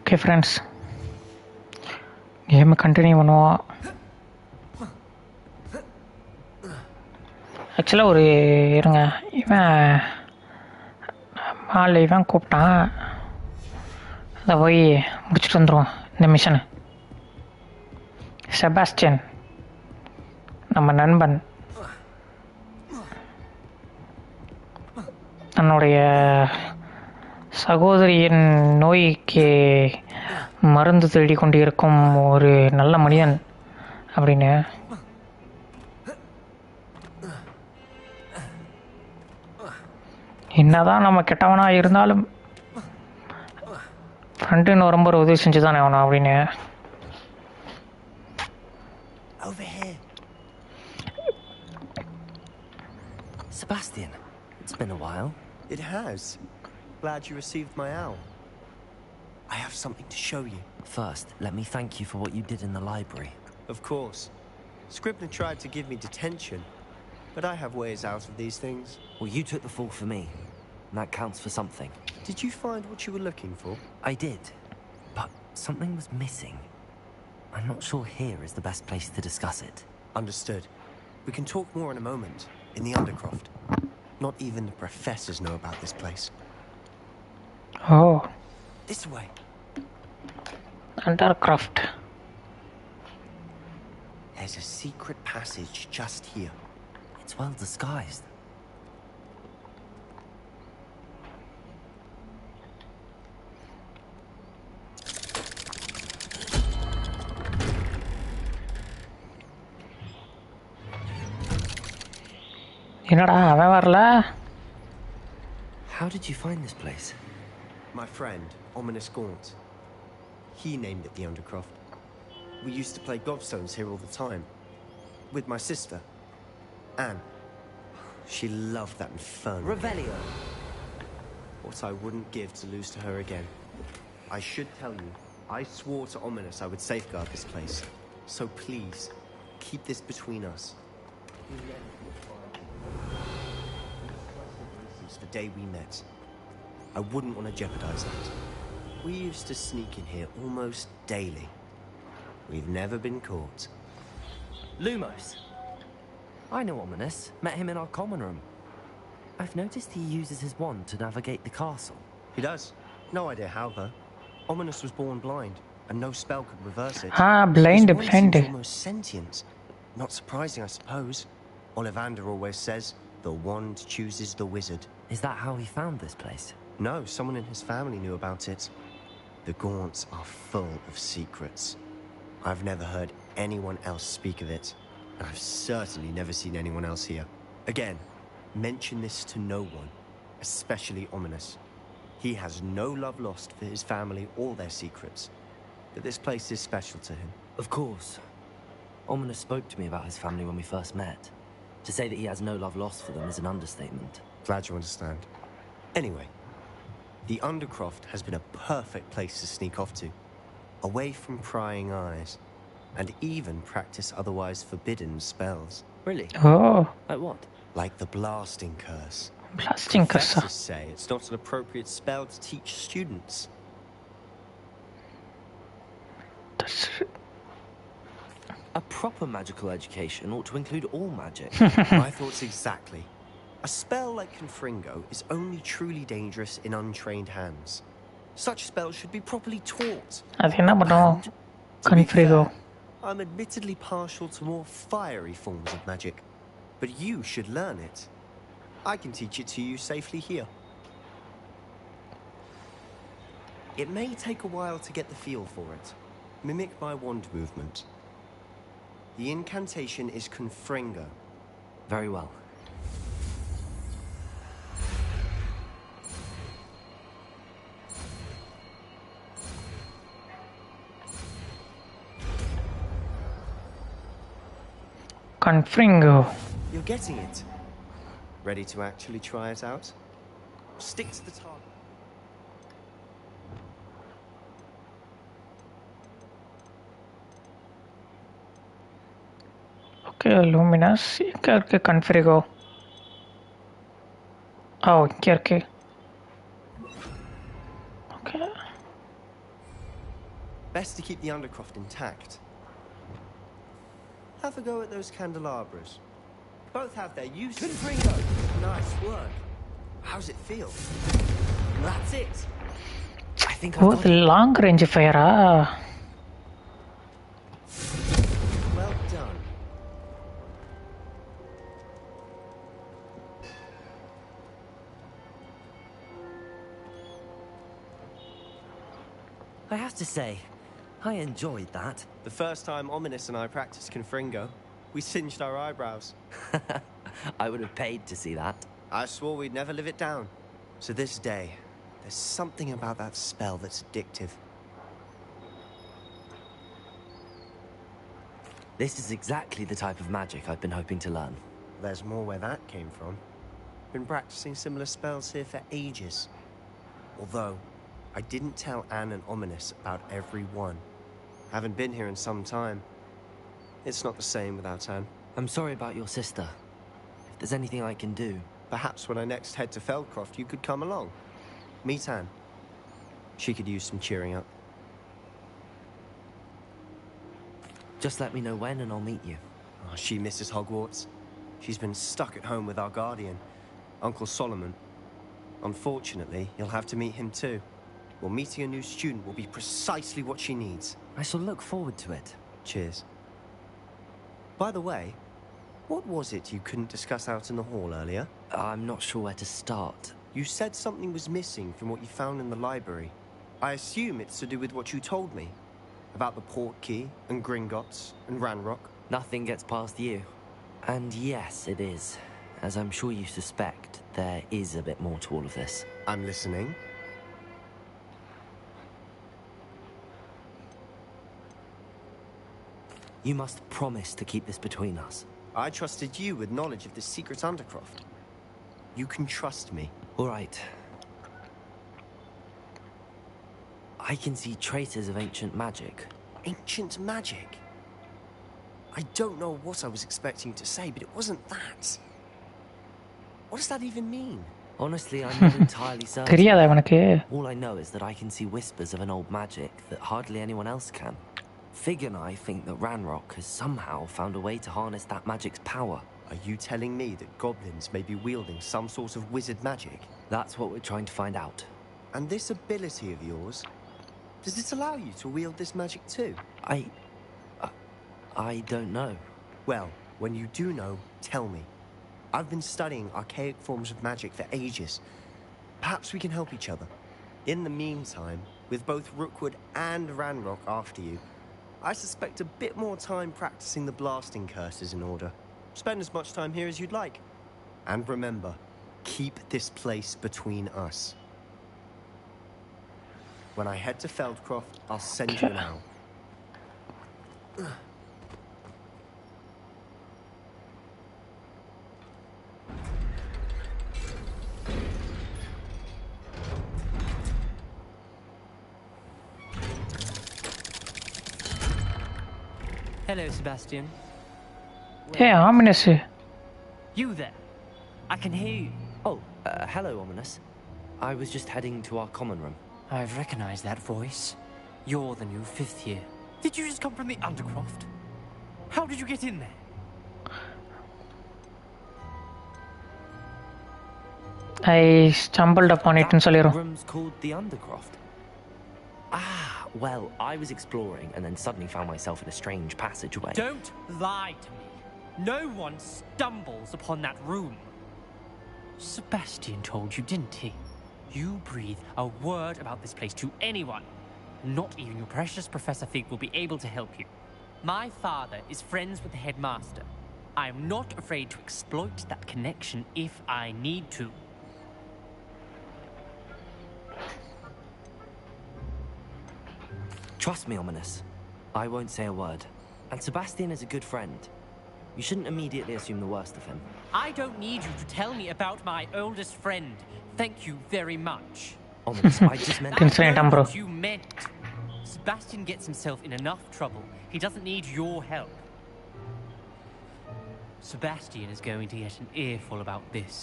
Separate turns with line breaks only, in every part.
Okay friends, கேமை continue பண்ணுவோம். ஆக்சுவலாக ஒரு இருங்க, இவன் கூப்பிட்டான், அதை போய் முடிச்சுட்டு வந்துடுவோம் இந்த மிஷனை. செபாஸ்டியன் நம்ம நண்பன் தன்னுடைய சகோதரியின் நோய்க்கு மருந்து தேடி கொண்டிருக்கும் ஒரு நல்ல மனிதன் அப்படின்னு. என்னதான் நம்ம கெட்டவனாக இருந்தாலும் ஃப்ரெண்டுன்னு ரொம்ப ஒரு உதவி செஞ்சு தானே ஆகணும் அப்படின்னு.
Sebastian, it's been a while.
It has. Glad you received my owl. I have something to show you.
First, let me thank you for what you did in the library.
Of course. Scribner tried to give me detention, but I have ways out of these things.
Well, you took the fall for me, and that counts for something.
Did you find what you were looking for?
I did, but something was missing. I'm not sure here is the best place to discuss it.
Understood. We can talk more in a moment, in the Undercroft. Not even the professors know about this place.
Oh.
This way.
Undercroft.
There's a secret passage just here.
It's well disguised.
என்னடா அவன் வரல?
How did you find this place?
My friend, Ominous Gaunt. He named it the Undercroft. We used to play gobstones here all the time. With my sister, Anne. She loved that infernal
Revelio.
What I wouldn't give to lose to her again. I should tell you, I swore to Ominous I would safeguard this place. So please, keep this between us. Since the day we met, I wouldn't want to jeopardize that. We used to sneak in here almost daily. We've never been caught.
Lumos. I know Ominous. Met him in our common room. I've noticed he uses his wand to navigate the castle.
He does. No idea how, though. Ominous was born blind, and no spell could reverse it.
Blind.
Seems almost sentient. Not surprising, I suppose. Ollivander always says, the wand chooses the wizard.
Is that how he found this place?
No, someone in his family knew about it. The Gaunts are full of secrets. I've never heard anyone else speak of it, and I've certainly never seen anyone else here. Again, mention this to no one, especially Ominous. He has no love lost for his family or their secrets, but this place is special to him.
Of course. Ominous spoke to me about his family when we first met. To say that he has no love lost for them is an understatement.
Glad you understand. Anyway, the Undercroft has been a perfect place to sneak off to, away from prying eyes, and even practice otherwise forbidden spells.
Really?
Oh.
Like what?
Like the Blasting Curse.
Blasting Curse.
Professors say it's not an appropriate spell to teach students.
A proper magical education ought to include all magic.
My thoughts exactly. A spell like Confringo is only truly dangerous in untrained hands. Such spells should be properly taught.
அது என்ன பண்ணும்? Confringo.
I'm admittedly partial to more fiery forms of magic, but you should learn it. I can teach it to you safely here. It may take a while to get the feel for it. Mimic my wand movement. The incantation is Confringo.
Very well.
Confringo.
You're getting it. Ready to actually try it out? Stick to the target.
Okay, Luminous. Okay, Confringo. Oh, okay. Okay.
Best to keep the Undercroft intact. Have a go at those candelabras. Both have their uses.
Confringo!
Nice work. How's it feel?
That's it! I think I've
Oh,
got
the
it.
long range fire.
Well done.
I have to say, I enjoyed that.
The first time Ominous and I practiced Confringo, we singed our eyebrows.
I would have paid to see that.
I swore we'd never live it down. So this day, there's something about that spell that's addictive.
This is exactly the type of magic I've been hoping to learn.
There's more where that came from. Been practicing similar spells here for ages. Although, I didn't tell Anne and Ominous about every one. Haven't been here in some time. It's not the same without Anne.
I'm sorry about your sister. If there's anything I can do...
Perhaps when I next head to Feldcroft, you could come along. Meet Anne. She could use some cheering up.
Just let me know when and I'll meet you.
Oh, she misses Hogwarts. She's been stuck at home with our guardian, Uncle Solomon. Unfortunately, you'll have to meet him too. Well, meeting a new student will be precisely what she needs.
I shall look forward to it.
Cheers. By the way, what was it you couldn't discuss out in the hall earlier?
I'm not sure where to start.
You said something was missing from what you found in the library. I assume it's to do with what you told me. About the Portkey, and Gringotts, and Ranrock.
Nothing gets past you. And yes, it is. As I'm sure you suspect, there is a bit more to all of this.
I'm listening.
You must promise to keep this between us.
I trusted you with knowledge of the secret Undercroft. You can trust me.
All right. I can see traces of ancient magic.
Ancient magic? I don't know what I was expecting to say, but it wasn't that. What does that even mean?
Honestly, I'm not entirely certain.
தெரியாதா இவனுக்கு?
All I know is that I can see whispers of an old magic that hardly anyone else can. Fig and I think that Ranrock has somehow found a way to harness that magic's power.
Are you telling me that goblins may be wielding some sort of wizard magic?
That's what we're trying to find out.
And this ability of yours, does it allow you to wield this magic too?
I don't know.
Well, when you do know, tell me. I've been studying archaic forms of magic for ages. Perhaps we can help each other. In the meantime, with both Rookwood and Ranrock after you, I suspect a bit more time practicing the blasting curses in order. Spend as much time here as you'd like. And remember, keep this place between us. When I head to Feldcroft, I'll send you an owl.
Hello, Sebastian.
Hey, ominous.
You there? I can hear you.
Oh, hello, Ominous. I was just heading to our common room.
I've recognized that voice. You're the new 5th year. Did you just come from the Undercroft? How did you get in there?
I stumbled upon it in
That
சொல்லிரும்.
room's called the Undercroft. Ah, well, I was exploring and then suddenly found myself in a strange passageway.
Don't lie to me. No one stumbles upon that room. Sebastian told you, didn't he? You breathe a word about this place to anyone. Not even your precious Professor Fig will be able to help you. My father is friends with the headmaster. I am not afraid to exploit that connection if I need to.
Trust me, Ominous. I won't say a word. And Sebastian is a good friend. You shouldn't immediately assume the worst of him.
I don't need you to tell me about my oldest friend. Thank you very much.
Ominous, I just meant...
Constraint,
I know
bro.
what you meant. Sebastian gets himself in enough trouble. He doesn't need your help. Sebastian is going to get an earful about this.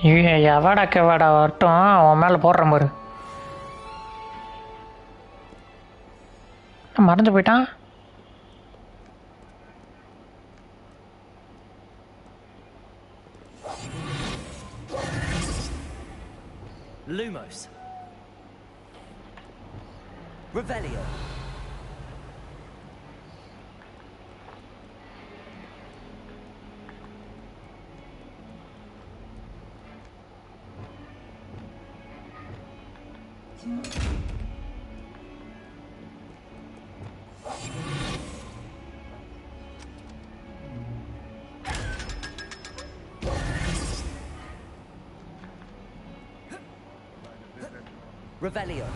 எவடா கெவடா வரட்டும் அவன் மேல போடுறேன் பாரு. மறந்து போயிட்டான்.
Lumos. Revelio. Revelio.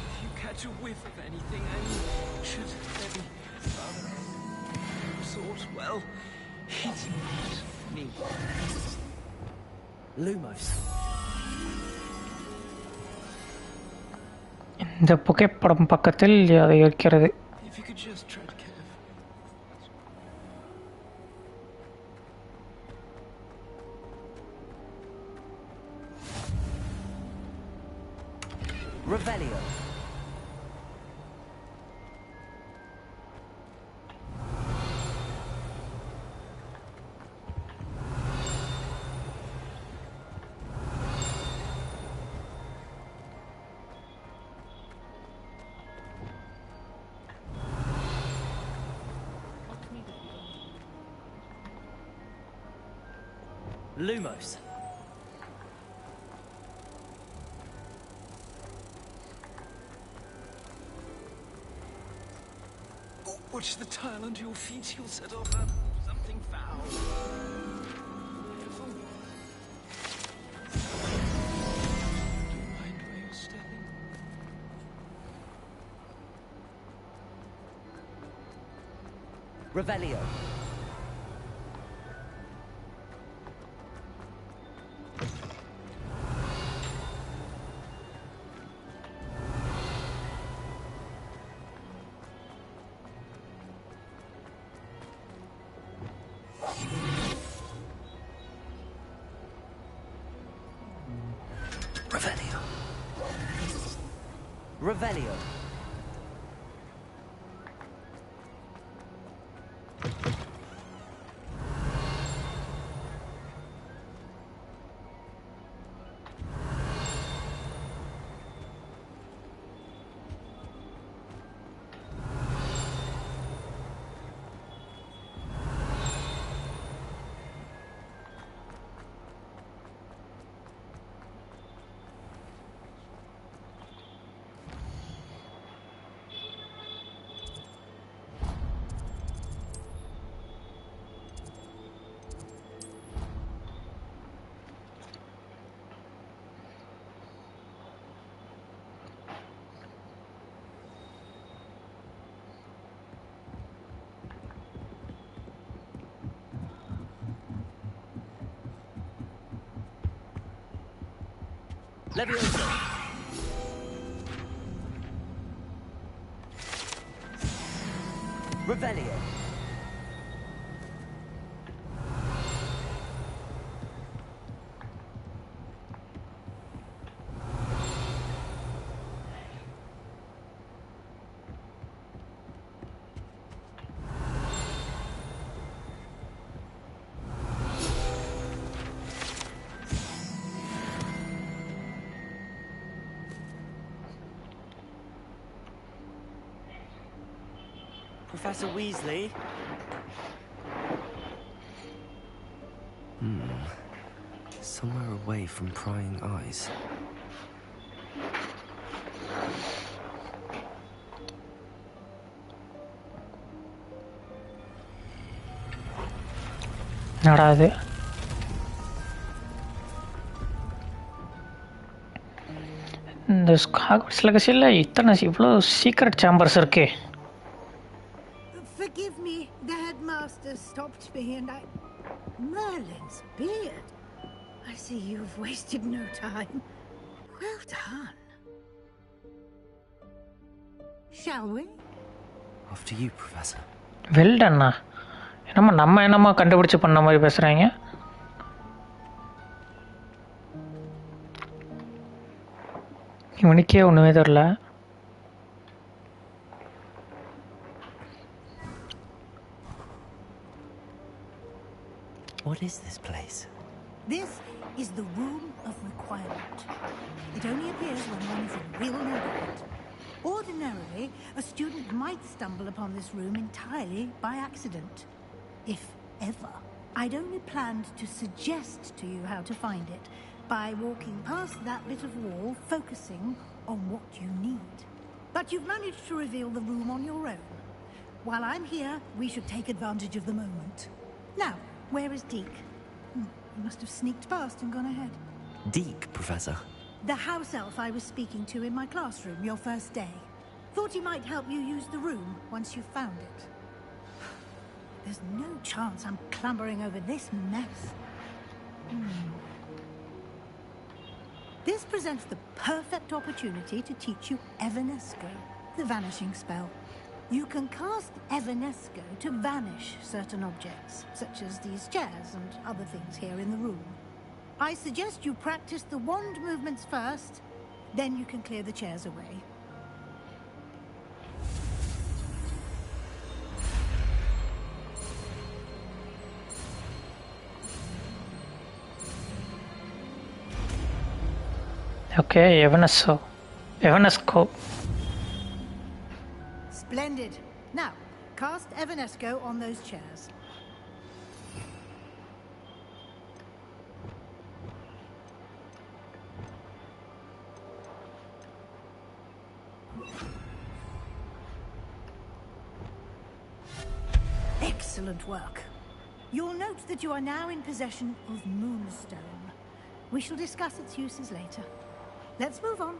If you catch a whiff of anything, should there be sort, well, it's not me.
Lumos.
இந்த புகைப்படம் பக்கத்தில் அதை இருக்கிறது.
If you could just tread carefully.
Revelio. Lumos.
Oh, watch the tile under your feet. You'll set off something foul. Careful. Do you mind where you're stepping?
Revelio. Revelio. Revelio. Levioso. Revelio. Professor Weasley? Somewhere away from prying eyes.
என்னடா இது? இந்த Hogwarts லெகசியில் இவ்வளோ secret chambers இருக்கே.
Forgive me, the headmaster stopped me and Merlin's beard. I see you've wasted no time. Well done. Shall we?
After you, Professor.
Well டன்னா. நம்ம கண்டுபிடிச்சு பண்ண மாதிரி பேசுகிறாங்க. இவனுக்கே ஒன்றுமே தெரில.
What is this place?
This is the Room of Requirement. It only appears when one is in real need of it. Ordinarily, a student might stumble upon this room entirely by accident. If ever. I'd only planned to suggest to you how to find it by walking past that bit of wall, focusing on what you need. But you've managed to reveal the room on your own. While I'm here, we should take advantage of the moment. Now, where is Deke? He must have sneaked past and gone ahead.
Deke, Professor.
The house elf I was speaking to in my classroom your first day. Thought he might help you use the room once you found it. There's no chance I'm clambering over this mess. This presents the perfect opportunity to teach you Evanesco, the vanishing spell. You can cast Evanesco to vanish certain objects, such as these chairs and other things here in the room. I suggest you practice the wand movements first, then you can clear the chairs away.
Okay, Evanesco.
Splendid. Now, cast Evanesco on those chairs. Excellent work. You'll note that you are now in possession of Moonstone. We shall discuss its uses later. Let's move on.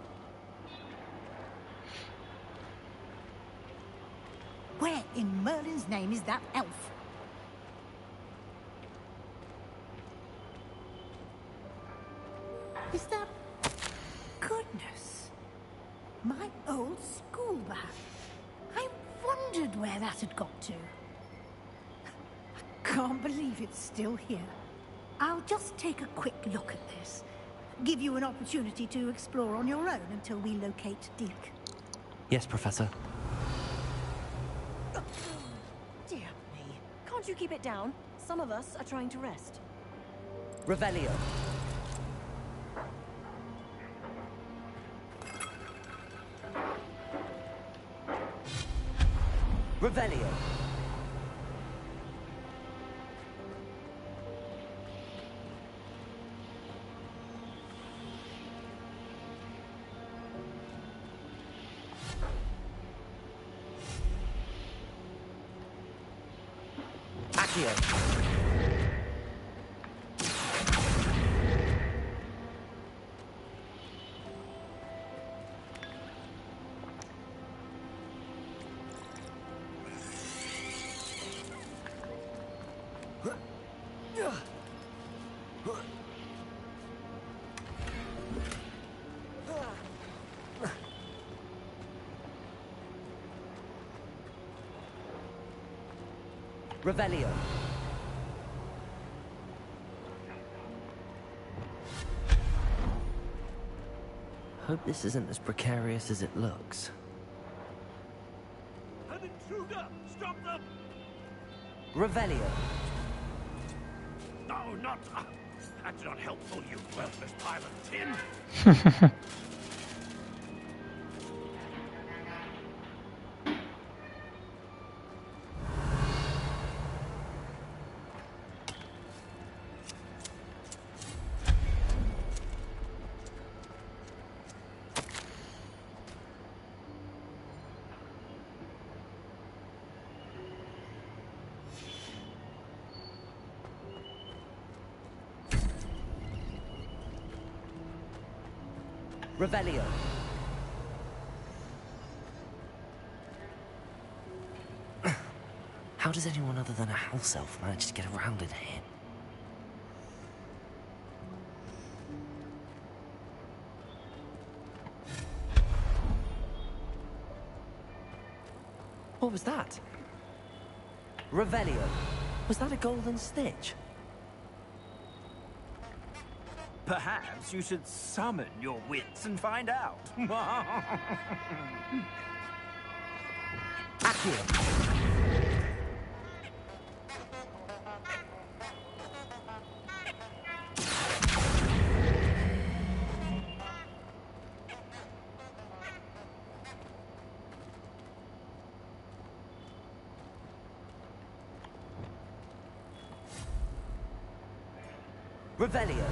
Where in Merlin's name is that elf? Is that... Goodness. My old school bag. I wondered where that had got to. I can't believe it's still here. I'll just take a quick look at this. Give you an opportunity to explore on your own until we locate Deke.
Yes, Professor.
Dear me. Can't you keep it down? Some of us are trying to rest.
Revelio. Revelio. Accio. Revelio. Hope this isn't as precarious as it looks.
An intruder! Stop them!
Revelio.
No, not... that's not helpful, you worthless pile of tin!
Revelio. How does anyone other than a house elf manage to get around in here? What was that? Revelio. Was that a golden stitch?
Perhaps you should summon your wits and find out.
Accio! Revelio.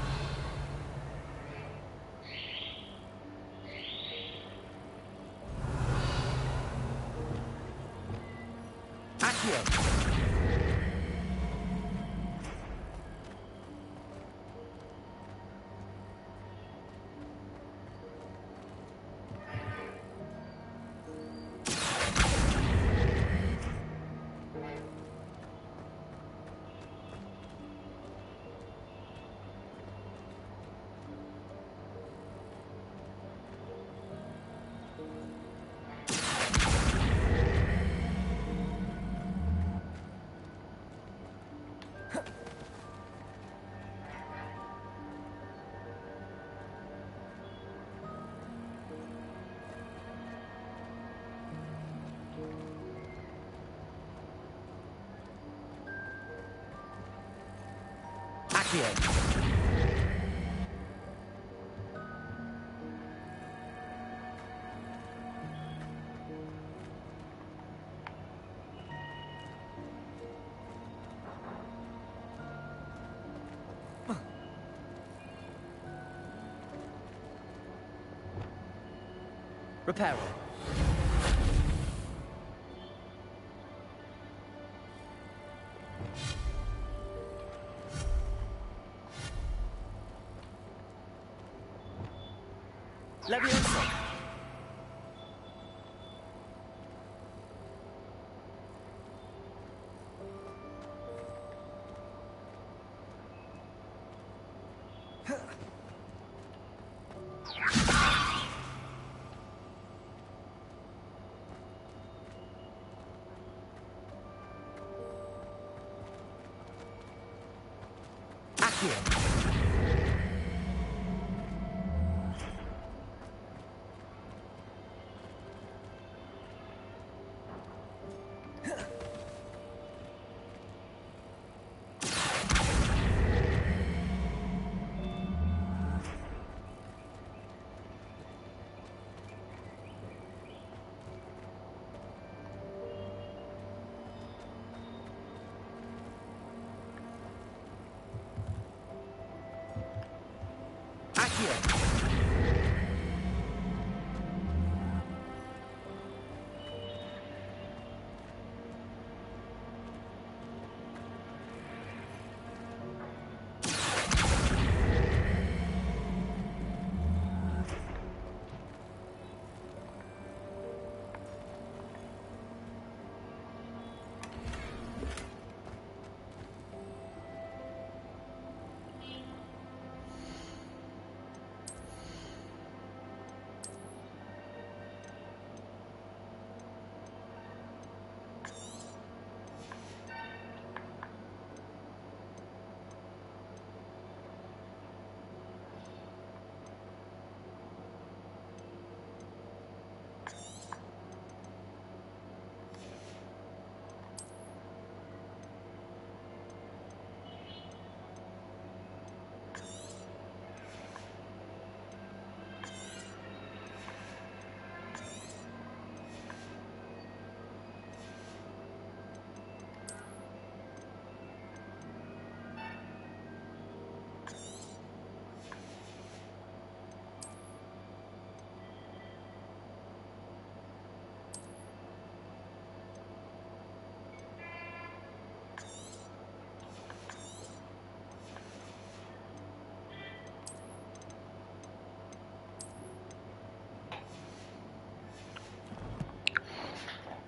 Accio. Accio. Reparo. Leviosa. Accio. Accio.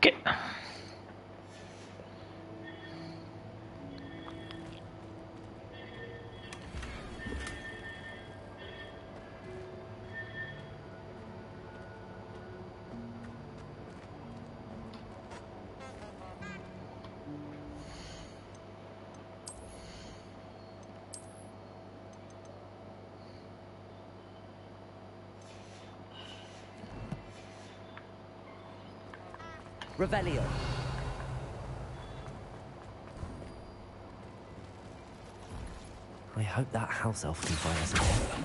Okay.
Revelio. I hope that house elf can find us again.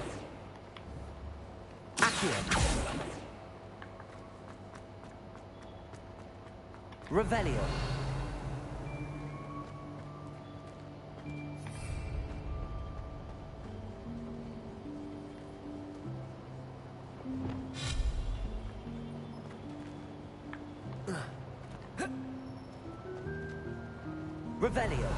Accio. Revelio. Revelio.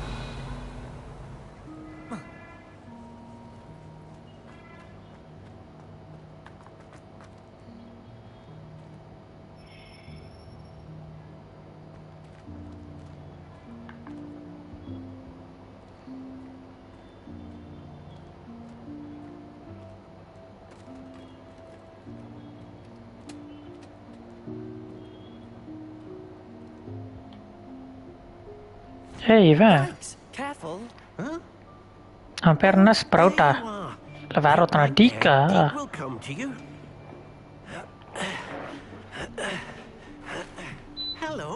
ഇവൻ
Careful.
അവൻ പേരെന്നാ സ്പ്രൗട്ടാ അല്ല വേറെ ഒത്തന ഡീക്കാ
will come to you. Hello.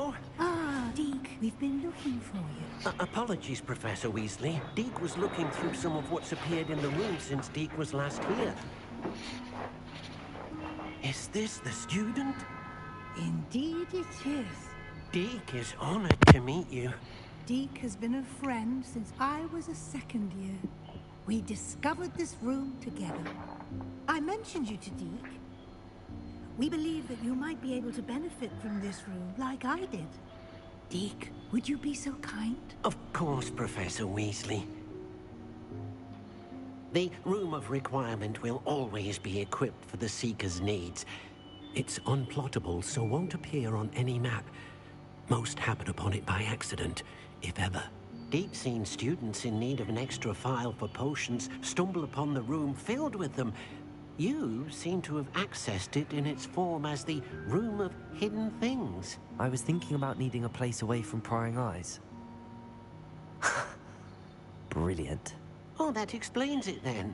Ah, Deke, we've been looking for you.
Apologies, Professor Weasley. Deke was looking through some of what's appeared in the room since Deke was last here. Is this the student?
Indeed it is.
Deke is honored to meet you.
Deke has been a friend since I was a second year. We discovered this room together. I mentioned you to Deke. We believe that you might be able to benefit from this room like I did. Deke, would you be so kind?
Of course, Professor Weasley. The Room of Requirement will always be equipped for the Seeker's needs. It's unplottable, so won't appear on any map. Most happen upon it by accident, if ever. Deep-seen students in need of an extra file for potions stumble upon the room filled with them. You seem to have accessed it in its form as the Room of Hidden Things.
I was thinking about needing a place away from prying eyes. Brilliant.
Oh, that explains it then.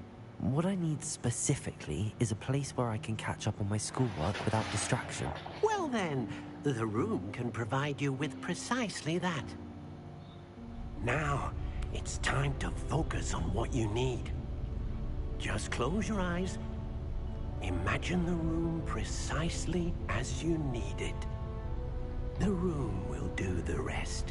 What I need specifically is a place where I can catch up on my schoolwork without distraction.
Well then, the room can provide you with precisely that. Now, it's time to focus on what you need. Just close your eyes. Imagine the room precisely as you need it. The room will do the rest.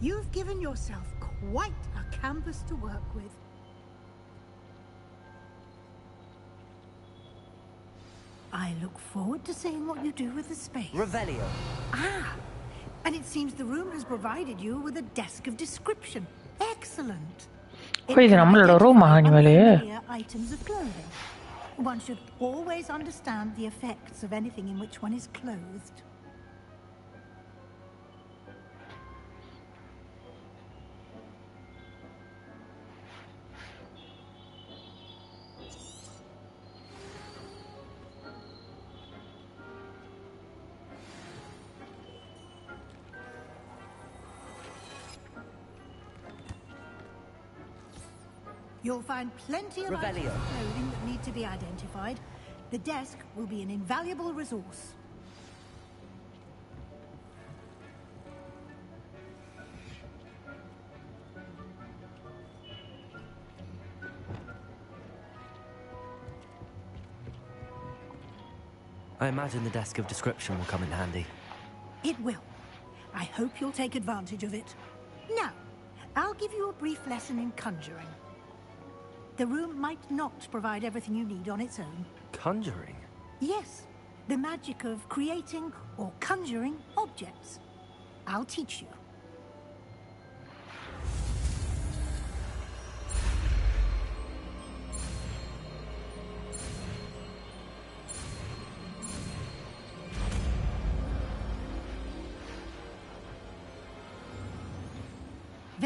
You've given yourself quite a canvas to work with. I look forward to seeing what you do with the space.
Revelio.
Ah, and it seems the room has provided you with a desk of description. Excellent. It
ഇത്
can
നമ്മളുടെ
identify
റൂമാ ഇനിമേല്
unfamiliar items of clothing. One should always understand the effects of anything in which one is clothed. You'll find plenty of items
Revelio.
of clothing that need to be identified. The desk will be an invaluable resource.
I imagine the desk of description will come in handy.
It will. I hope you'll take advantage of it. Now, I'll give you a brief lesson in conjuring. The room might not provide everything you need on its own.
Conjuring?
Yes, the magic of creating or conjuring objects. I'll teach you.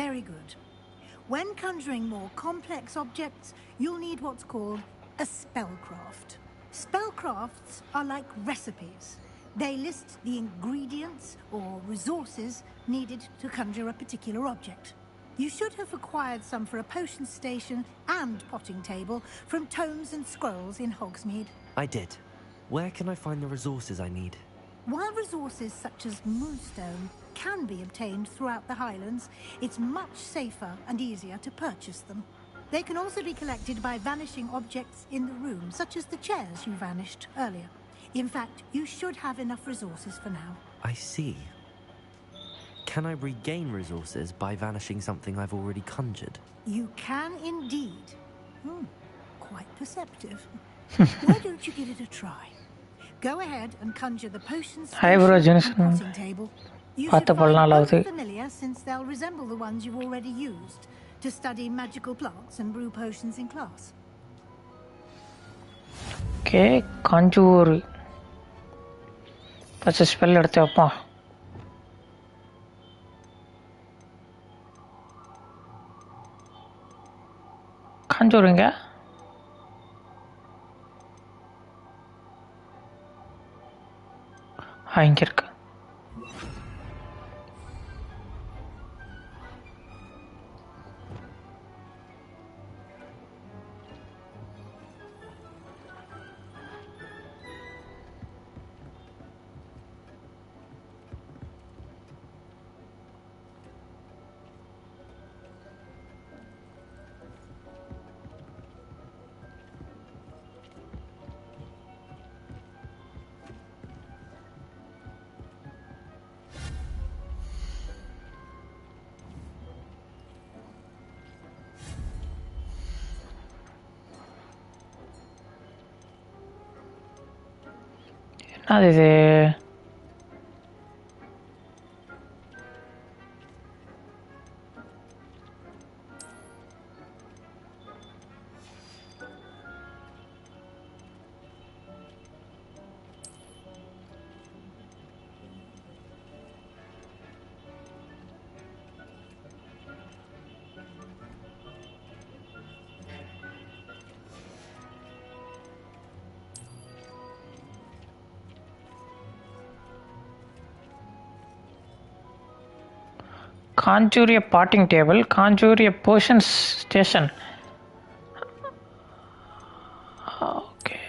Very good. When conjuring more complex objects, you'll need what's called a spellcraft. Spellcrafts are like recipes. They list the ingredients or resources needed to conjure a particular object. You should have acquired some for a potion station and potting table from tomes and scrolls in Hogsmeade.
I did. Where can I find the resources I need?
While resources such as moonstone can be obtained throughout the Highlands, it's much safer and easier to purchase them. They can also be collected by vanishing objects in the room, such as the chairs you vanished earlier. In fact, you should have enough resources for now.
I see. Can I regain resources by vanishing something I've already conjured?
You can indeed. Quite perceptive. Why don't you give it a try? Go ahead and conjure the potions
Hi bro,
station
Jensen.
and potting table. You should
பார்த்த
find
பல நாள்
them
ஆகுது.
familiar since they'll resemble the ones you've already used to study magical plants and brew potions in class.
Okay conjure first spell எடுத்து வைப்போம். காஞ்சூருங்க இங்கே இருக்கு. என்னது இது? Conjure a potting table, conjure a potion station. Okay.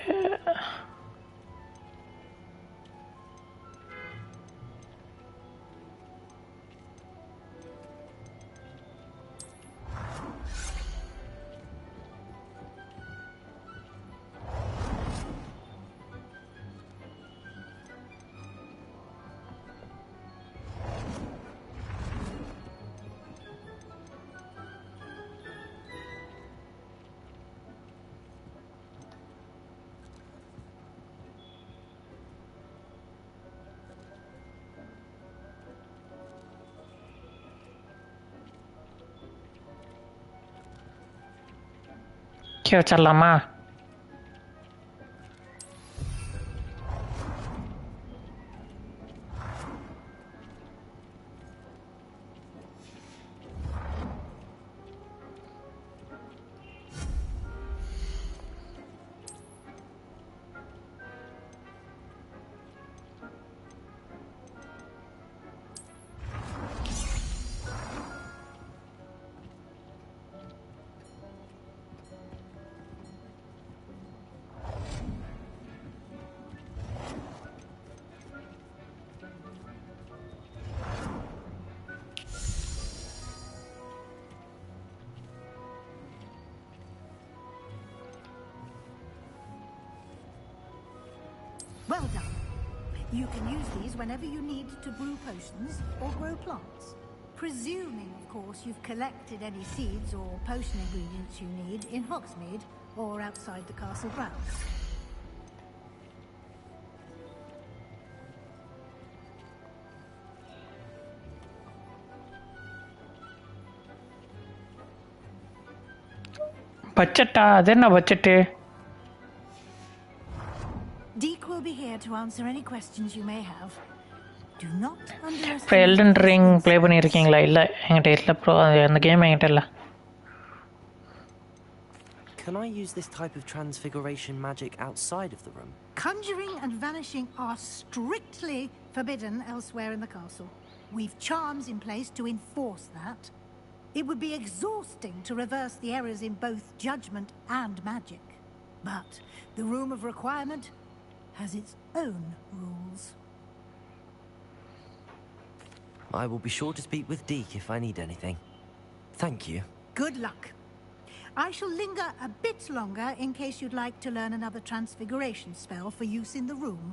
கீழே வச்சிடலாமா?
Well done. You can use these whenever you need to brew potions or grow plants. Presuming, of course, you've collected any seeds or potion ingredients you need in Hogsmeade or outside the castle grounds.
பட்ஜெட்டா? அது என்ன budget?
Deke will be here to answer any questions you may have. Do not
இப்போ
underestimate
Elton ring
Oswald's
play பண்ணியிருக்கீங்களா? இல்லை, என்கிட்ட இல்லை bro. அந்த game என்கிட்ட இல்லை.
Can I use this type of transfiguration magic outside of the room?
Conjuring and vanishing are strictly forbidden elsewhere in the castle. We've charms in place to enforce that. It would be exhausting to reverse the errors in both judgment and magic. But the Room of Requirement has its own rules.
I will be sure to speak with Deke if I need anything. Thank you.
Good luck. I shall linger a bit longer in case you'd like to learn another transfiguration spell for use in the room.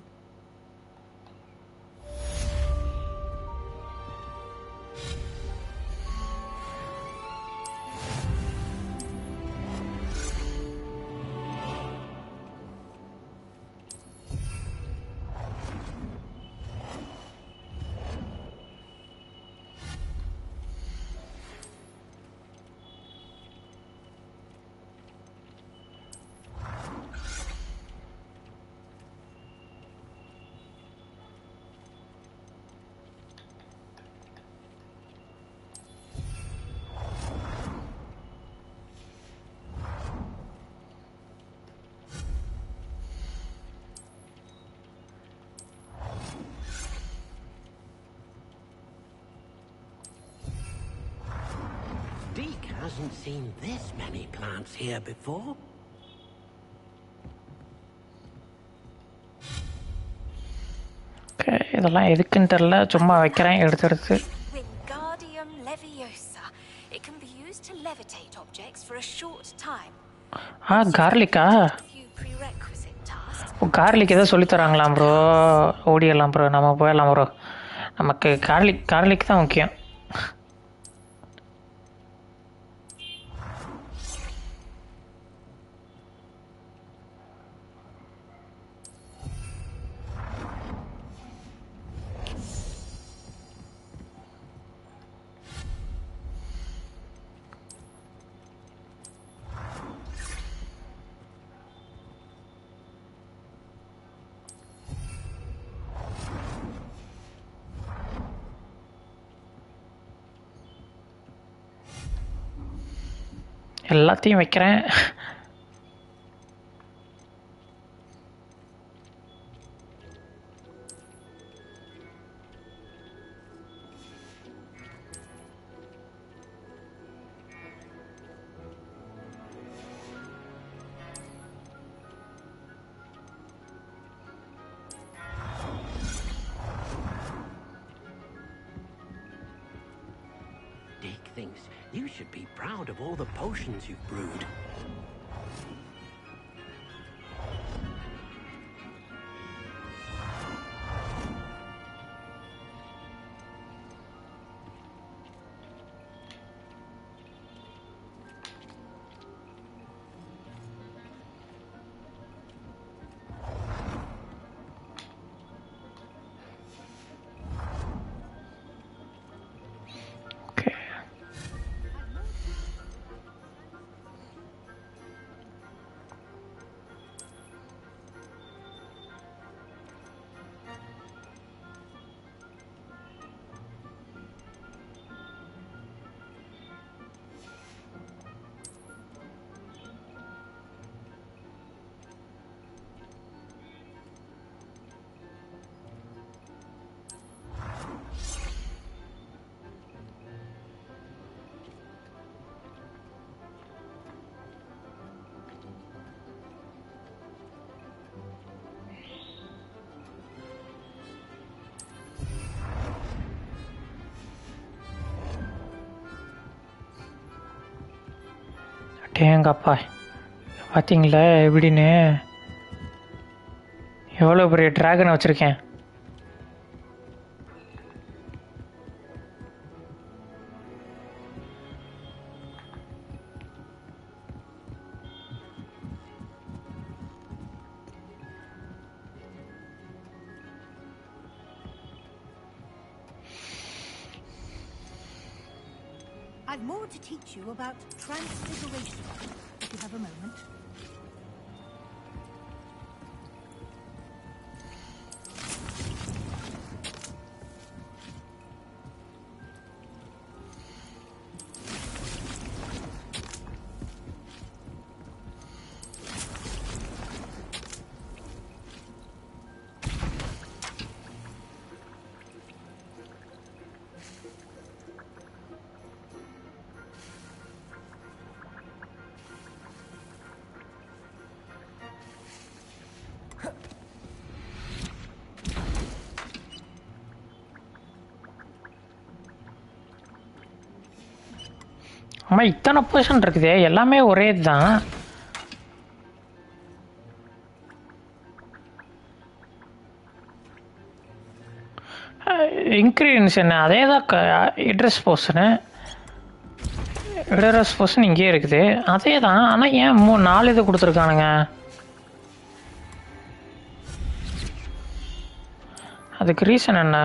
Deke hasn't seen this many plants here before.
Okay, இதெல்லாம் எதுக்குன்னு தெரில, சும்மா வைக்கிறேன் எடுத்து.
Wingardium Leviosa. It can be used to levitate objects for a short time.
கார்லிக்கா?
Few prerequisite tasks.
ஓ, கார்லிக் ஏதோ சொல்லித்தராங்களாம் ப்ரோ. ஓடிடலாம் ப்ரோ, நம்ம போயிடலாம் ப்ரோ. நமக்கு கார்லிக் தான் முக்கியம். எல்லாத்தையும் வைக்கிறேன்.
Deke thinks you should be proud of all the potions you've brewed.
டேங்கப்பா, பார்த்தீங்களா எப்படின்னு? எவ்வளோ பெரிய ட்ராகனை வச்சுருக்கேன்.
I've more to teach you about transfiguration, if you have a moment.
அம்மா இத்தனை பொசிஷன் இருக்குதே, எல்லாமே ஒரே இதுதான். இன்க்ரீடியன்ஸ் என்ன அதே தான். அட்ரஸ் போர்ஷனு அட்ரஸ் போர்ஷன் இங்கேயே இருக்குது அதே தான். ஆனால் ஏன் 4 இது கொடுத்துருக்கானுங்க? அதுக்கு ரீசன் என்ன?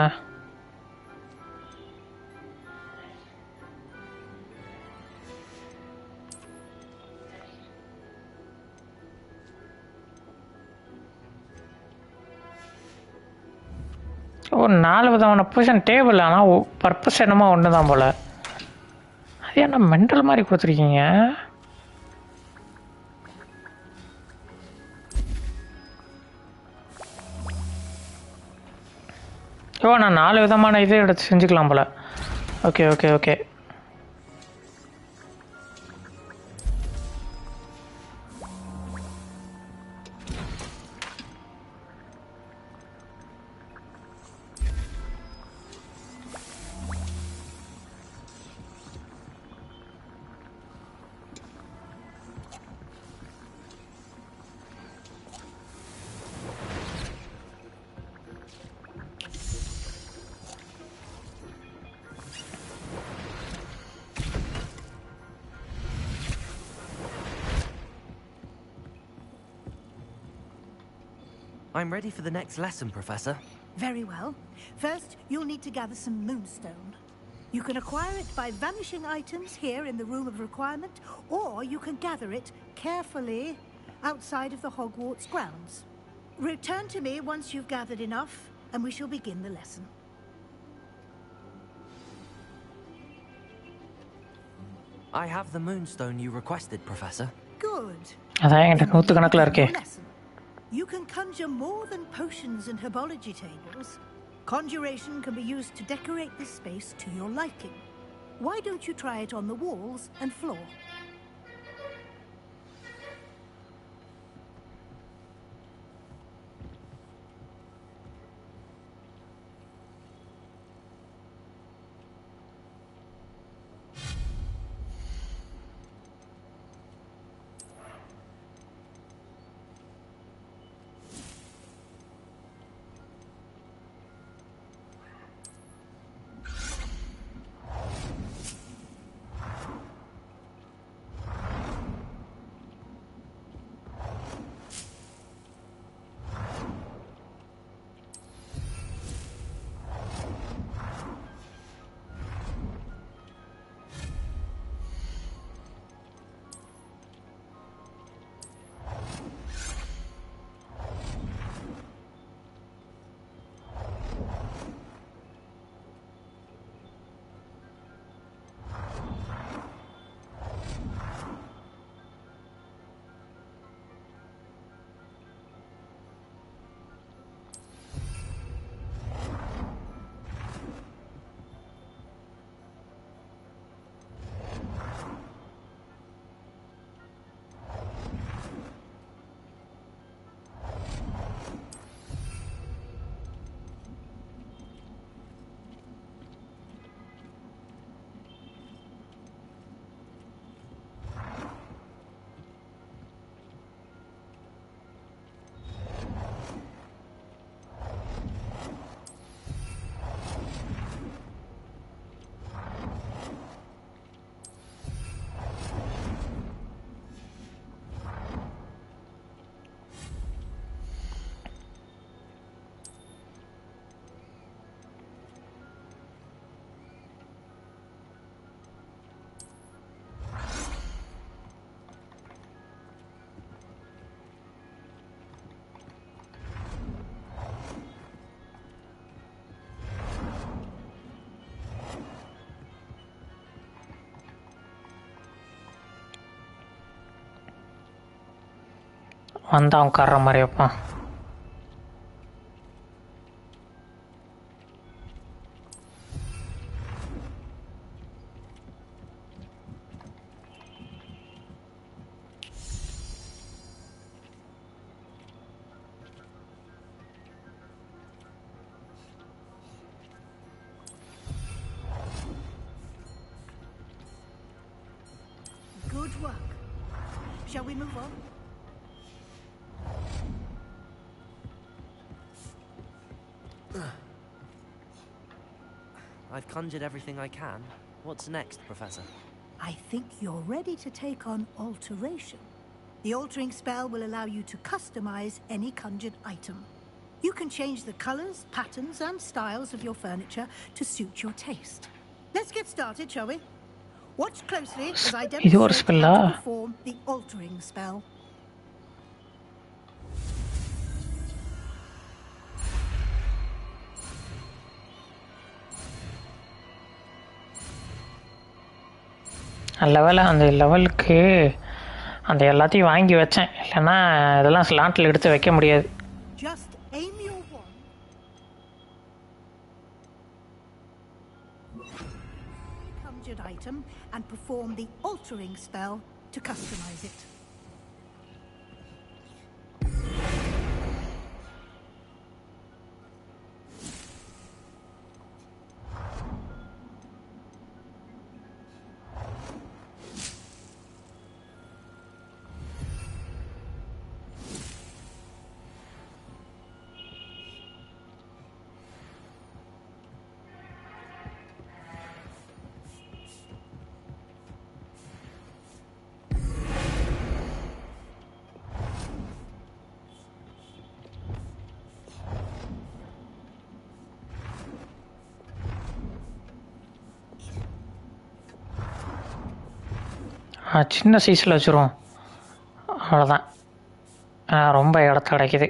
ஒரு 4 விதமான பொசிஷன் டேபிள். ஆனால் பர்பஸ் என்னமோ ஒன்று தான் போல். அது என்ன மெண்டல் மாதிரி கொடுத்துருக்கீங்க? நான் 4 விதமான இதை எடுத்து செஞ்சுக்கலாம் போல். Okay okay okay.
I'm ready for the next lesson, Professor.
Very well. First, you'll need to gather some moonstone. You can acquire it by vanishing items here in the Room of Requirement, or you can gather it carefully outside of the Hogwarts grounds. Return to me once you've gathered enough, and we shall begin the lesson.
I have the moonstone you requested, Professor.
Good.
அதான் என்கிட்ட நூற்றுக்கணக்கில் இருக்கே.
You can conjure more than potions and herbology tables. Conjuration can be used to decorate this space to your liking. Why don't you try it on the walls and floor?
வந்தா உட்கார்ற மாதிரி வைப்பான்.
Shall we move on?
I've conjured everything I can. What's next, Professor?
I think you're ready to take on alteration. The altering spell will allow you to customize any conjured item. You can change the colors, patterns, and styles of your furniture to suit your taste. Let's get started, shall we? Watch closely as I
இது ஒரு
demonstrate
spell-ஆ?
how to perform the altering spell.
நல்ல வேளை அந்த லெவலுக்கு அந்த எல்லாத்தையும் வாங்கி வச்சேன், இல்லைன்னா இதெல்லாம் ஸ்லாட்டில் எடுத்து வைக்க முடியாது.
Just aim your wand. Conjured item and perform the altering spell to customize it.
சின்ன சைஸில் வச்சுருவோம், அவ்வளோதான். ரொம்ப இடத்த கிடைக்குது.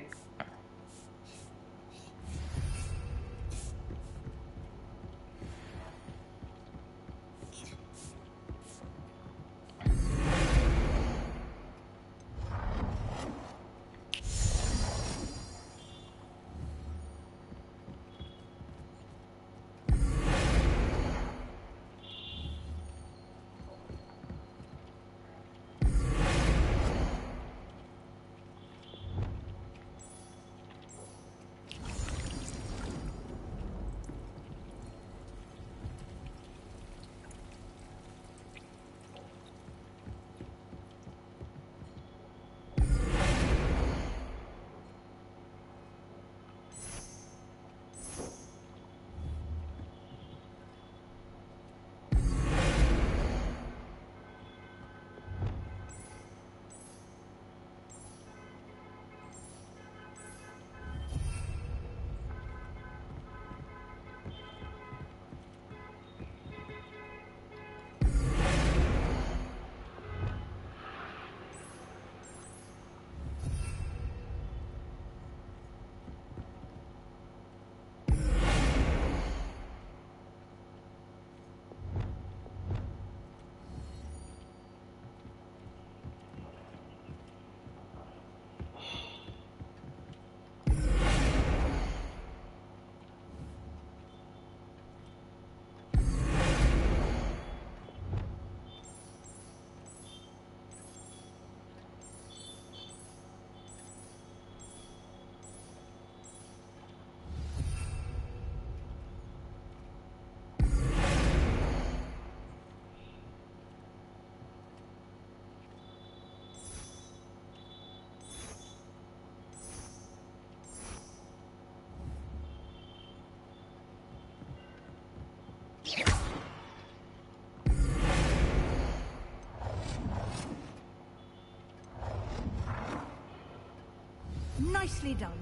Nicely done.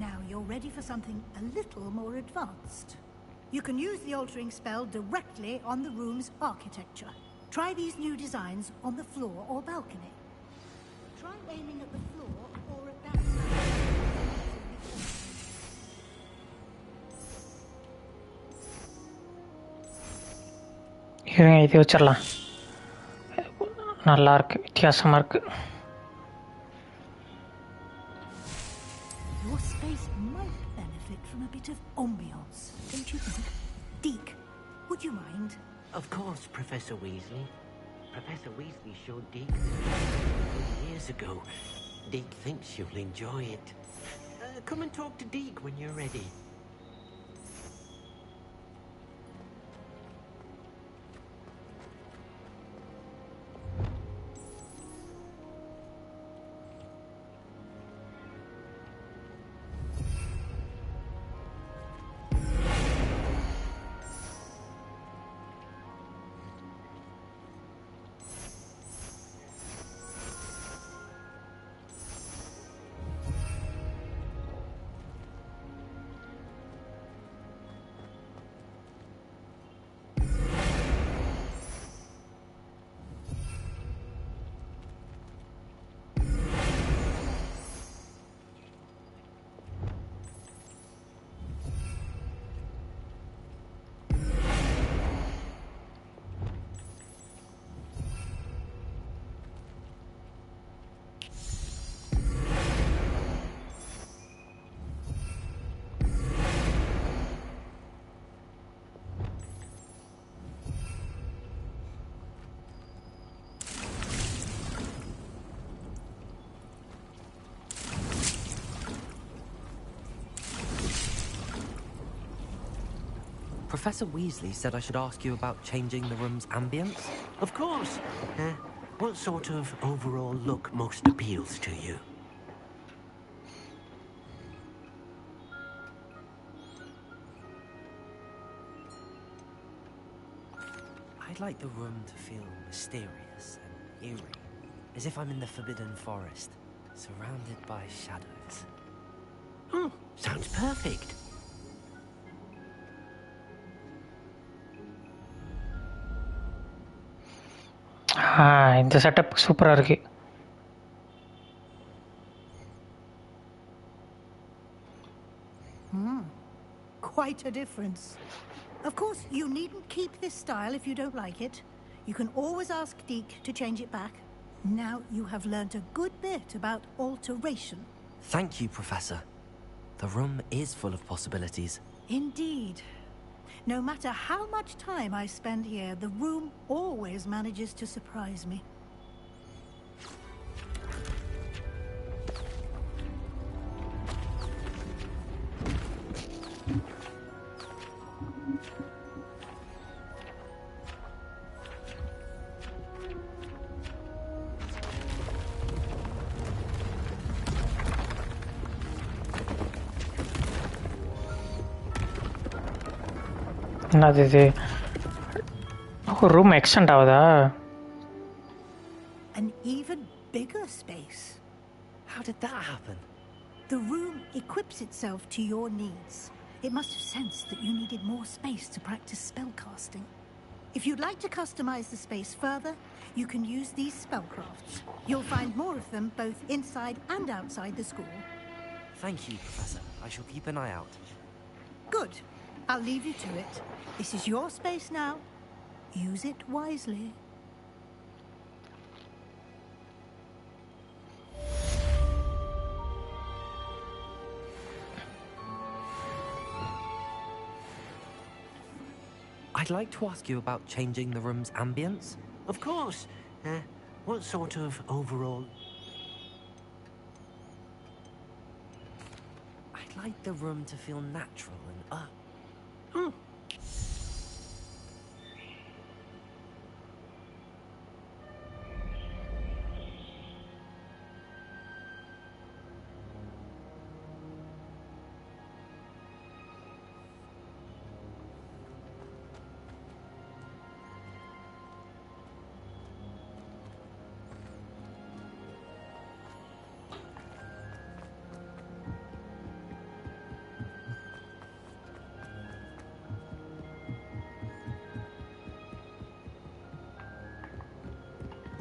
Now you're ready for something a little more advanced. You can use the altering spell directly on the room's architecture. Try these new designs on the floor or balcony. Try aiming at the floor or at that
இது வச்சிடலாம். நல்லா இருக்கு, வித்தியாசமாக இருக்கு.
Your space might benefit from a bit of ambiance, don't you think? Deke, would you mind?
Of course, Professor Weasley. Professor Weasley showed Deke this years ago. Deke thinks you'll enjoy it. Come and talk to Deke when you're ready.
Professor Weasley said I should ask you about changing the room's ambience.
Of course. What sort of overall look most appeals to you?
I'd like the room to feel mysterious and eerie, as if I'm in the Forbidden Forest, surrounded by shadows.
Oh, sounds perfect.
இந்த setup சூப்பராக இருக்கு.
Quite a difference. Of course, you needn't keep this style if you don't like it. You can always ask Deke to change it back. Now you have learnt a good bit about alteration.
Thank you, Professor. The room is full of possibilities.
Indeed. No matter how much time I spend here, the room always manages to surprise me.
என்னது இது? Room extend ஆகுதா?
An even bigger space.
How did that happen?
The room equips itself to your needs. It must have sensed that you needed more space to practice spellcasting. If you'd like to customize the space further, you can use these spellcrafts. You'll find more of them both inside and outside the school.
Thank you, Professor. I shall keep an eye out.
Good. I'll leave you to it. This is your space now. Use it wisely.
I'd like to ask you about changing the room's ambience.
Of course. What sort of overall...
I'd like the room to feel natural and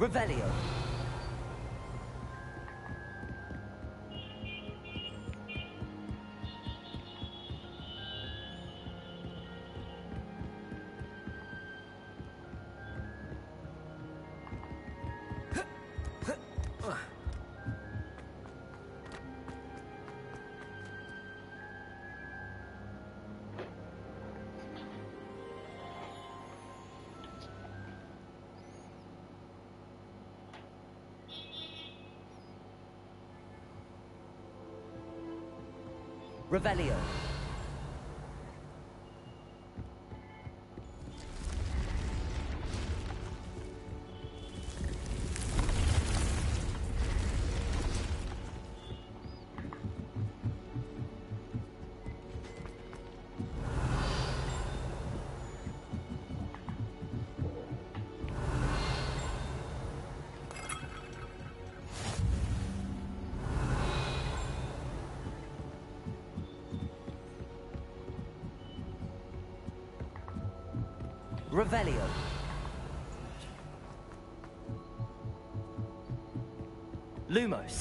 Revelio. Revelio. Revelio. Lumos.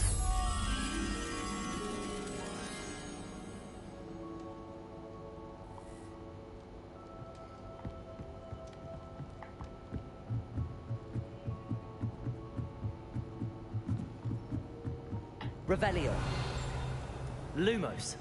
Revelio. Lumos.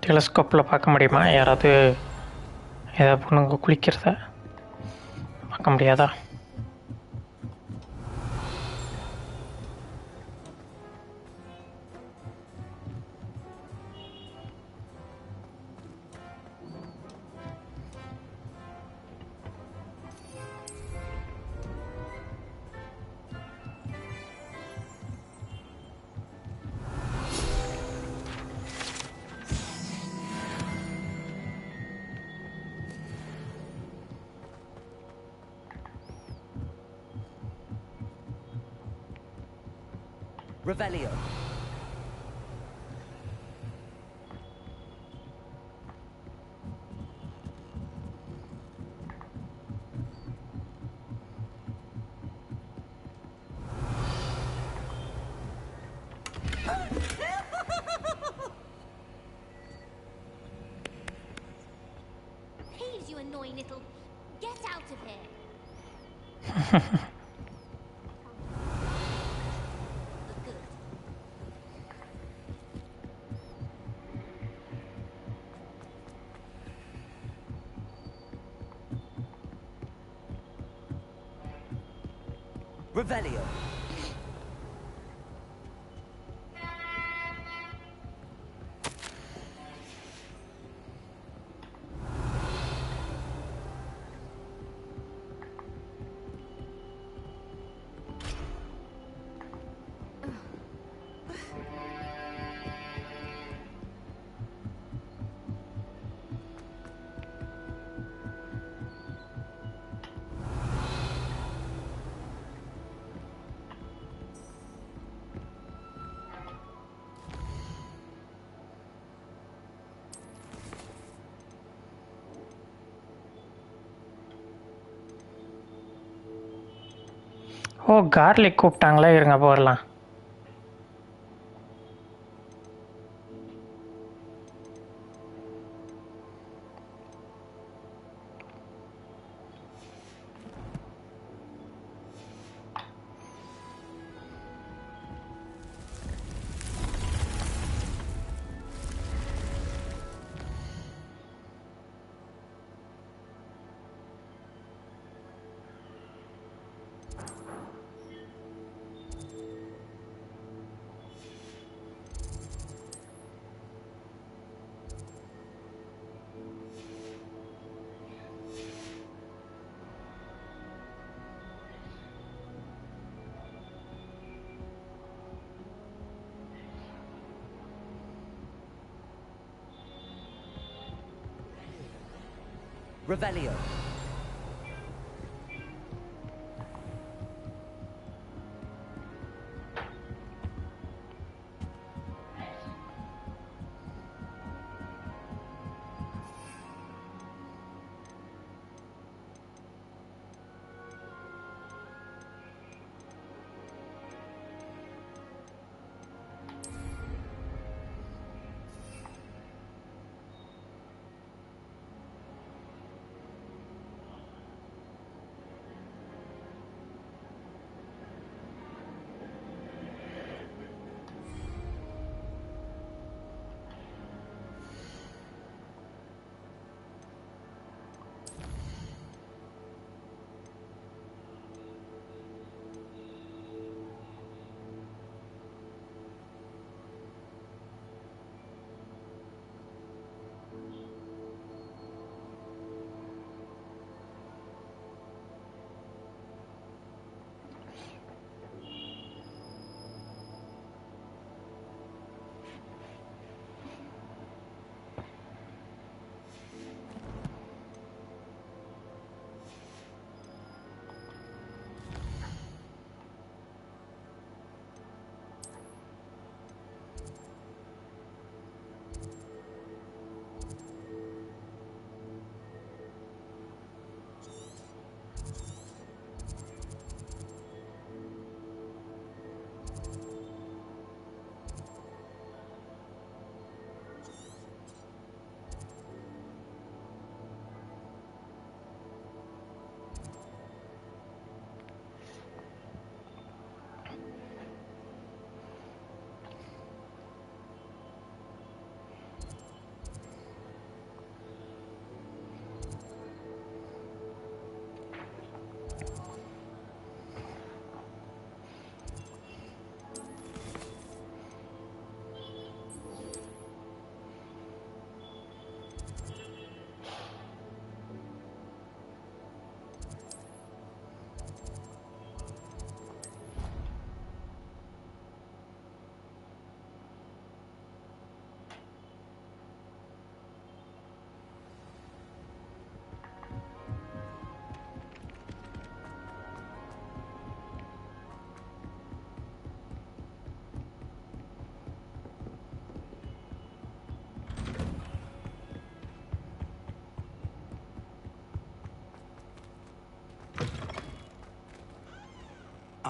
டெலஸ்கோப்பில் பார்க்க முடியுமா? யாராவது ஏதாவது பொண்ணுங்க குளிக்கிறத பார்க்க முடியாதா?
Revelio.
Please, you annoying little... Get out of here! Good.
Revelio.
ஓ, garlic கூப்பிட்டாங்களா? இருங்க போடலாம்.
Revelio.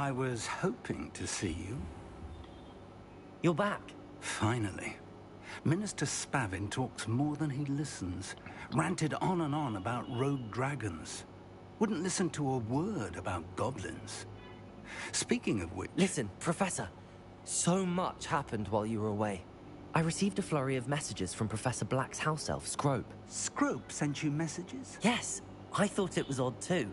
I was hoping to see you.
You're back.
Finally. Minister Spavin talks more than he listens. Ranted on and on about rogue dragons. Wouldn't listen to a word about goblins. Speaking of which...
Listen, Professor. So much happened while you were away. I received a flurry of messages from Professor Black's house elf, Scrope.
Scrope sent you messages?
Yes. I thought it was odd too.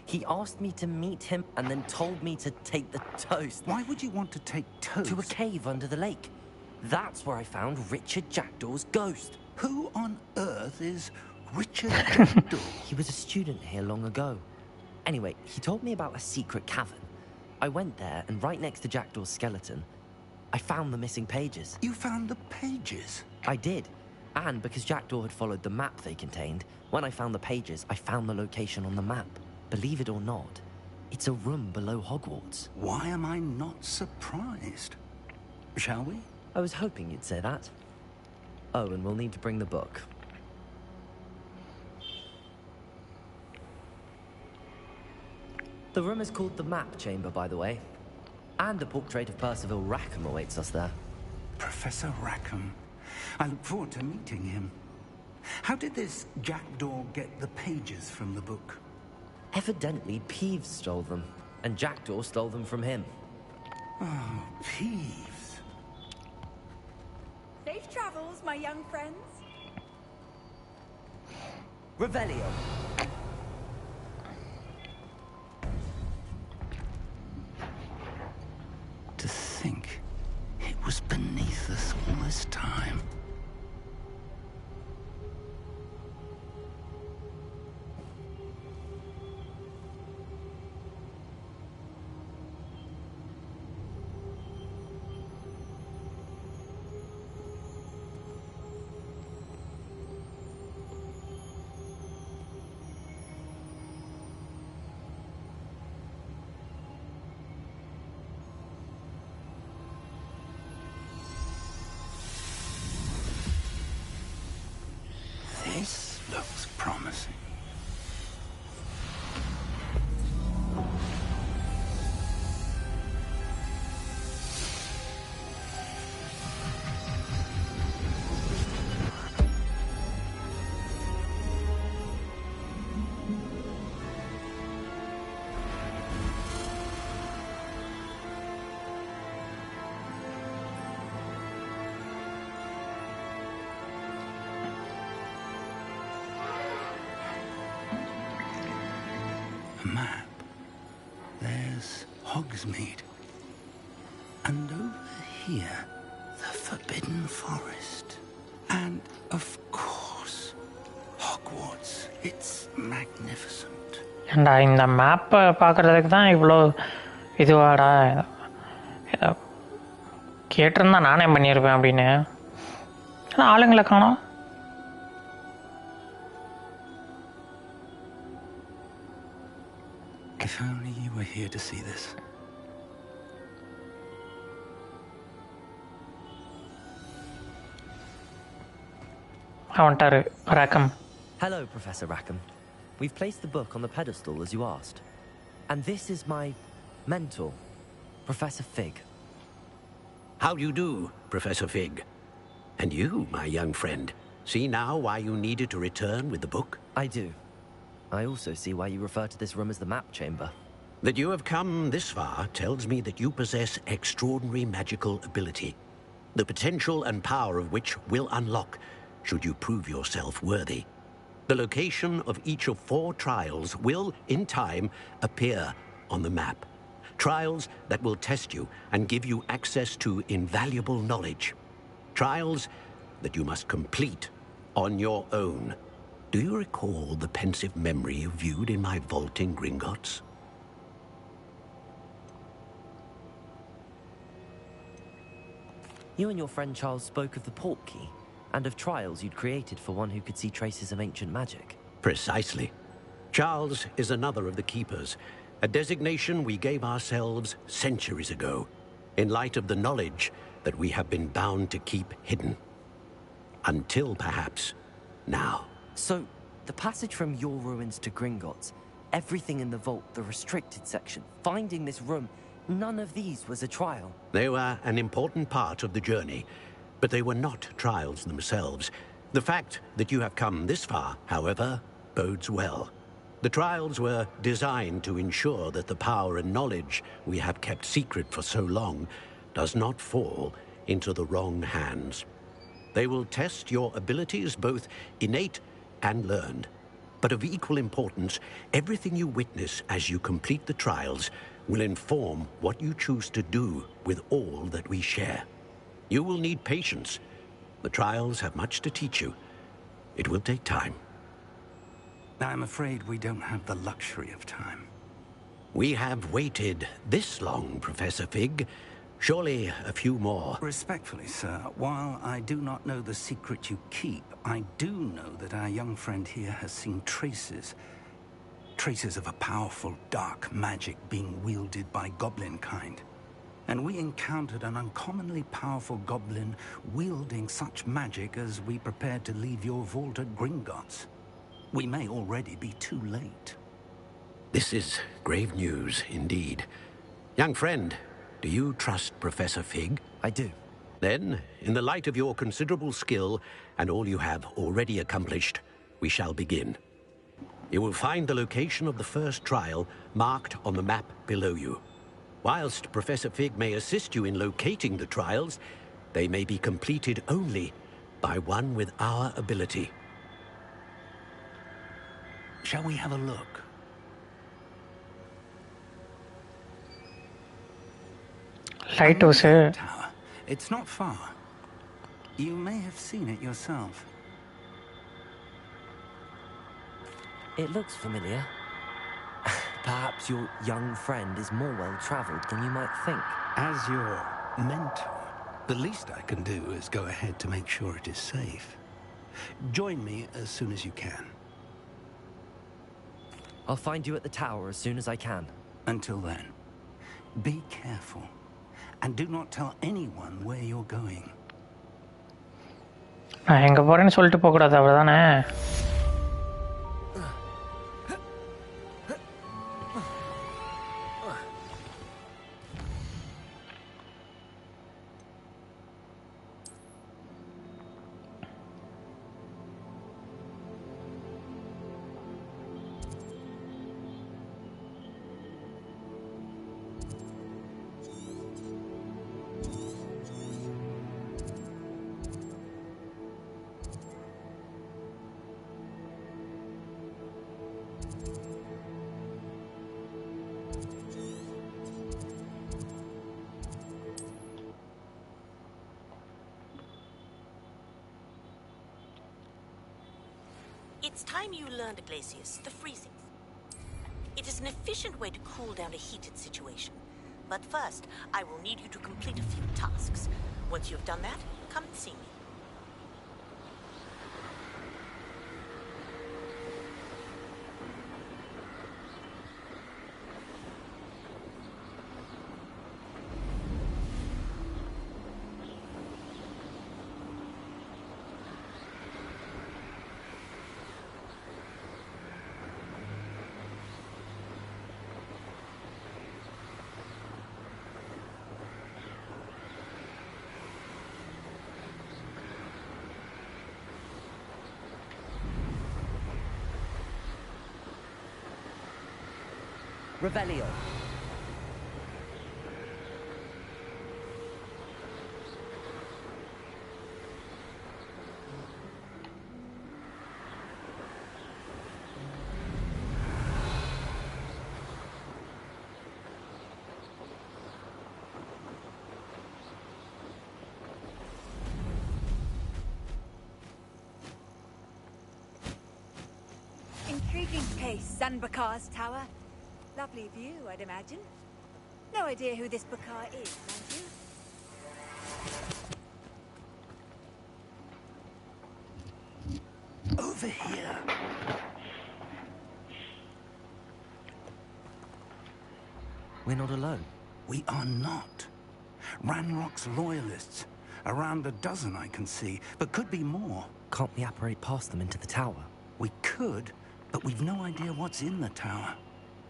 He asked me to meet him and then told me to take the toast.
Why would you want to take toast?
To a cave under the lake. That's where I found Richard Jackdaw's ghost.
Who on earth is Richard Jackdaw?
He was a student here long ago. Anyway, he told me about a secret cavern. I went there, and right next to Jackdaw's skeleton, I found the missing pages.
You found the pages?
I did. And because Jackdaw had followed the map they contained, when I found the pages, I found the location on the map. Believe it or not, it's a room below Hogwarts.
Why am I not surprised? Shall we?
I was hoping you'd say that. Oh, and we'll need to bring the book. The room is called the Map Chamber, by the way. And a portrait of Percival Rackham awaits us there.
Professor Rackham. I look forward to meeting him. How did this Jackdaw get the pages from the book?
Evidently, Peeves stole them, and Jackdaw stole them from him.
Oh, Peeves.
Safe travels, my young friends.
Revelio.
To think it was beneath us all this time. This looks promising. A map. There's Hogsmeade. And over here, the Forbidden Forest. And, of course, Hogwarts. It's magnificent.
ஏண்டா இந்த மேப்பை பார்க்குறதுக்கு தான் இவ்வளோ இதுவாடா கேட்டிருந்தா நானே பண்ணியிருப்பேன் அப்படின்னு ஆனால் ஆளுங்களை காணோம்.
If only you were here to see this.
வந்துட்டாரு ரக்கம்.
Hello, Professor Rackham. We've placed the book on the pedestal as you asked. And this is my mentor, Professor Fig.
How do you do, Professor Fig? And you, my young friend, see now why you needed to return with the book?
I do. I also see why you refer to this room as the Map Chamber.
That you have come this far tells me that you possess extraordinary magical ability, the potential and power of which will unlock should you prove yourself worthy. The location of each of 4 trials will, in time, appear on the map. Trials that will test you and give you access to invaluable knowledge. Trials that you must complete on your own. Do you recall the pensive memory you viewed in my vault in Gringotts?
You and your friend Charles spoke of the Portkey, and of trials you'd created for one who could see traces of ancient magic.
Precisely. Charles is another of the Keepers, a designation we gave ourselves centuries ago, in light of the knowledge that we have been bound to keep hidden. Until, perhaps, now.
So, the passage from your ruins to Gringotts, Everything in the vault, the restricted section, finding this room, none of these was a trial.
They were an important part of the journey, but they were not trials themselves. The fact that you have come this far, however, bodes well. The trials were designed to ensure that the power and knowledge we have kept secret for so long does not fall into the wrong hands. They will test your abilities, both innate and learned. But of equal importance, everything you witness as you complete the trials will inform what you choose to do with all that we share. You will need patience. The trials have much to teach you. It will take time.
I'm afraid we don't have the luxury of time.
We have waited this long, Professor Fig. Surely a few more.
Respectfully, sir, while I do not know the secret you keep, I do know that our young friend here has seen traces of a powerful dark magic being wielded by goblin kind. And we encountered an uncommonly powerful goblin wielding such magic as we prepared to leave your vault at Gringotts. We may already be too late.
This is grave news indeed. Young friend, do you trust Professor Fig?
I do.
Then, in the light of your considerable skill and all you have already accomplished, we shall begin. You will find the location of the first trial marked on the map below you. Whilst Professor Fig may assist you in locating the trials, they may be completed only by one with our ability.
Shall we have a look?
Lighthouse.
Tower. It's not far. You may have seen it yourself.
It looks familiar. Perhaps your young friend is more well-traveled than you might think.
As your mentor, the least I can do is go ahead to make sure it is safe. Join me as soon as you can.
I'll find you at the tower as soon as I can.
Until then, be careful. And do not tell anyone where you're going.
நான் எங்கே போகிறேன்னு சொல்லிட்டு போகக்கூடாது அவ்வளோதானே.
It's time you learned, Glacius, the freezing. It is an efficient way to cool down a heated situation. But first, I will need you to complete a few tasks. Once you've done that, come and see me.
Revelio.
Intriguing case, Zanbakar's tower. Lovely view, I'd imagine. No idea who this Bakar is, mind
you? Over here.
We're not alone.
We are not. Ranrock's loyalists. Around a dozen I can see, but could be more.
Can't we apparate past them into the tower?
We could, but we've no idea what's in the tower.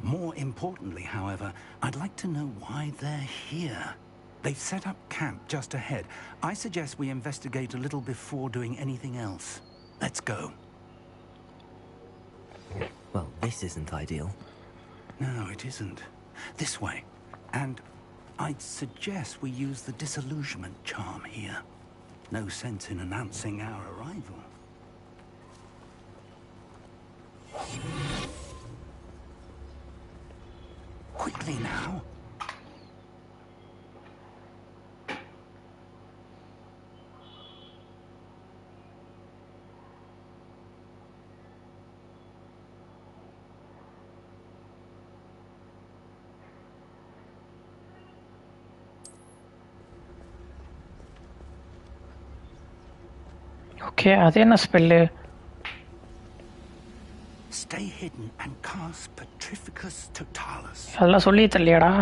More importantly, however, I'd like to know why they're here. They've set up camp just ahead. I suggest we investigate a little before doing anything else. Let's go.
Well, this isn't ideal.
No, it isn't. This way. And I'd suggest we use the disillusionment charm here. No sense in announcing our arrival. Quickly now.
Okay அது என்ன spell?
Stay hidden and cast Petrificus Totalis.
அதெல்லாம் சொல்லி தரலையாடா?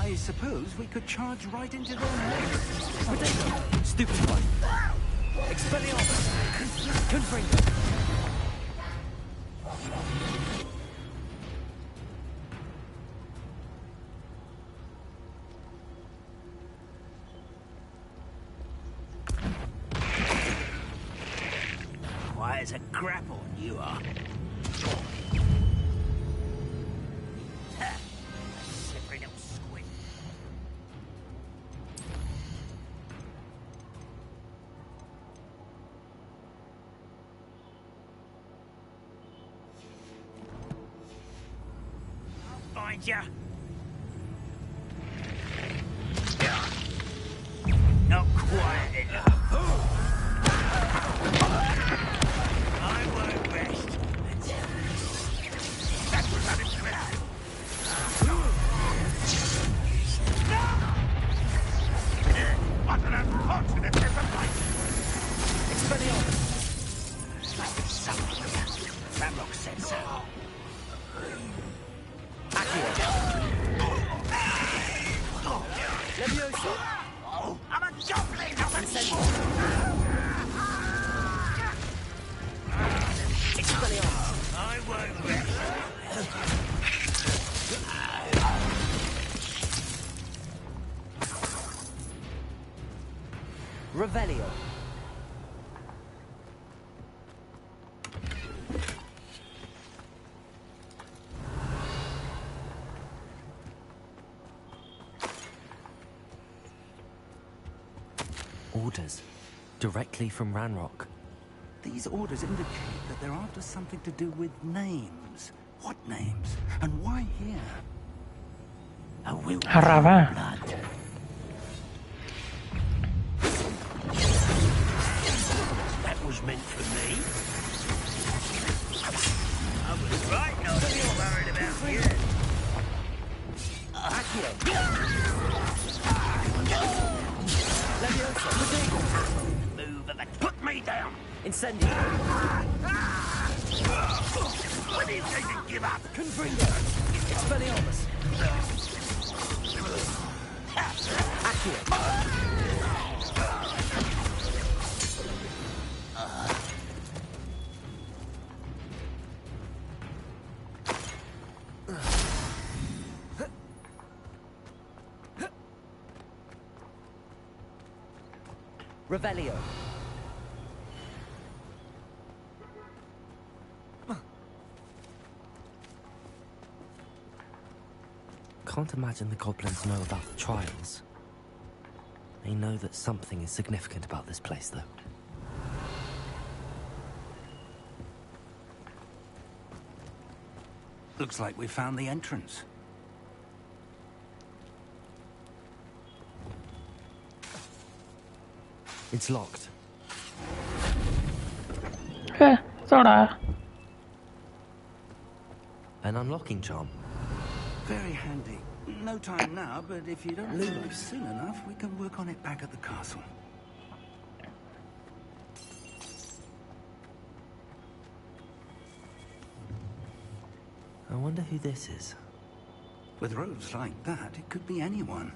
I suppose we could charge right into their necks. Potato! Stupid one! Expelliarmus! Confringo!
Why, it's a grapple, you are. Ya. Not quite enough. I won't rest. That's what I'm interested in. What an unfortunate disappointment. Expelliarmus. Ramrock said so. Leviosa. I'm a jumpling, not a sentinel. Expelliarmus. I won't rest.
Revelio. Orders. Directly from Ranrock.
These orders indicate that they're after something to do with names. What names? And why here?
A will
Arraba.
blood. That was meant for me. I was right not to be worried about you. Move of the... Put me down!
Incendio.
When do you think you give up?
Confringo. Expelliarmus. Accio. Revelio. can't imagine the goblins know about the trials. They know that something is significant about this place, though.
Looks like we found the entrance.
It's locked.
Soda.
An unlocking charm.
Very handy. No time now, but if you don't leave soon enough, we can work on it back at the castle.
I wonder who this is.
With robes like that, it could be anyone.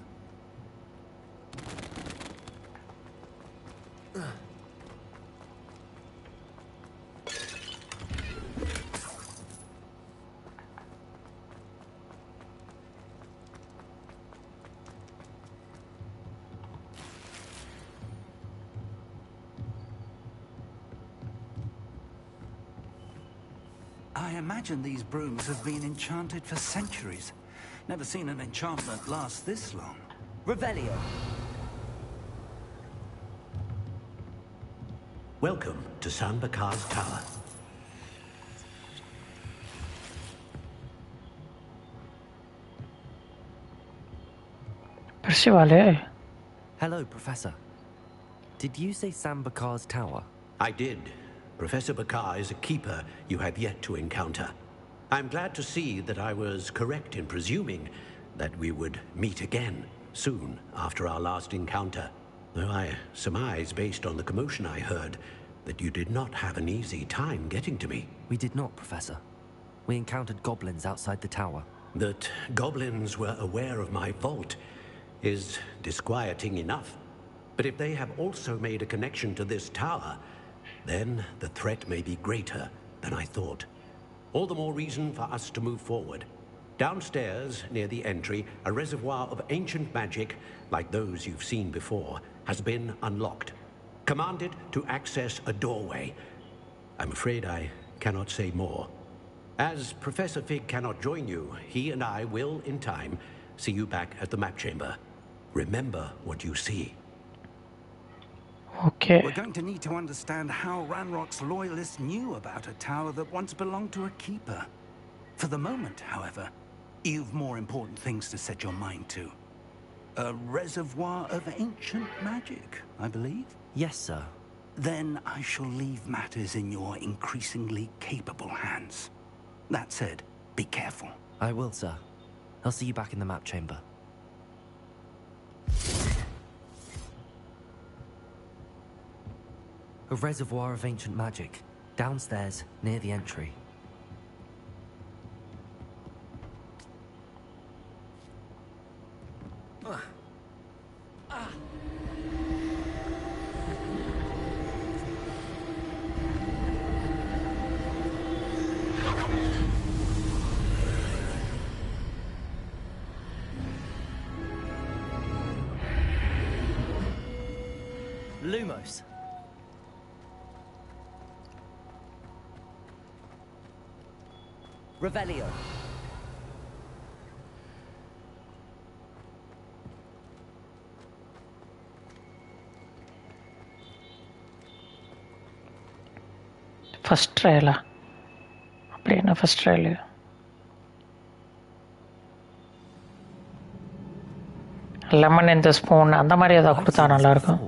I imagine these brooms have been enchanted for centuries. Never seen an enchantment last this long.
Revelio.
Welcome to San Bakar's Tower.
Percival.
Hello, Professor. Did you say San Bakar's tower?
I did. Professor Bakar is a keeper you have yet to encounter. I'm glad to see that I was correct in presuming that we would meet again soon after our last encounter. Though I surmise, based on the commotion I heard, that you did not have an easy time getting to me.
We did not, Professor. We encountered goblins outside the tower.
That goblins were aware of my vault is disquieting enough. But if they have also made a connection to this tower, then the threat may be greater than I thought. All the more reason for us to move forward. Downstairs, near the entry, a reservoir of ancient magic, like those you've seen before, has been unlocked. Commanded to access a doorway. I'm afraid I cannot say more. As Professor Fig cannot join you, he and I will, in time, see you back at the map chamber. Remember what you see.
Okay.
We're going to need to understand how Ranrock's loyalists knew about a tower that once belonged to a keeper. For the moment, however, you've more important things to set your mind to. A reservoir of ancient magic, I believe?
Yes, sir.
Then I shall leave matters in your increasingly capable hands. That said, be careful.
I will, sir. I'll see you back in the map chamber. A reservoir of ancient magic, downstairs, near the entry. Lumos. Revelio.
First trial. அப்படின்னா first trial. Lemon in the spoon அந்த மாதிரி ஏதாவது கொடுத்தா நல்லா இருக்கும்.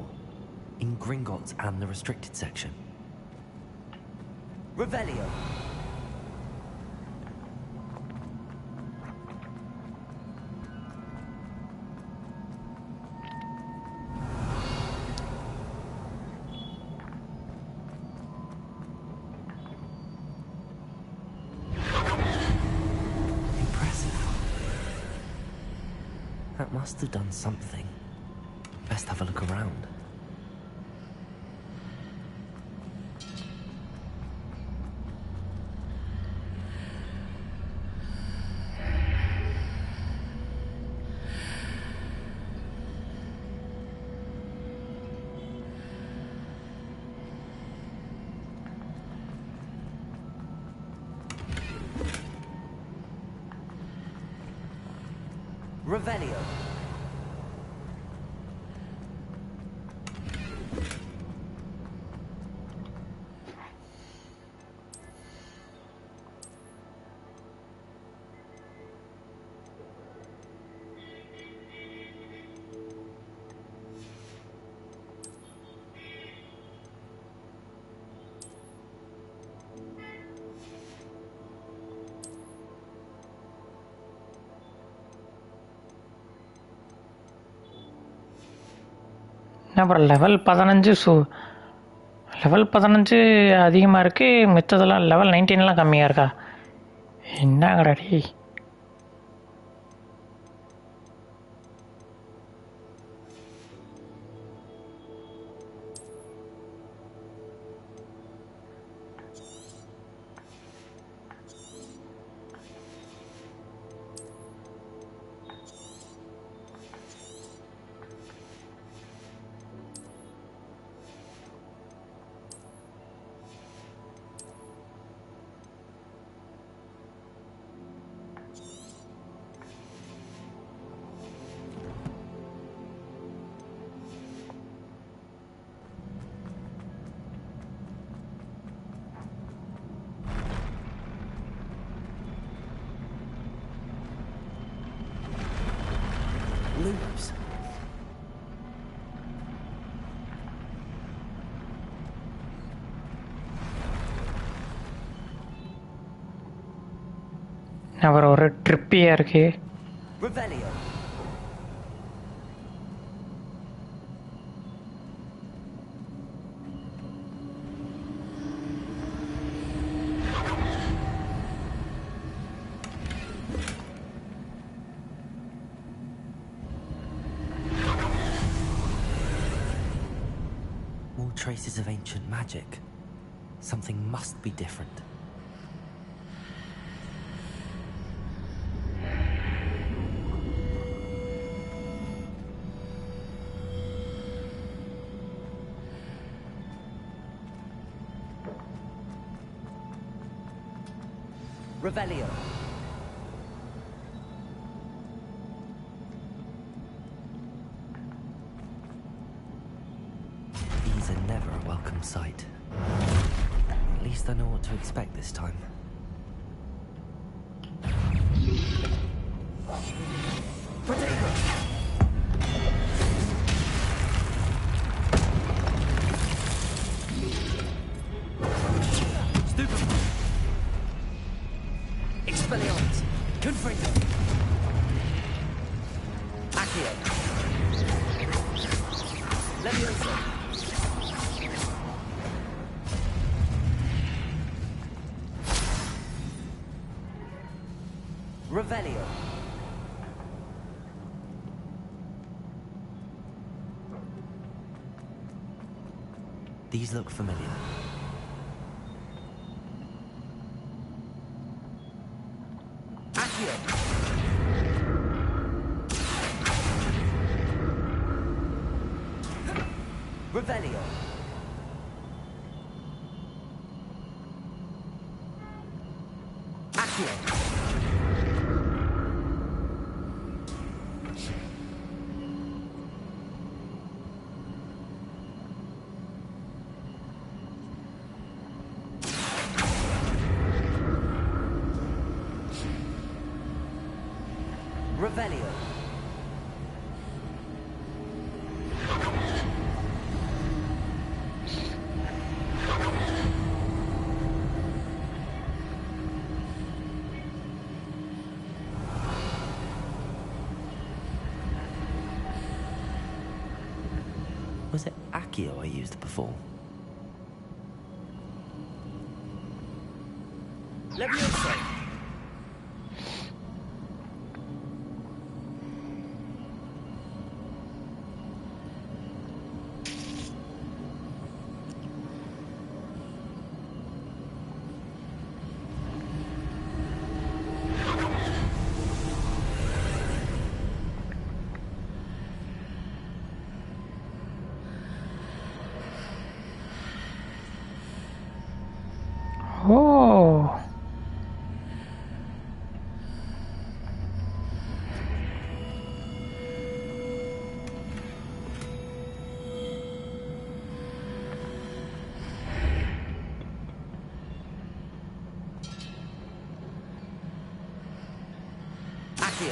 In Gringotts and the restricted section. Revelio. That must have done something. Best have a look around. Revelio.
அப்புறம் level 15 level 15 அதிகமாக இருக்குது, மித்ததெல்லாம் லெவல் 19 கம்மியாக இருக்கா? என்னங்கடா டேய்.
Loops.
அப்புறம் ஒரு ட்ரிப்பியாக இருக்குது.
Revelio. More traces of ancient magic. Something must be different. Revelio. These are never a welcome sight. At least I know what to expect this time. Expelliarmus! Confringo! Accio! Leviosa! Revelio! These look familiar. Accio! Revelio! Accio! Revelio. Was it Accio I used before? Leviosa!
Oh,
What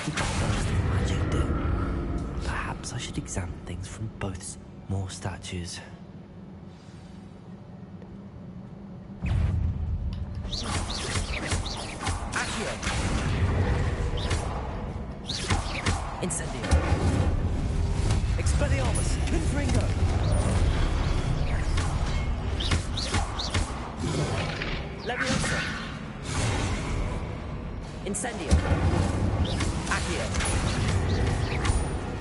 did that burst of magic do? Perhaps I should examine things from both more statues. Accio! Incendio! Expelliarmus! Confringo! Leviosa! Incendio! Accio!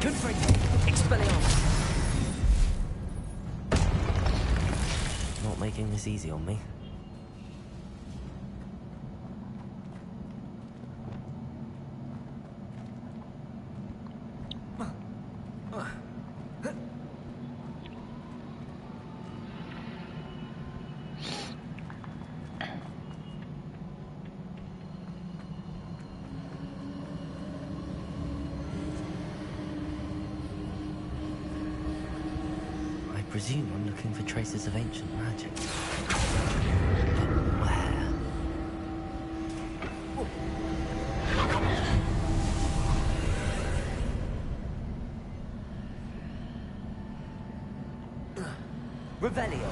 Confringo! Expelliarmus! Not making this easy on me. I presume I'm looking for traces of ancient magic. But where? Revelio.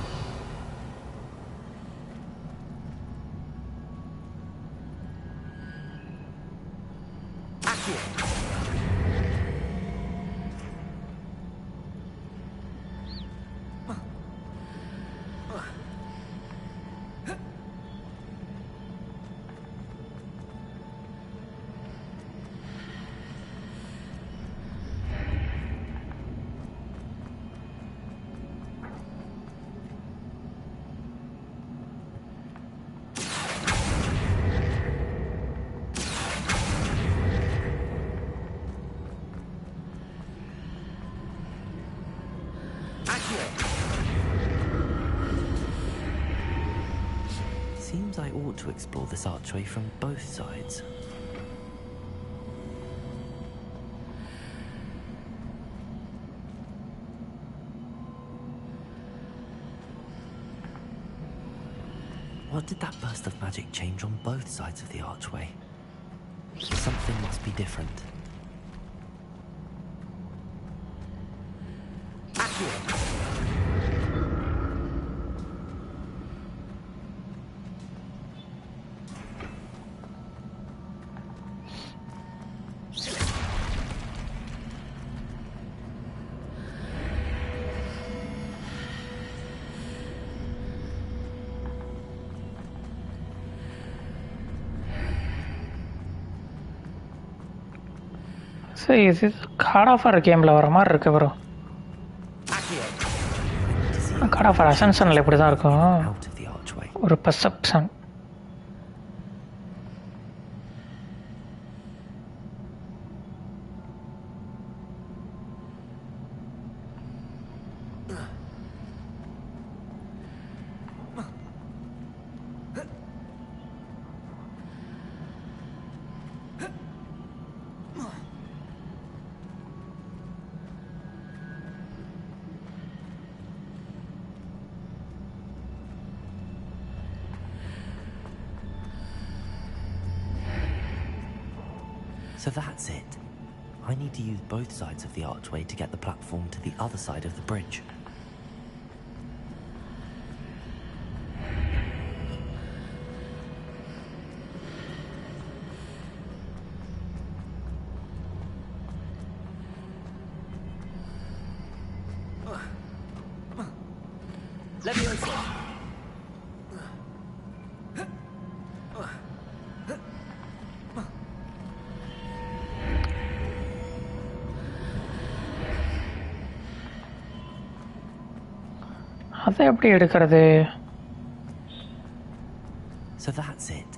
Accio. Seems I ought to explore this archway from both sides. What did that burst of magic change on both sides of the archway? Something must be different. Accio!
சரி இது card offer கேமில் வர மாதிரி இருக்கு bro. Card offer அசன்ஷனில் இப்படி தான் இருக்கும். ஒரு perception.
So that's it. I need to use both sides of the archway to get the platform to the other side of the bridge. Leviosa!
அதை எப்படி எடுக்கிறது?
So that's it.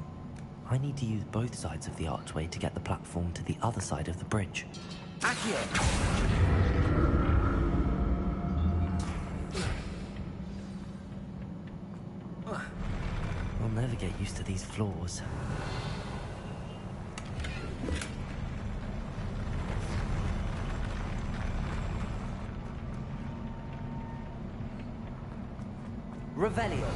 I need to use both sides of the archway to get the platform to the other side of the bridge. Accio! I'll never get used to these floors. Revelio.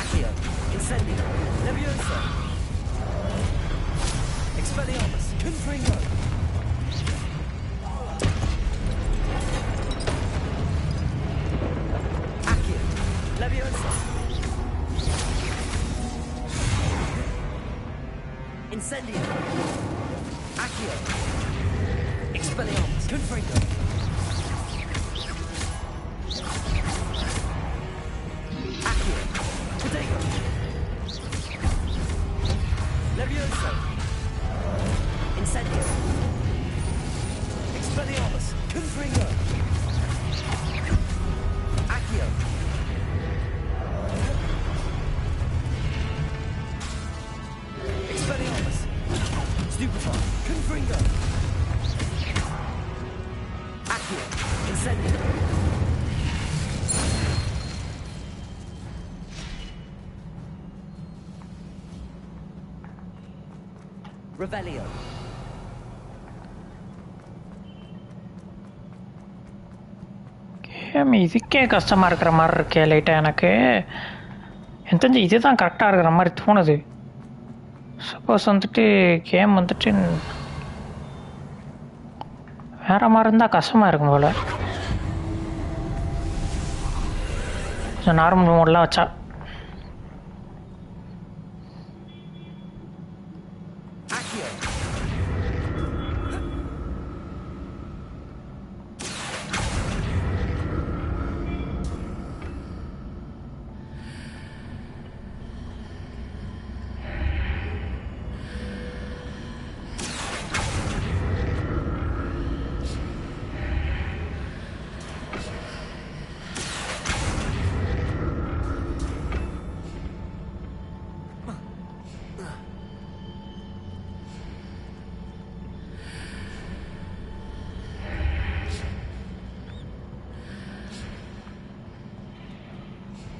Accio. Incendio. Leviosa. Expelliarmus. Confringo. Accio. Leviosa. Incendio. Accio. Expelliarmus. Confringo. Accio. Protego. Levioso. Incendio. Expelliarmus. Confringo. Accio. Expelliarmus. Stupefy. Confringo. Accio. Incendio. Revelio.
Game இதுக்கே கஷ்டமாக இருக்கிற மாதிரி இருக்கே லைட்டாக எனக்கு எனக்கு தெரிஞ்சு இதுதான் கரெக்டாக இருக்கிற மாதிரி தோணுது. சப்போஸ் வந்துட்டு கேம் வந்துட்டு வேறு மாதிரி இருந்தால் கஷ்டமாக இருக்கும் போல். கொஞ்சம் நார்மல் மோட்லாம் வச்சா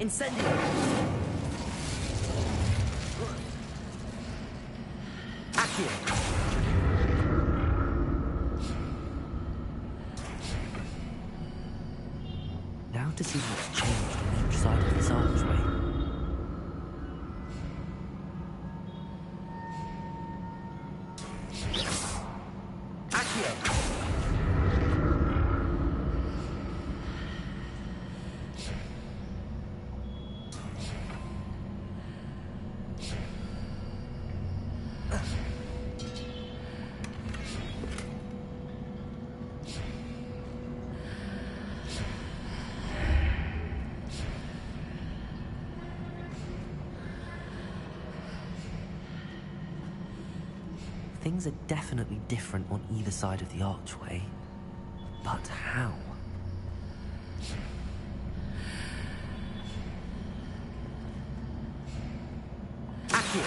Incendio. Accio. Now to see what's changed on each side of this archway. Accio. Things are definitely different on either side of the archway. But how? Accio.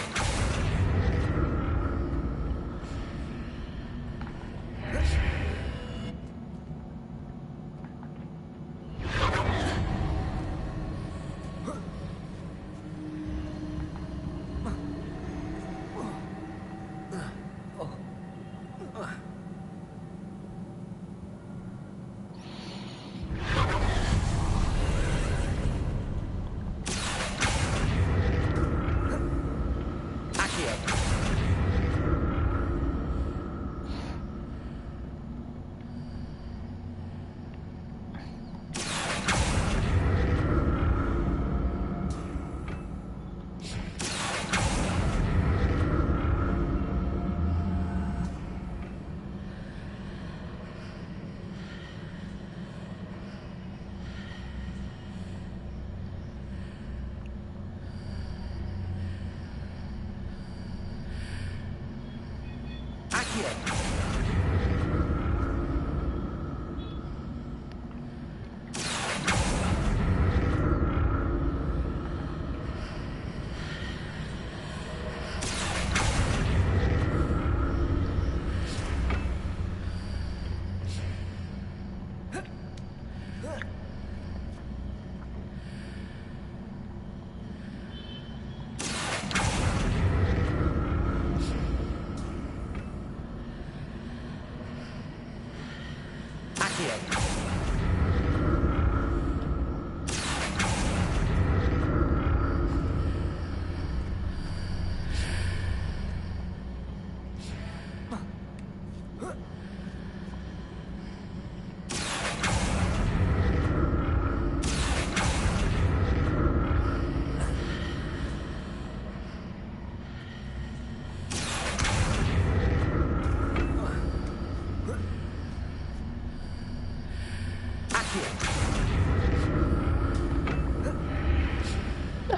Accio.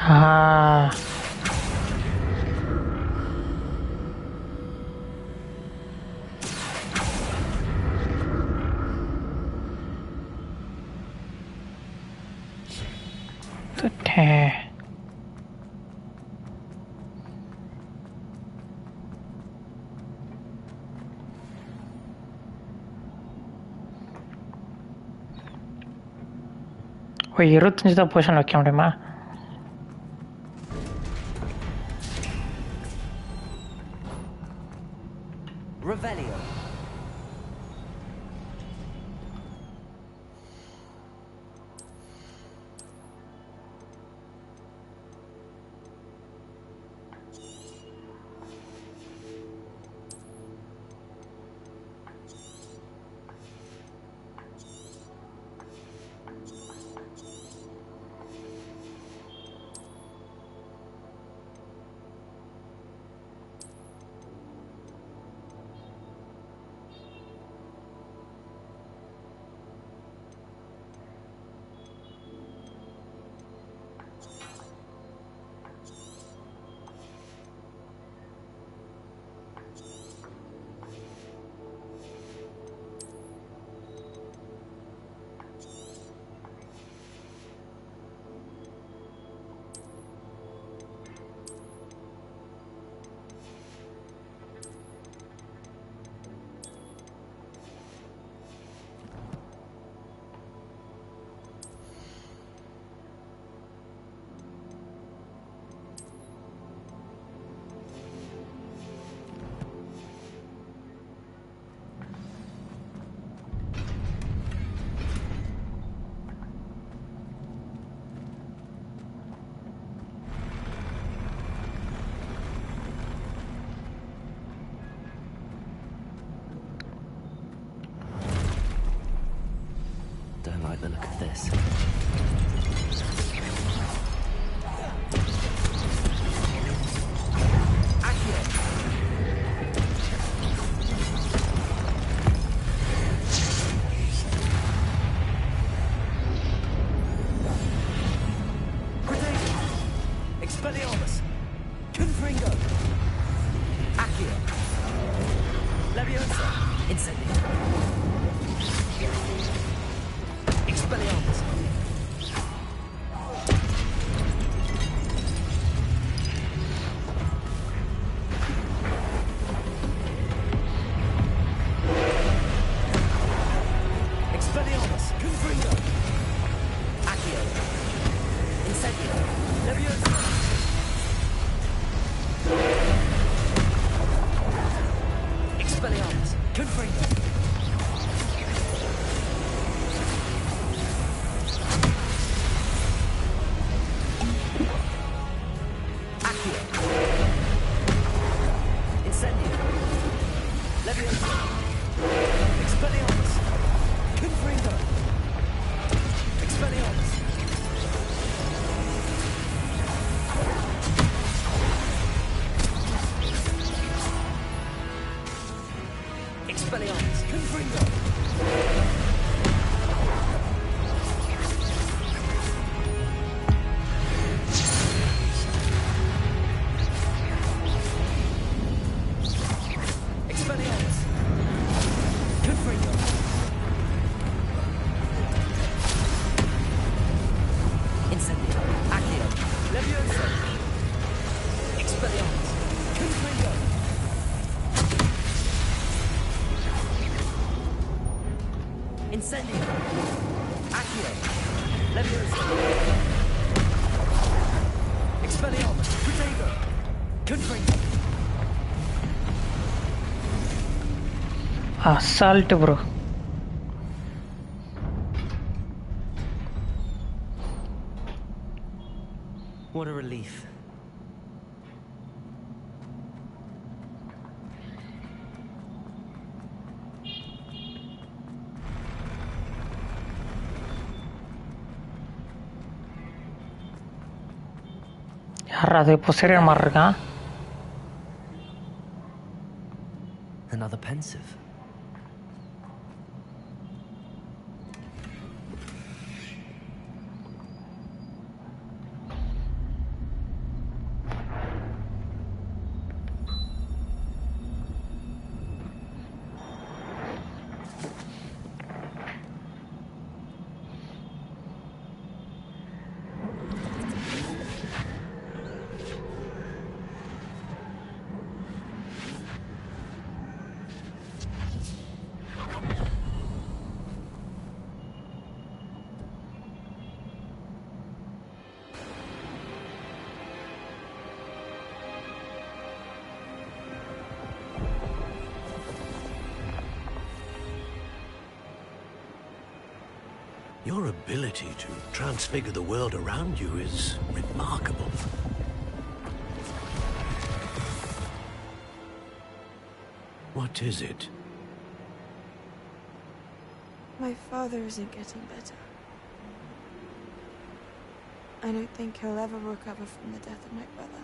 Ah. Tốt hè. ஓ 25 தான் position வைக்க முடியுமா?
Revelio. Don't like the look of this.
Expelliarmus! Confringo! Accio! Leviosa! Incendio! Expelliarmus! Expelliarmus! Confringo! Accio! Incendio! Leviosa! Expelliarmus! Confringo! Accio! Incendio! Leviosa! Expelliarmus! Confringo! Expelliarmus! Expelliarmus! Confringo! Expelliarmus! Confringo! Incendio! Accio! Leviosa! Expelliarmus! Confringo! Incendio! Accio! Leviosa! Expelliarmus! Protego! Confringo!
Assault bro.
What a relief.
யாரா அது பொசிரியர் மாதிரி இருக்கான்.
Another pensive.
Your ability to transfigure the world around you is remarkable. What is it?
My father isn't getting better. I don't think he'll ever recover from the death of my brother.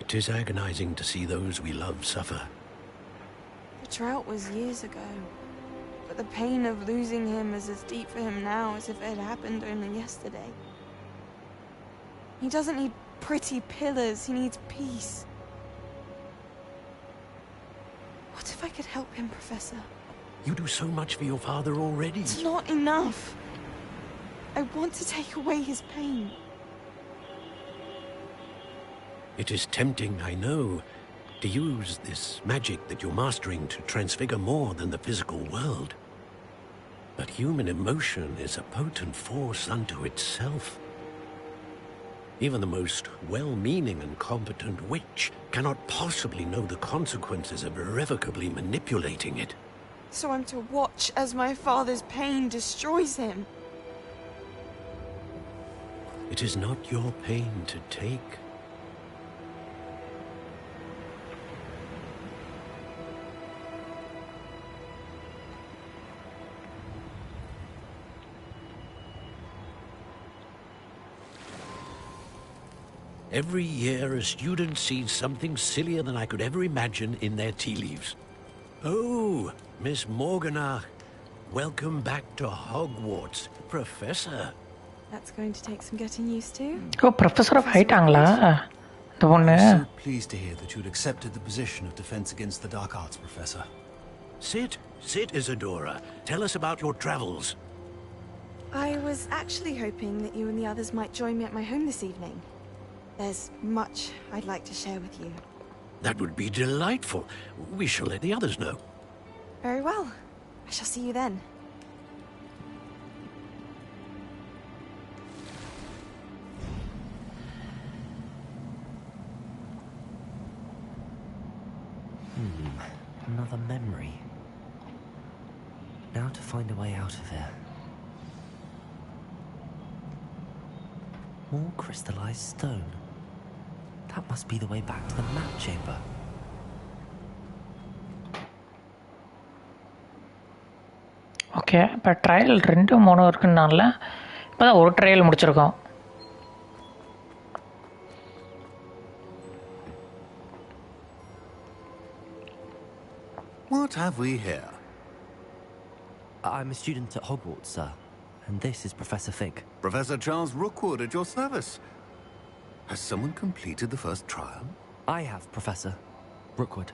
It is agonizing to see those we love suffer.
The drought was years ago. But the pain of losing him is as deep for him now as if it had happened only yesterday. He doesn't need pretty pillars, he needs peace. What if I could help him, Professor?
You do so much for your father already.
It's not enough. I want to take away his pain.
It is tempting, I know, to use this magic that you're mastering to transfigure more than the physical world. But human emotion is a potent force unto itself. Even the most well-meaning and competent witch cannot possibly know the consequences of irrevocably manipulating it.
So I'm to watch as my father's pain destroys him?
It is not your pain to take. Every year, a student sees something sillier than I could ever imagine in their tea leaves. Oh, Miss Morganach, welcome back to Hogwarts, Professor.
That's going to take some getting used to.
ஓ professor off ஆயிட்டாங்களா இந்த பொண்ணு?
I'm so pleased to hear that you'd accepted the position of Defense Against the Dark Arts, Professor.
Sit, Isadora. Tell us about your travels.
I was actually hoping that you and the others might join me at my home this evening. There's much I'd like to share with you.
That would be delightful. We shall let the others know.
Very well. I shall see you then.
Another memory. Now to find a way out of here. More crystallized stone. That must be the way back to the map chamber.
Okay இப்போ trial 2 3 இருக்குன்னால இப்போ தான் ஒரு trial முடிச்சிருக்கோம்.
What have we here?
I'm a student at Hogwarts, sir. And this is Professor Fig.
Professor Charles Rookwood at your service. Has someone completed the first trial?
I have, Professor Rookwood.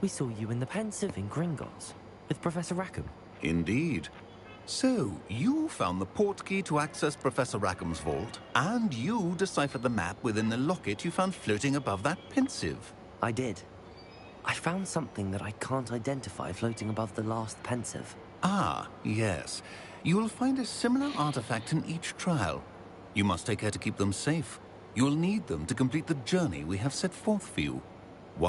We saw you in the Pensive in Gringotts with Professor Rackham.
Indeed. So, you found the portkey to access Professor Rackham's vault, and you deciphered the map within the locket you found floating above that Pensive.
I did. I found something that I can't identify floating above the last Pensive.
Ah, yes. You will find a similar artifact in each trial. You must take care to keep them safe. You will need them to complete the journey we have set forth for you.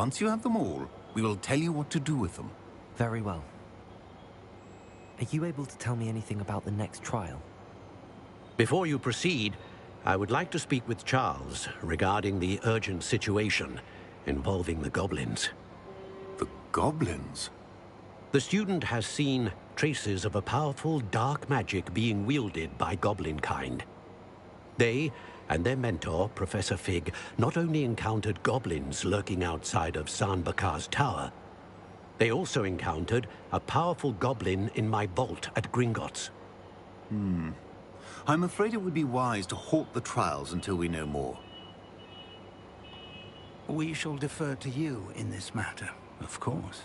Once you have them all, we will tell you what to do with them.
Very well. Are you able to tell me anything about the next trial?
Before you proceed, I would like to speak with Charles regarding the urgent situation involving the goblins.
The goblins?
The student has seen traces of a powerful dark magic being wielded by goblin kind. They and their mentor, Professor Fig, not only encountered goblins lurking outside of Sanbakar's tower, they also encountered a powerful goblin in my vault at Gringotts.
I'm afraid it would be wise to halt the trials until we know more.
We shall defer to you in this matter, of course.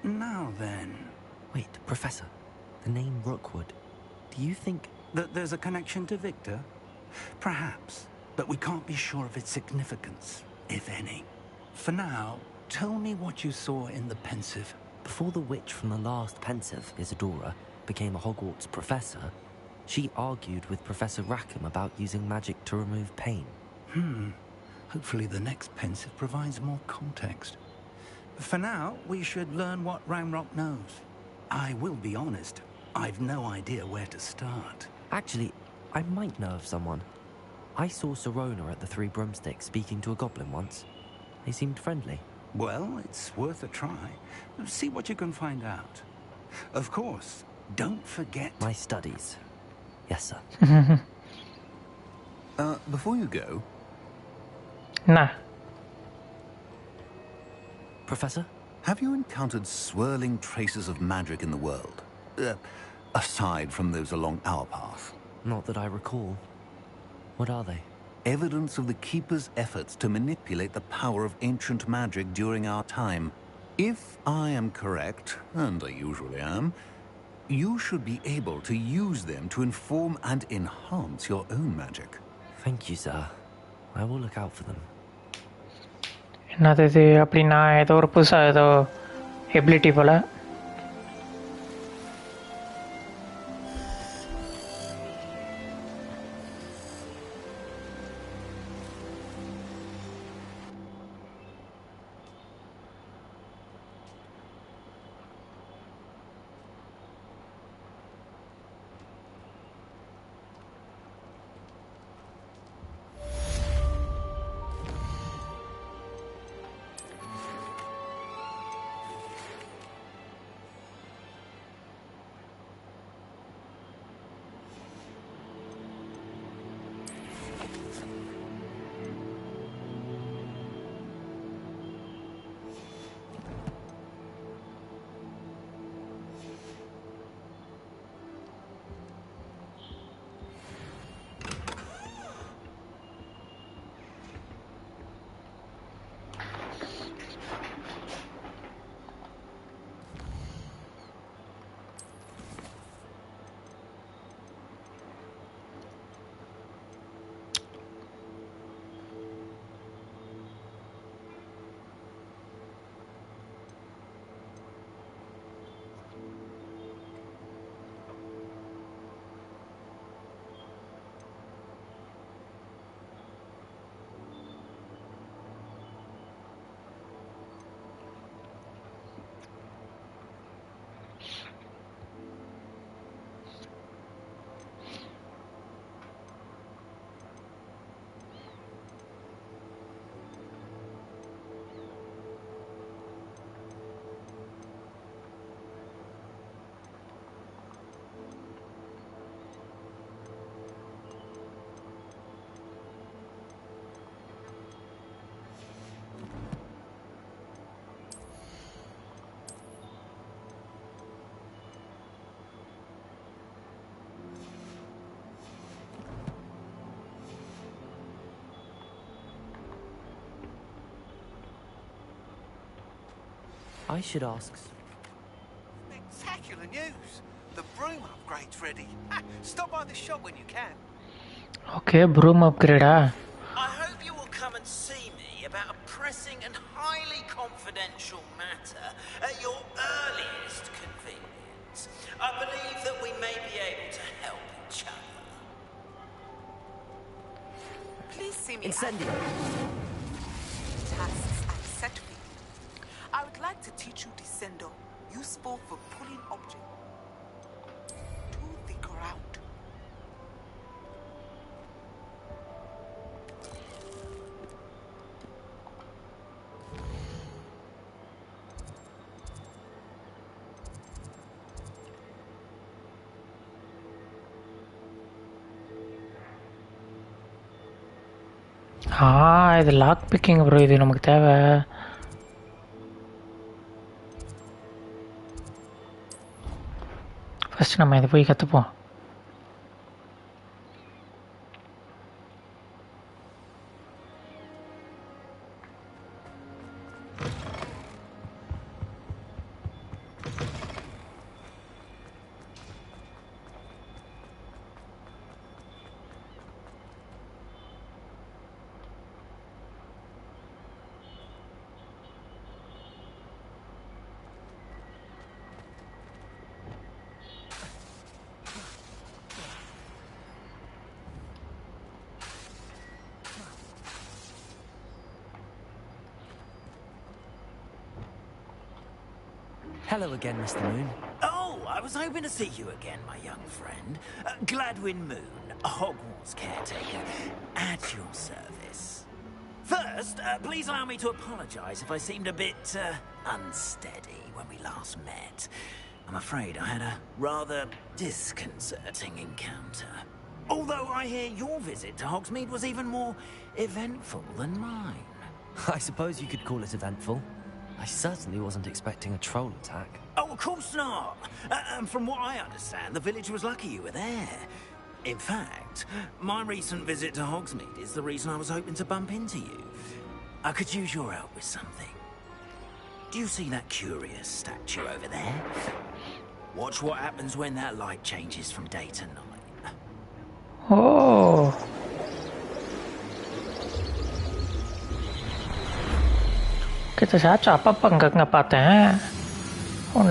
Now then...
Wait, Professor. The name Rookwood. Do you think...
that there's a connection to Victor? Perhaps, but we can't be sure of its significance, if any. For now, tell me what you saw in the Pensive.
Before the witch from the last Pensive, Isadora, became a Hogwarts professor, she argued with Professor Rackham about using magic to remove pain.
Hopefully the next Pensive provides more context. For now, we should learn what Ranrock knows. I will be honest, I've no idea where to start.
Actually, I might know of someone. I saw Sirona at the Three Broomsticks speaking to a goblin once. They seemed friendly.
Well, it's worth a try. See what you can find out. Of course, don't forget...
my studies. Yes, sir.
Before you go...
Nah.
Professor?
Have you encountered swirling traces of magic in the world? Aside from those along our path?
Not that I recall. What are they?
Evidence of the Keeper's efforts to manipulate the power of ancient magic during our time. If I am correct, and I usually am, you should be able to use them to inform and enhance your own magic.
Thank you, sir. I will look out for them.
என்னது இது அப்படின்னா ஏதோ ஒரு புதுசாக ஏதோ ability போல்.
I should ask...
Spectacular news! The broom upgrade's ready. Stop by the shop when you can.
Okay, broom upgrade.
I hope you will come and see me about a pressing and highly confidential matter at your earliest convenience. I believe that we may be able to help each other.
Please see me.
Incendio.
Tasks I set for you. I would like to teach you Descendo, useful for pulling objects. To figure out.
இது lock picking bro. இது நமக்கு தேவை. First நம்ம இதை போய் கற்றுப்போம்.
Hello again, Mr. Moon.
Oh, I was hoping to see you again, my young friend. Gladwin Moon, Hogwarts caretaker, at your service. First, please allow me to apologize if I seemed a bit unsteady when we last met. I'm afraid I had a rather disconcerting encounter. Although I hear your visit to Hogsmeade was even more eventful than mine.
I suppose you could call it eventful. I certainly wasn't expecting a troll attack.
Oh, of course not. And from what I understand, the village was lucky you were there. In fact, my recent visit to Hogsmeade is the reason I was hoping to bump into you. I could use your help with something. Do you see that curious statue over there? Watch what happens when that light changes from day to night.
Oh. இந்த சாட்சி அப்பப்போ அங்கங்க பார்த்தேன்.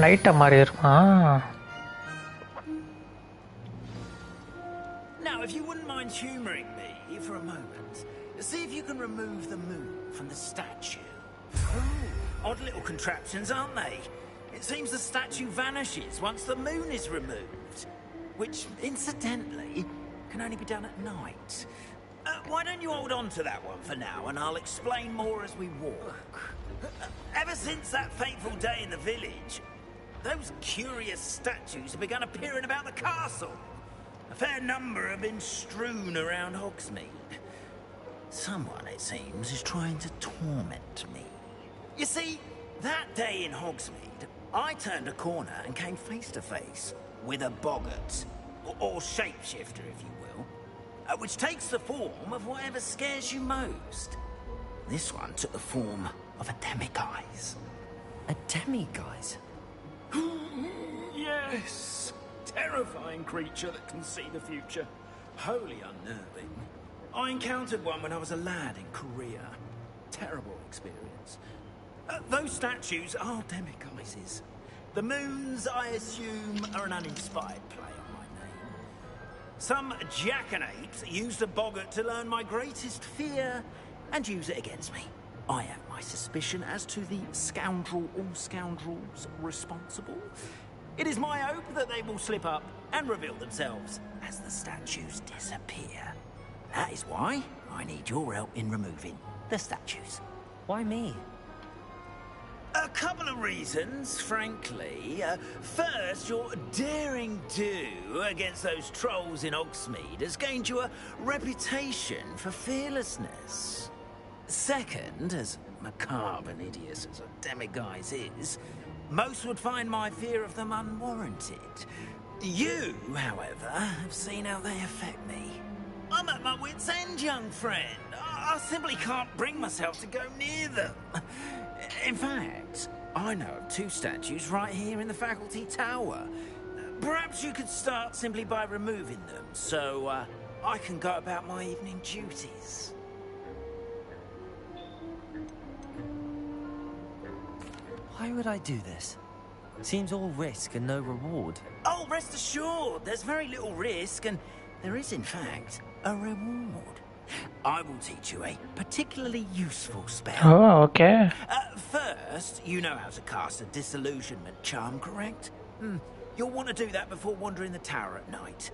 நைட்டை மாதிரி இருக்குமா?
Now, if you wouldn't mind humouring me for a moment, see if you can remove the moon from the statue. Odd little contraptions, aren't they? It seems the statue vanishes once the moon is removed, which, incidentally, can only be done at night. Why don't you hold on to that one for now, and I'll explain more as we walk. Ever since that fateful day in the village, those curious statues have begun appearing about the castle. A fair number have been strewn around Hogsmeade. Someone, it seems, is trying to torment me. You see, that day in Hogsmeade, I turned a corner and came face to face with a boggart, or shapeshifter, if you will, which takes the form of whatever scares you most. This one took the form of a demiguise.
A demiguise?
Yes. Terrifying creature that can see the future. Wholly unnerving. I encountered one when I was a lad in Korea. Terrible experience. Those statues are demiguises. The moons, I assume, are an uninspired play on my name. Some jackanapes used a boggart to learn my greatest fear and use it against me. I have my suspicion as to the scoundrel or scoundrels responsible. It is my hope that they will slip up and reveal themselves as the statues disappear. That is why I need your help in removing the statues.
Why me?
A couple of reasons, frankly. First, your daring do against those trolls in Hogsmeade has gained you a reputation for fearlessness. Second, as macabre and hideous as a demiguise is, most would find my fear of them unwarranted. You, however, have seen how they affect me. I'm at my wit's end, young friend. I simply can't bring myself to go near them. In fact, I know of 2 statues right here in the faculty tower. Perhaps you could start simply by removing them, so I can go about my evening duties.
Why would I do this? Seems all risk and no reward.
Oh, rest assured, there's very little risk, and there is, in fact, a reward. I will teach you a particularly useful spell.
Oh, okay.
First, you know how to cast a disillusionment charm, correct? You'll want to do that before wandering the tower at night.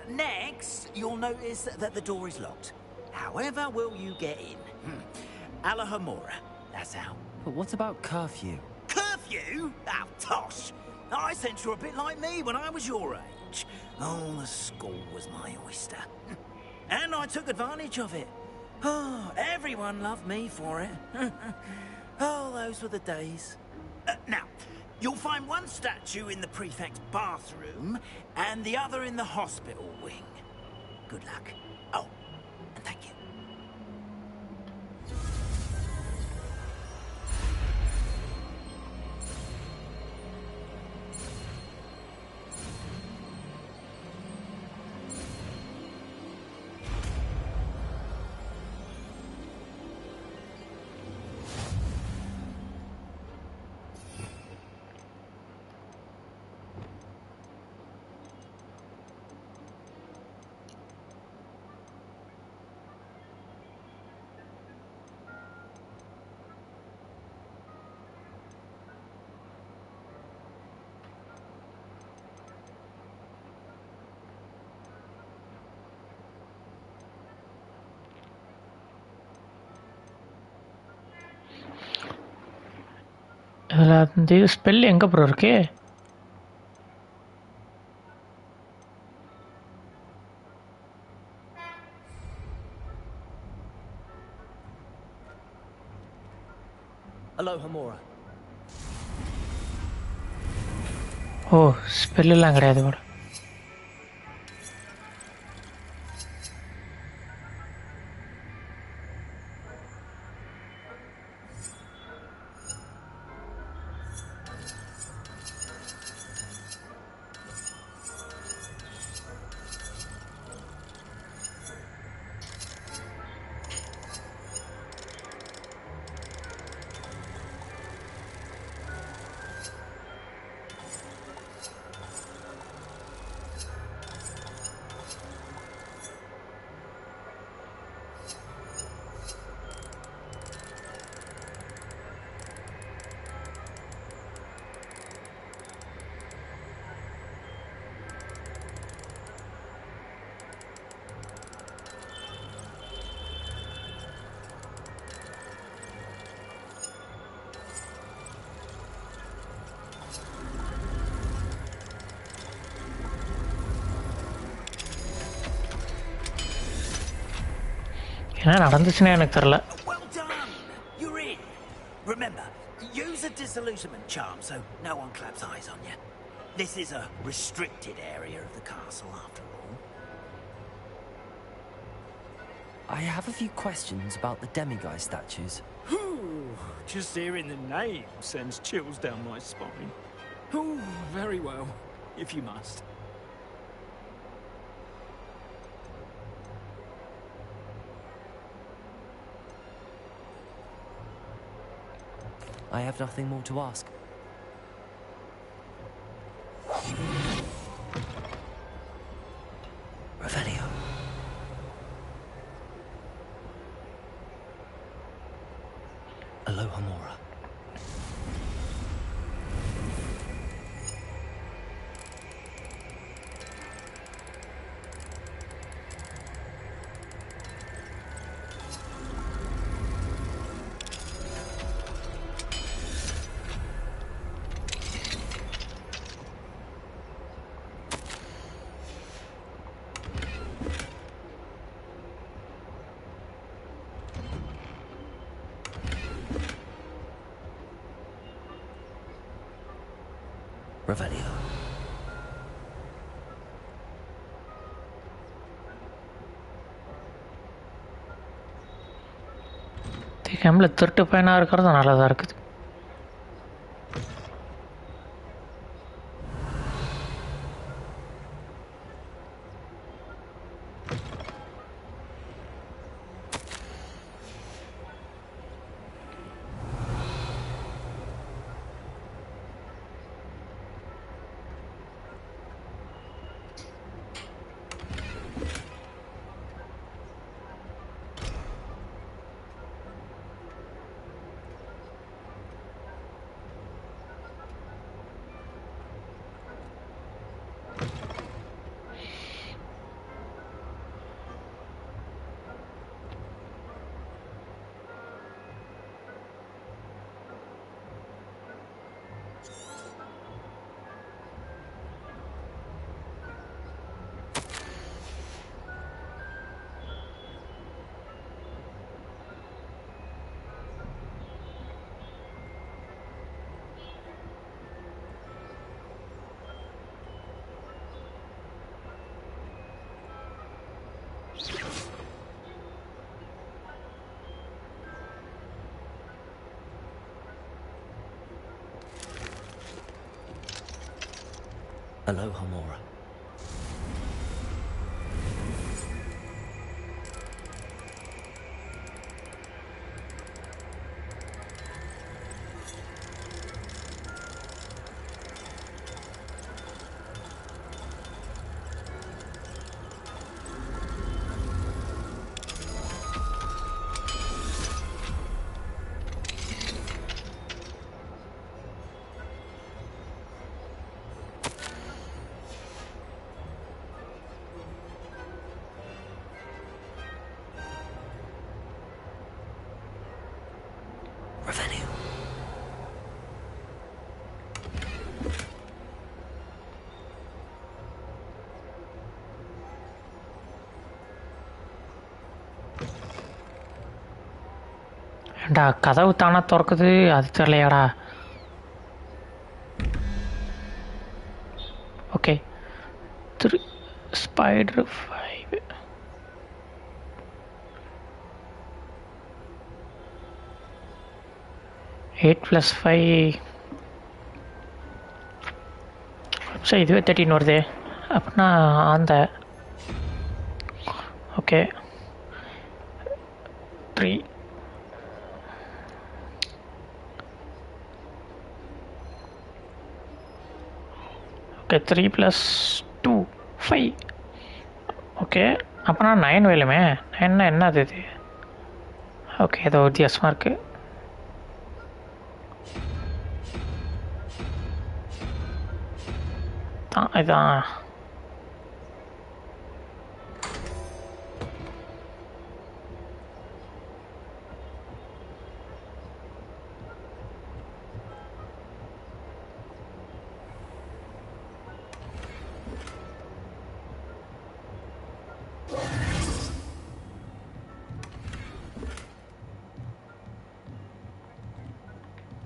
Next, you'll notice that the door is locked. However will you get in? Alahomora, that's how.
But what about curfew?
Curfew? Oh, tosh! I sense you're a bit like me when I was your age. Oh, the school was my oyster. And I took advantage of it. Oh, everyone loved me for it. Oh, those were the days. Now, you'll find one statue in the prefect's bathroom and the other in the hospital wing. Good luck. Oh, and thank you.
இந்த spell எங்கே bro இருக்கு?
Alohomora.
ஓ, ஸ்பெல்லாம் கிடையாது bro. என்ன நடந்துச்சுன்னே எனக்கு தெரியல.
Well done! You're in. Remember, use a disillusionment charm so no one claps eyes on you. This is a restricted area of the castle, after all.
I have a few questions about the demiguy statues.
Just hearing the name sends chills down my spine. Oh, very well, if you must.
I have nothing more to ask. Revelio. Alohomora. Revelio.
கேம்ல திருட்டு பையனாக இருக்கிறது நல்லதாக இருக்குது.
Aloha Mora.
ஏண்டா கதவு தானா திறக்குது, அது தெரியலையாடா. ஓகே 3 ஸ்பைடர் 5. Eight plus 5. சார் இதுவே 13 வருது அப்படின்னா அந்த ஓகே 3. ஓகே 3 + 2 5. ஓகே அப்போனா 9 வேலுமே. 9னா என்னது இது? ஓகே ஏதோ வித்தியாசமாக இருக்குது. இதான்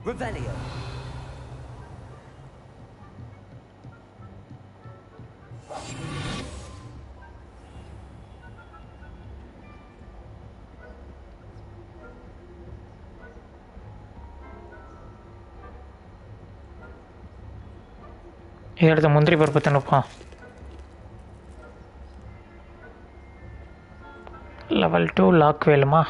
Revelio.
எடுத்த முந்திரி பருப்பு தின்னுப்போம். லெவல் 2 லாக் வேலுமா?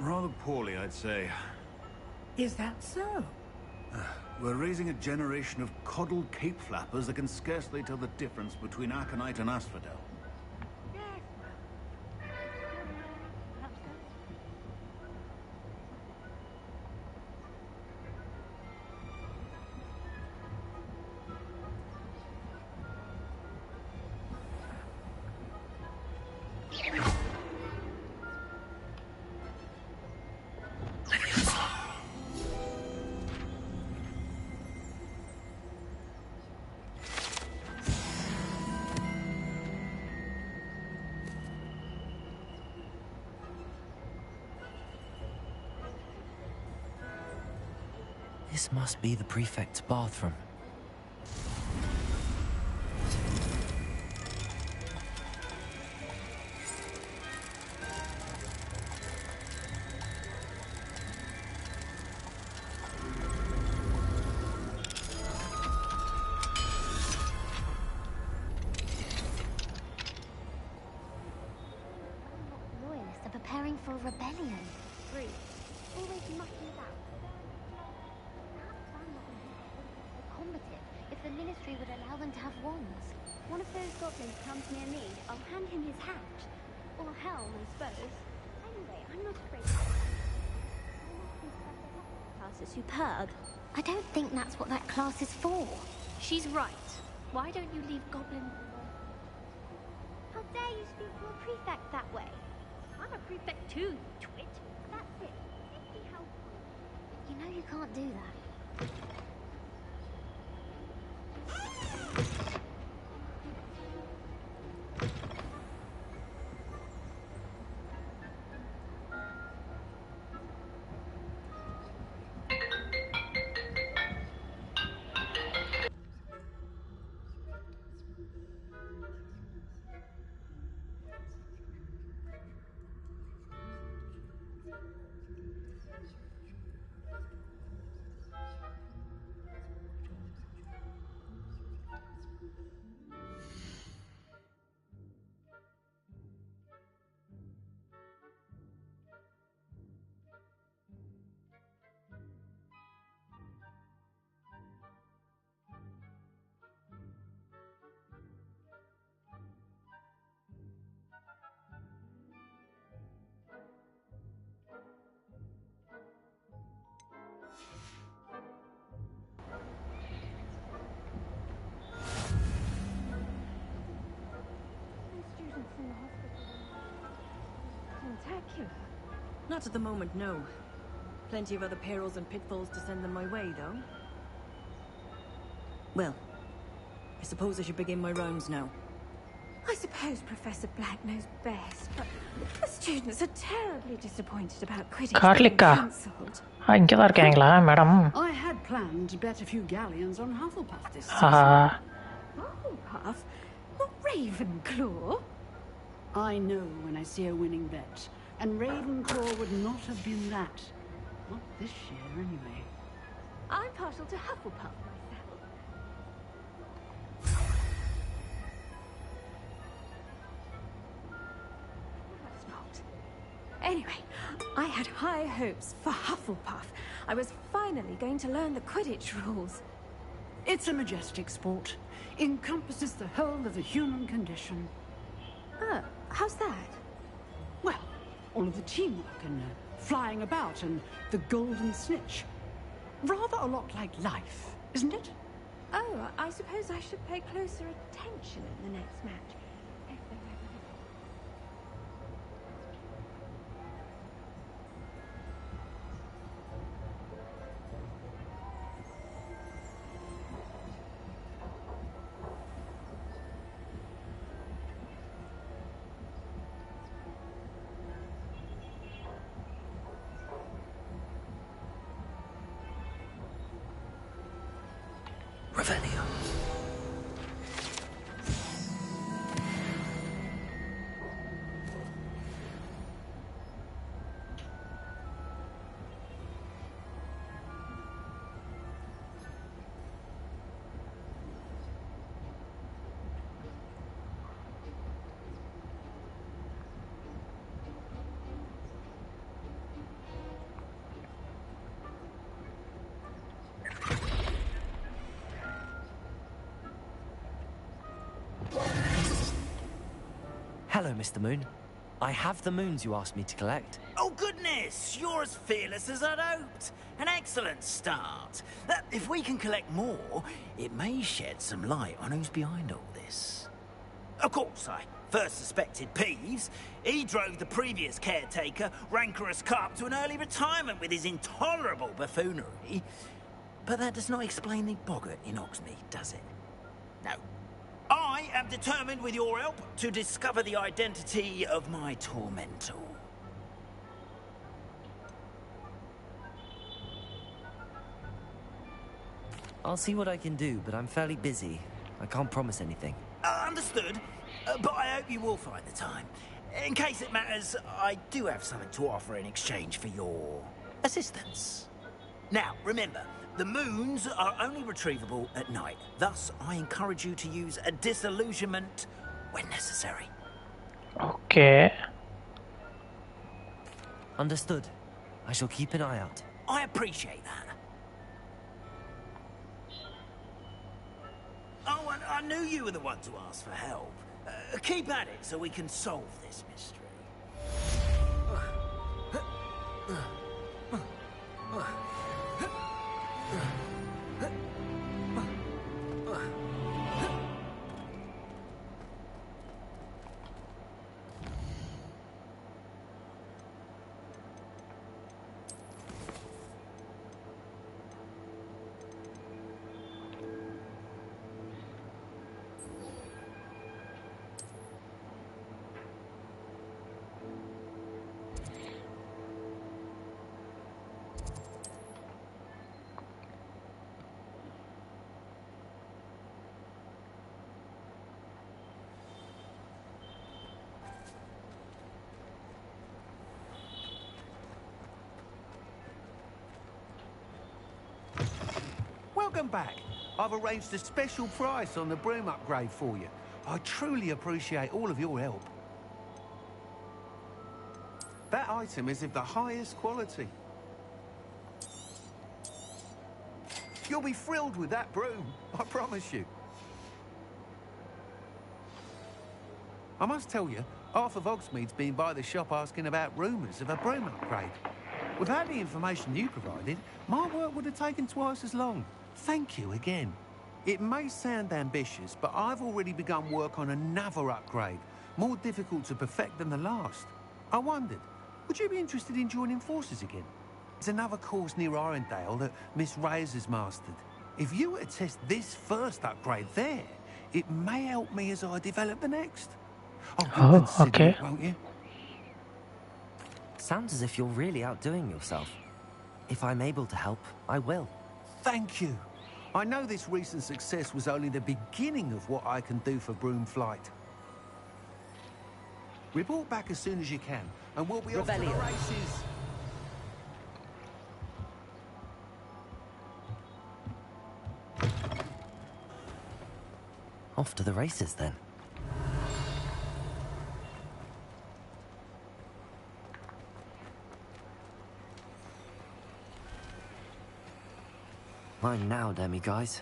Rather poorly, I'd say.
Is that so?
We're raising a generation of coddled cape flappers that can scarcely tell the difference between aconite and asphodel.
This must be the prefect's bathroom.
Loyalists are preparing for a rebellion. Free. Always mucking about. Combative, if the Ministry would allow them to have wands. One of those goblins comes near me, I'll hand him his hat. Or helm, I suppose. Anyway, I'm not afraid. Class is superb. I don't think that's what that class is for.
She's right. Why don't you leave goblins alone?
How dare you speak to a prefect that way?
I'm a prefect too, you twit.
That's it. Simply helpful. You know you can't do that.
Not at the moment, no. Plenty of other perils and pitfalls to send them my way, though. Well, I suppose I should begin my rounds now.
I suppose Professor Black knows best, but the students are terribly disappointed about Quidditch being
Carlicka.
cancelled.
இங்கே தான் இருக்கீங்களா madam?
I had planned to bet a few galleons on Hufflepuff this
Ah.
season.
Hufflepuff? Not Ravenclaw?
I know when I see a winning bet, and Ravenclaw would not have been that. Not this year, anyway.
I'm partial to Hufflepuff myself. Perhaps not. Anyway, I had high hopes for Hufflepuff. I was finally going to learn the Quidditch rules.
It's a majestic sport. Encompasses the whole of the human condition.
Oh, how's that?
Well, all of the teamwork and flying about and the golden snitch. Rather a lot like life, isn't it?
Oh, I suppose I should pay closer attention in the next match.
Revelio. Hello, Mr. Moon. I have the moons you asked me to collect.
Oh, goodness! You're as fearless as I'd hoped. An excellent start. If we can collect more, it may shed some light on who's behind all this. Of course, I first suspected Peeves. He drove the previous caretaker, Rancorous Carp, to an early retirement with his intolerable buffoonery. But that does not explain the boggart in Hogsmeade, does it? No. I am determined, with your help, to discover the identity of my tormentor.
I'll see what I can do, but I'm fairly busy. I can't promise anything.
Understood. But I hope you will find the time. In case it matters, I do have something to offer in exchange for your assistance. Now, remember, the moons are only retrievable at night. Thus, I encourage you to use a disillusionment when necessary.
Okay.
Understood. I shall keep an eye out.
I appreciate that. Oh, and I knew you were the one to ask for help. Keep at it so we can solve this mystery.
Welcome back. I've arranged a special price on the broom upgrade for you. I truly appreciate all of your help. That item is of the highest quality. You'll be thrilled with that broom, I promise you. I must tell you, half of Hogsmeade's been by the shop asking about rumours of a broom upgrade. Without the information you provided, my work would have taken twice as long. Thank you again. It may sound ambitious, but I've already begun work on another upgrade, more difficult to perfect than the last. I wondered, Would you be interested in joining forces again? There's another course near Arendale that Miss Reyes has mastered. If you were to test this first upgrade there, it may help me as I develop the next.
Oh,
Consider
okay.
it, won't you?
Sounds as if you're really outdoing yourself. If I'm able to help, I will.
Thank you. I know this recent success was only the beginning of what I can do for Broomflight. Report back as soon as you can, and we'll be off to the
Revelio.
races.
Off to the races, then. Mine now, demi-guys.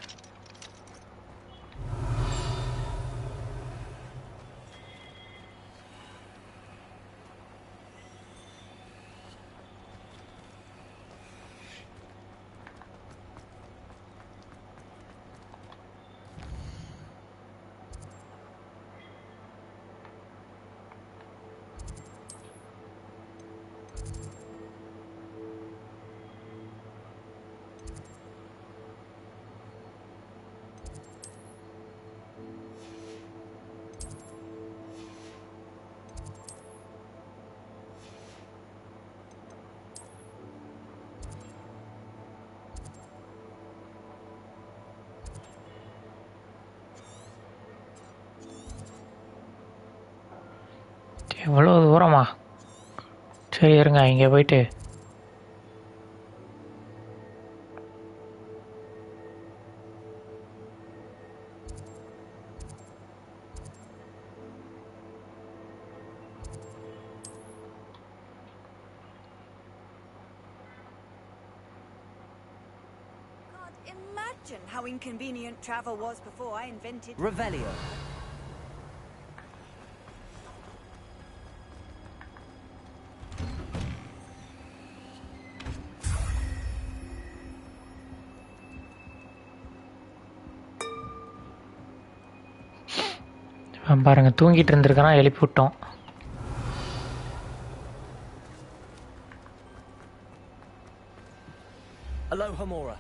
எவ்வளோ தூரமா? சரி இருங்க இங்கே போயிட்டு
Imagine how inconvenient travel was before I invented...
Revelio.
பாருங்க தூங்கிட்டு இருந்திருக்கான், எழுப்பி விட்டோம்.
Aloha Mora.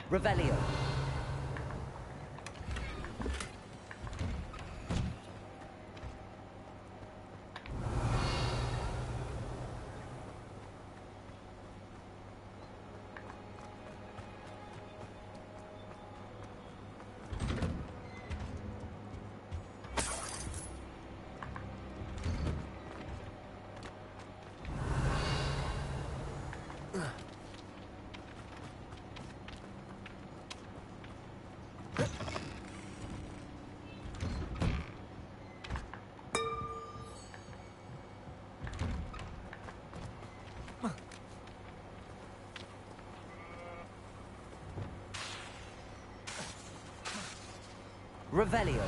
Revelio. Revelio.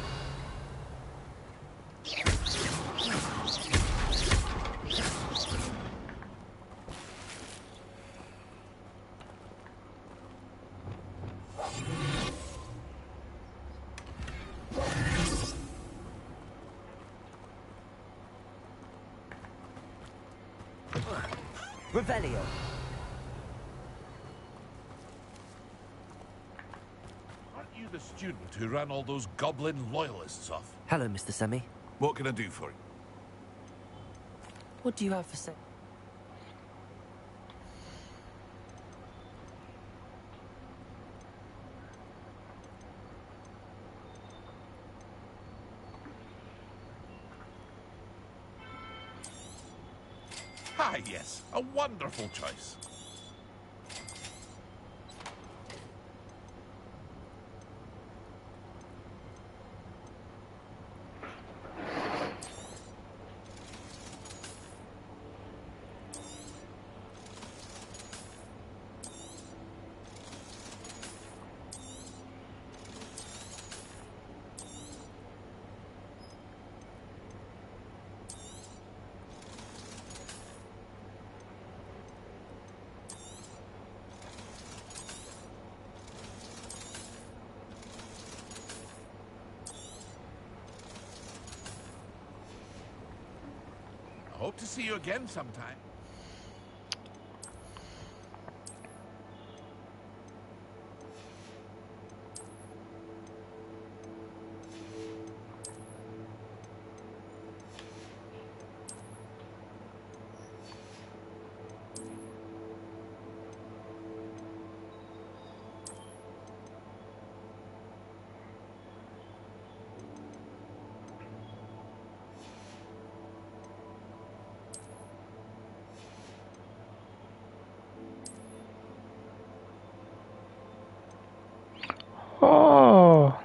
Revelio.
Aren't you the student who ran all those goblin loyalists off?
Hello, Mr. Semi.
What can I do for you?
What do you have for sale?
Ah, yes. A wonderful choice. hope to see you again sometime.
Oh.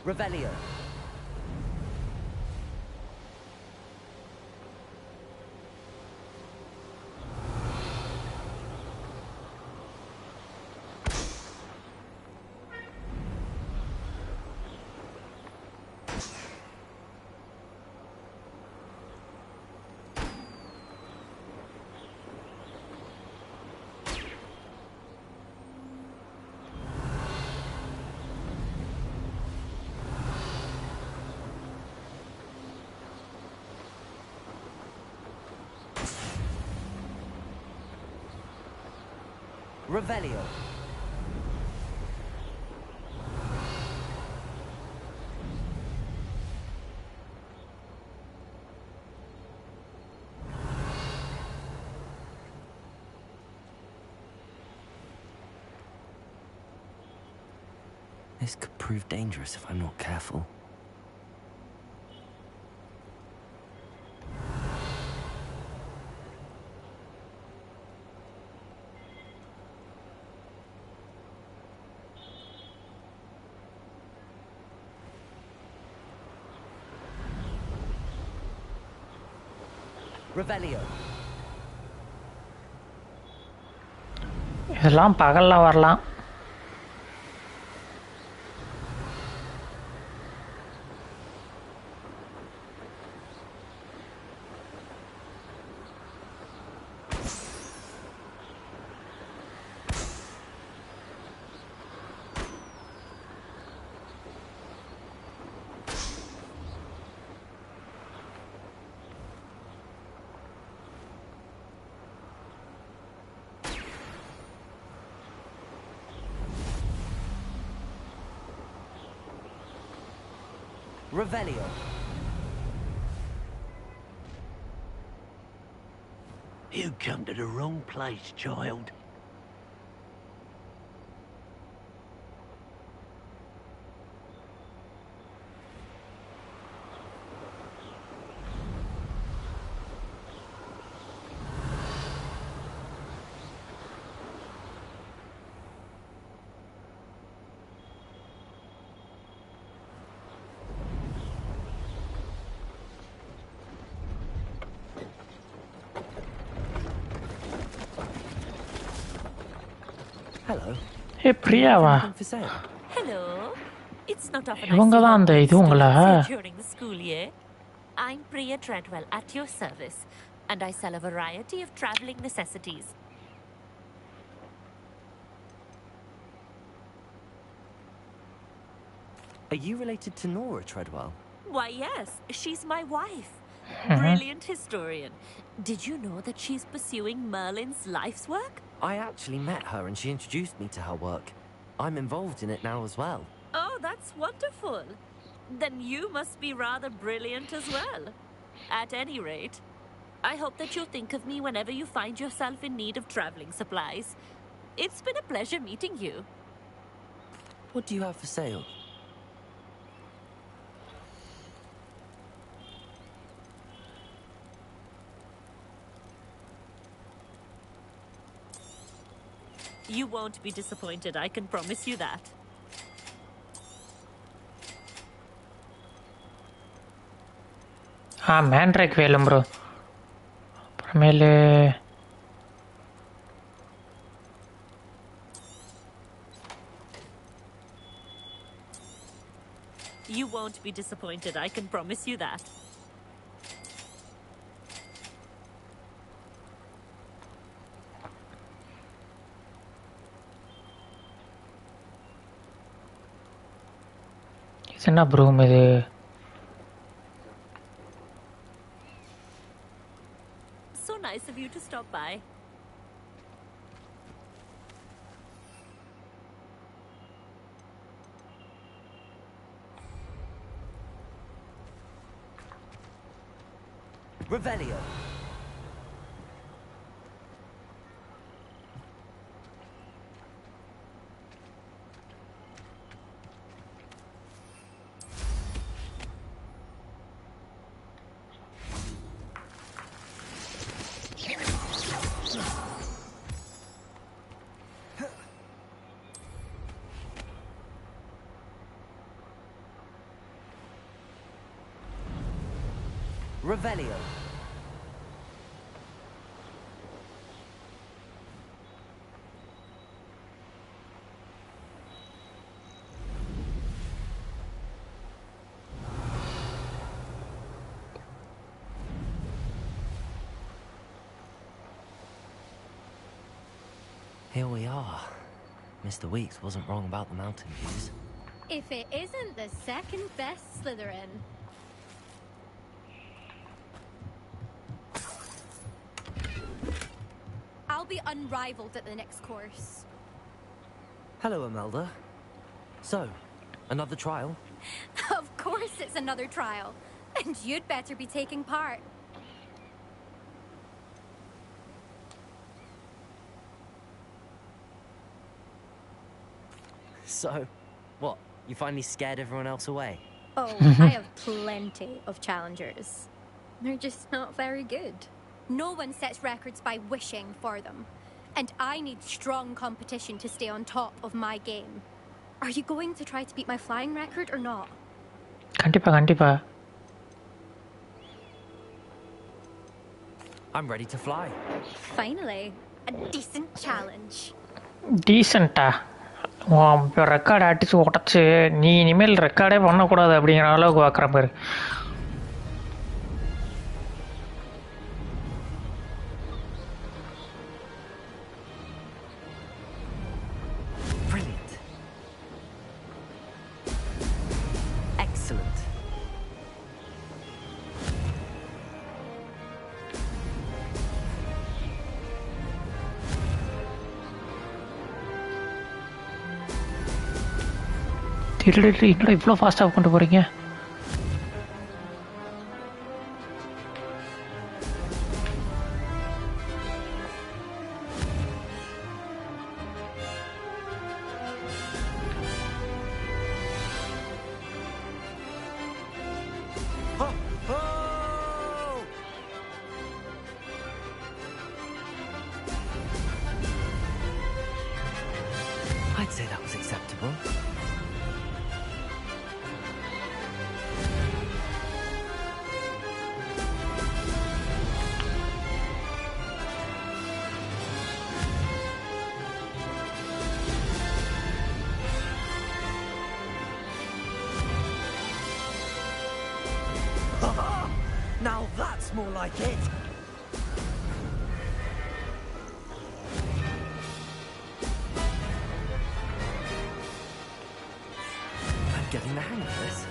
Revelio. Revelio.
This could prove dangerous if I'm not careful.
Revelio.
இதெல்லாம் பகல்ல வரலாம்.
Revelio.
You come to the wrong place, child.
Hello.
A பிரியாவா?
Hello. It's not often I
இவங்க
see
தான் அந்த
all
இது உங்களா?
students here during the school year.
I'm Priya Treadwell at your service, and I sell a variety of traveling necessities.
Are you related to Nora Treadwell?
Why, yes, she's my wife.
Mhm.
Brilliant historian. Did you know that she's pursuing Merlin's life's work?
I actually met her and she introduced me to her work. I'm involved in it now as well.
Oh, that's wonderful. Then you must be rather brilliant as well. At any rate, I hope that you'll think of me whenever you find yourself in need of traveling supplies. It's been a pleasure meeting you.
What do you have for sale?
You won't be disappointed, I can promise you that.
Mandrake ವೇಲಂ bro ಆಮೇಲೆ
You won't be disappointed, I can promise you that.
இது என்ன broom இது
So nice of you to stop by.
Revelio. Revelio. Here we are. Mr. Weeks wasn't wrong about the mountain views.
If it isn't the second best Slytherin. I'll be unrivaled at the next course.
Hello, Imelda. So, another trial?
Of course it's another trial. And you'd better be taking part.
So, what? You finally scared everyone else away?
Oh, I have plenty of challengers. They're just not very good. No one sets records by wishing for them. And I need strong competition to stay on top of my game. Are you going to try to beat my flying record or not?
கண்டிப்பா கண்டிப்பா
I'm ready to fly.
Finally, a decent challenge.
டீசெண்டா record அடிச்சு உடச்சு நீ இனிமேல் ரெக்கார்டே பண்ணக்கூடாது அப்படிங்கிற அளவுக்கு பார்க்குற பாரு
Brilliant. Excellent.
என்னடா இவ்வளோ ஃபாஸ்ட்டாக கொண்டு போகிறீங்க
I'd say that was acceptable.
more like it. I'm getting the hang of this.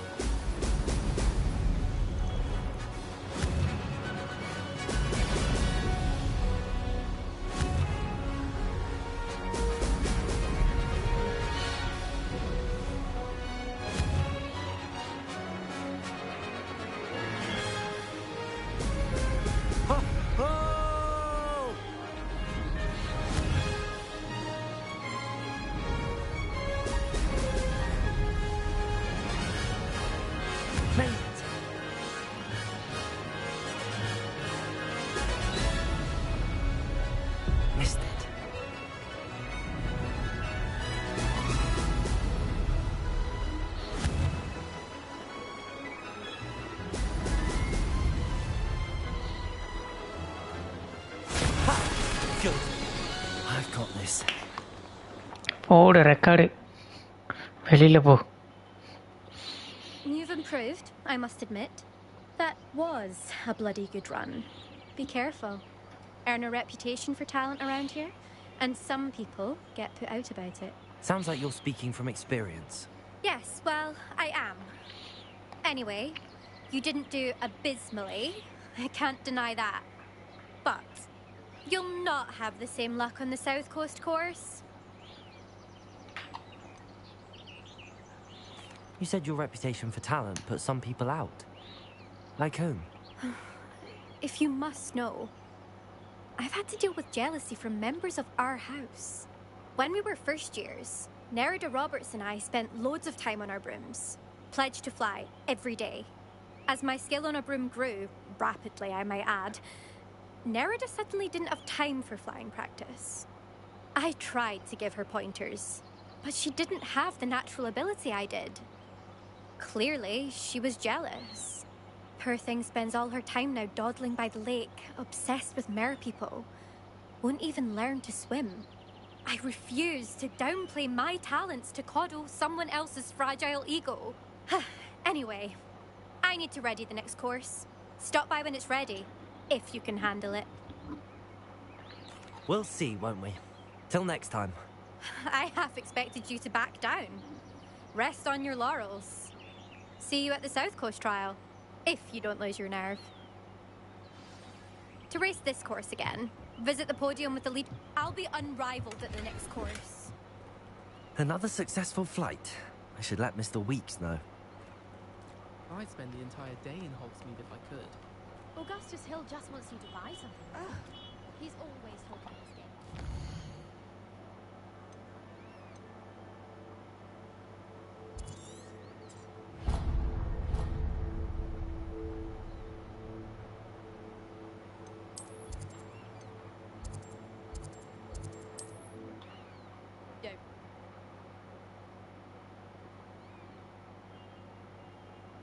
Missed it. Ha! Good. I've got this.
ஓடு ரெக்கார்டு வெளியில் போ.
You've improved, I must admit. That was a bloody good run. Be careful. Earn a reputation for talent around here, and some people get put out about it.
Sounds like you're speaking from experience.
Yes, well, I am. Anyway, you didn't do abysmally. I can't deny that. But you'll not have the same luck on the South Coast course.
You said your reputation for talent put some people out. Like whom?
If you must know, I've had to deal with jealousy from members of our house. When we were first years, Nerida Roberts and I spent loads of time on our brooms, pledged to fly every day. As my skill on a broom grew, rapidly I might add, Nerida suddenly didn't have time for flying practice. I tried to give her pointers, but she didn't have the natural ability I did. Clearly, she was jealous. Poor thing spends all her time now dawdling by the lake, obsessed with mer people. Won't even learn to swim. I refuse to downplay my talents to coddle someone else's fragile ego. Anyway, I need to ready the next course. Stop by when it's ready, if you can handle it.
We'll see, won't we? Till next time.
I half expected you to back down. Rest on your laurels. See you at the South Coast trial, if you don't lose your nerve. To race this course again, visit the podium with the lead. I'll be unrivaled at the next course.
Another successful flight. I should let Mr. Weeks know.
I'd spend the entire day in Hogsmeade if I could.
Augustus Hill just wants you to buy something. He's always talking his game.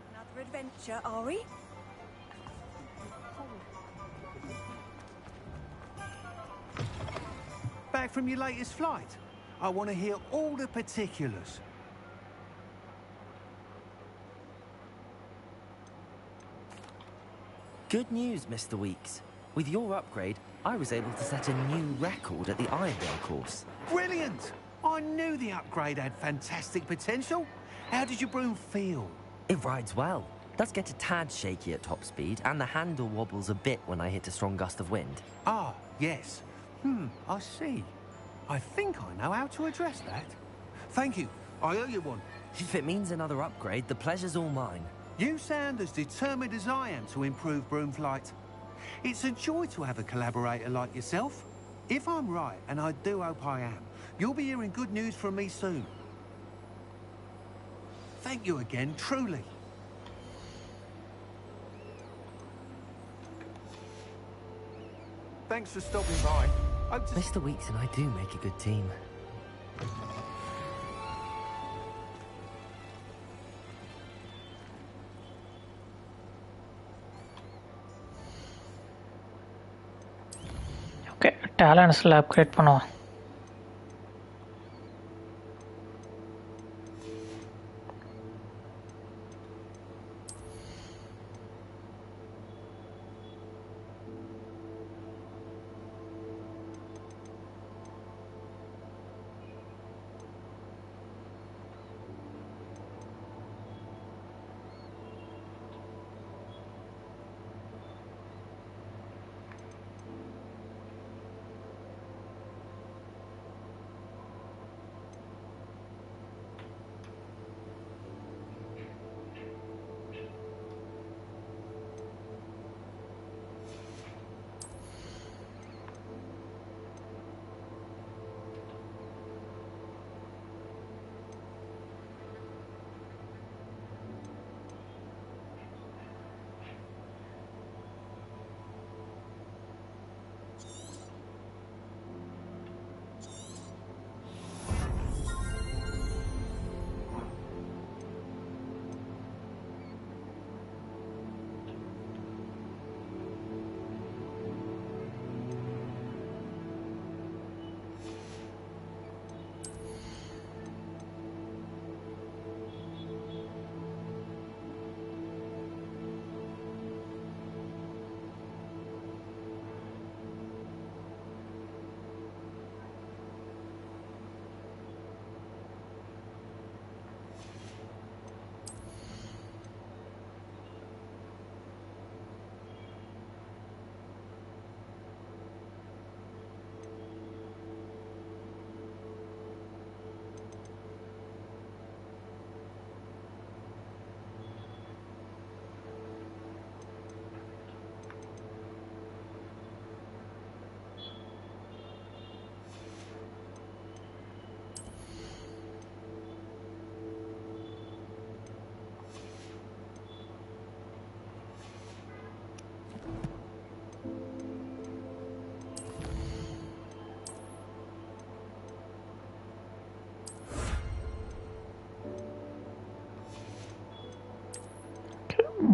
Another adventure, are we?
Back from your latest flight? I want to hear all the particulars.
Good news, Mr. Weeks. With your upgrade, I was able to set a new record at the Ironvale course.
Brilliant! I knew the upgrade had fantastic potential. How did your broom feel?
It rides well. Does get a tad shaky at top speed, and the handle wobbles a bit when I hit a strong gust of wind.
Ah, yes. I see. I think I know how to address that. Thank you. I owe you one.
If it means another upgrade, the pleasure's all mine.
You sound as determined as I am to improve broom flight. It's a joy to have a collaborator like yourself. If I'm right, and I do hope I am, you'll be hearing good news from me soon. Thank you again, truly. Thanks for stopping by.
Mr. Weeks and I do make a good team.
Okay டேலண்ட்ஸில் upgrade பண்ணுவோம்.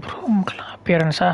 ரூம்க்குலாம் அப்பியரன்ஸா?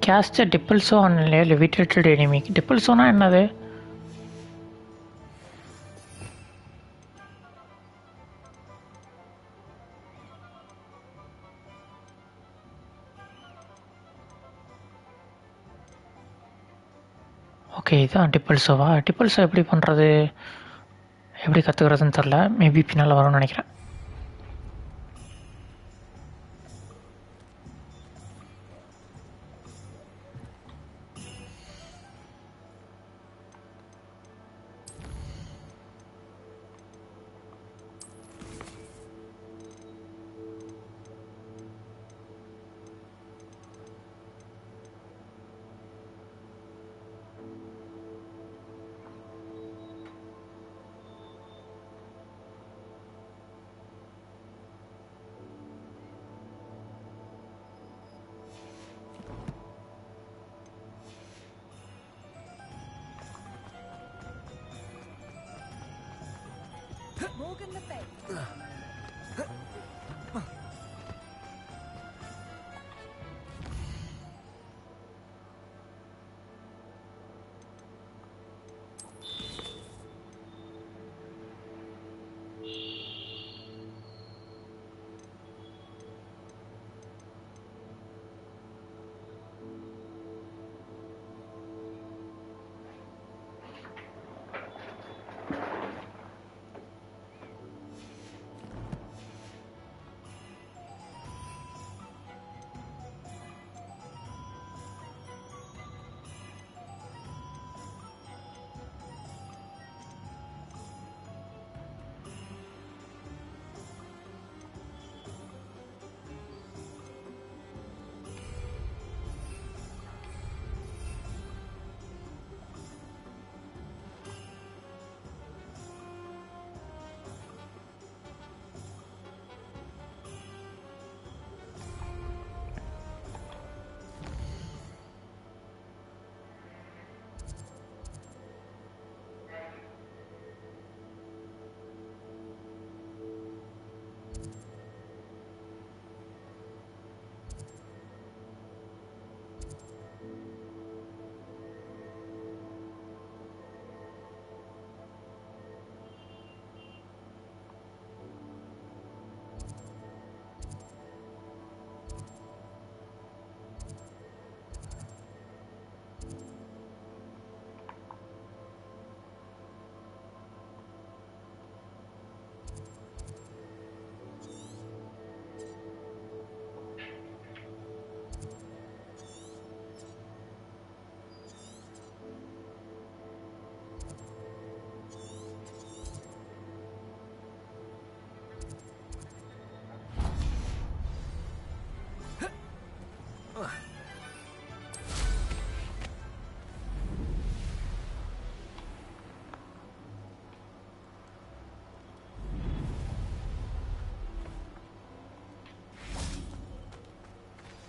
Cast a Dippelso on a levitated enemy. Dippelsona என்னது? Okay, இதான் டிப்பல்ஸோவா? டிப்பல்ஸோ எப்படி பண்ணுறது, எப்படி கற்றுக்கிறதுன்னு தெரில. மேபி பின்னால் வரும்னு நினைக்கிறேன்.
Morgan the Bait.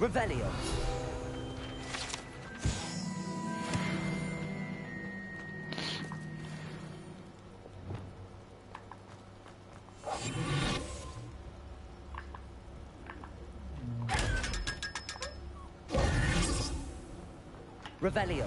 Revelio. Revelio.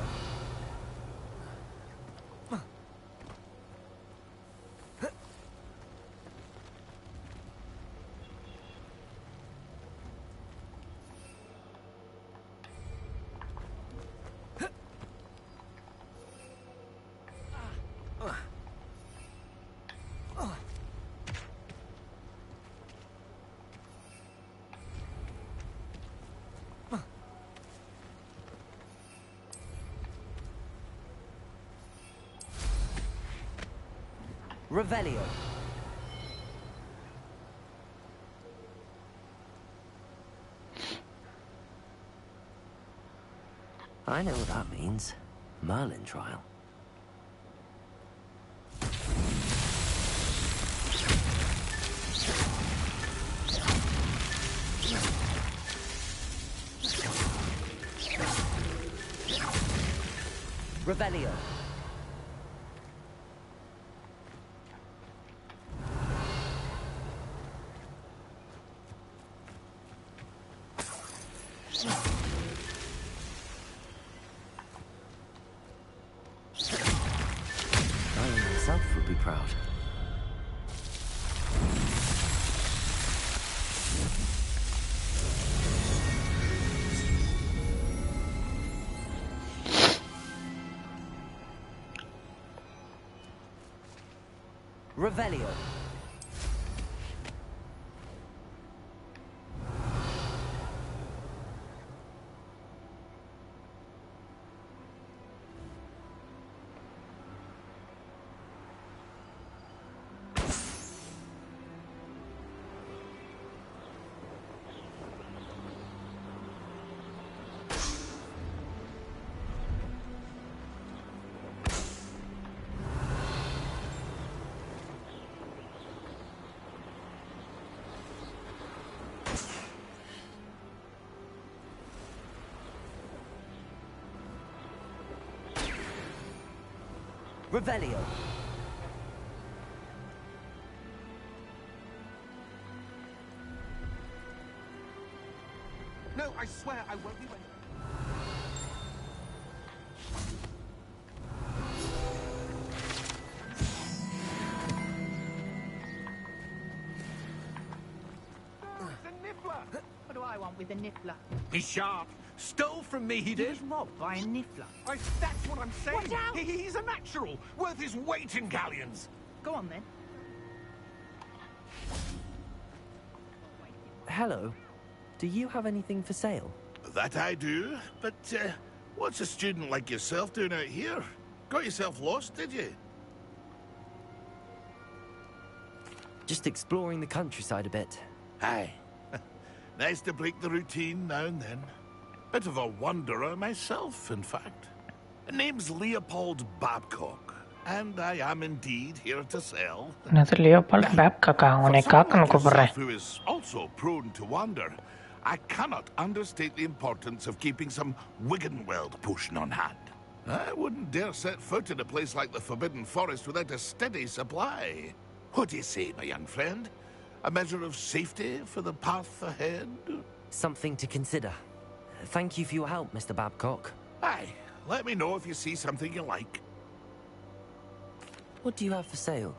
Revelio. I know what that means. Merlin trial. Revelio. I myself would be proud. Revelio. Revelio.
No, I swear I won't be waiting.
What do I want with a niffler?
He's sharp. Stole from me, he
He
did.
was robbed by a niffler.
That's what I'm saying.
Watch out!
He's a natural, worth his weight in galleons.
Go on then.
Hello. Do you have anything for sale?
That I do, but what's a student like yourself doing out here? Got yourself lost, did you?
Just exploring the countryside a bit.
Aye. Nice to break the routine now and then. Bit of a wanderer myself, in fact. Name's Leopold Babcock, and I am indeed here to sell.
Another Leopold Babcock, உன்னை காக்கணும் கூப்பிடுறேன்.
Who is also prone to wander, I cannot understate the importance of keeping some Wiggenweld potion on hand. I wouldn't dare set foot in a place like the Forbidden Forest without a steady supply. What do you say, my young friend? A measure of safety for the path ahead?
Something to consider. Thank you for your help, Mr. Babcock.
Aye, let me know if you see something you like.
What do you have for sale?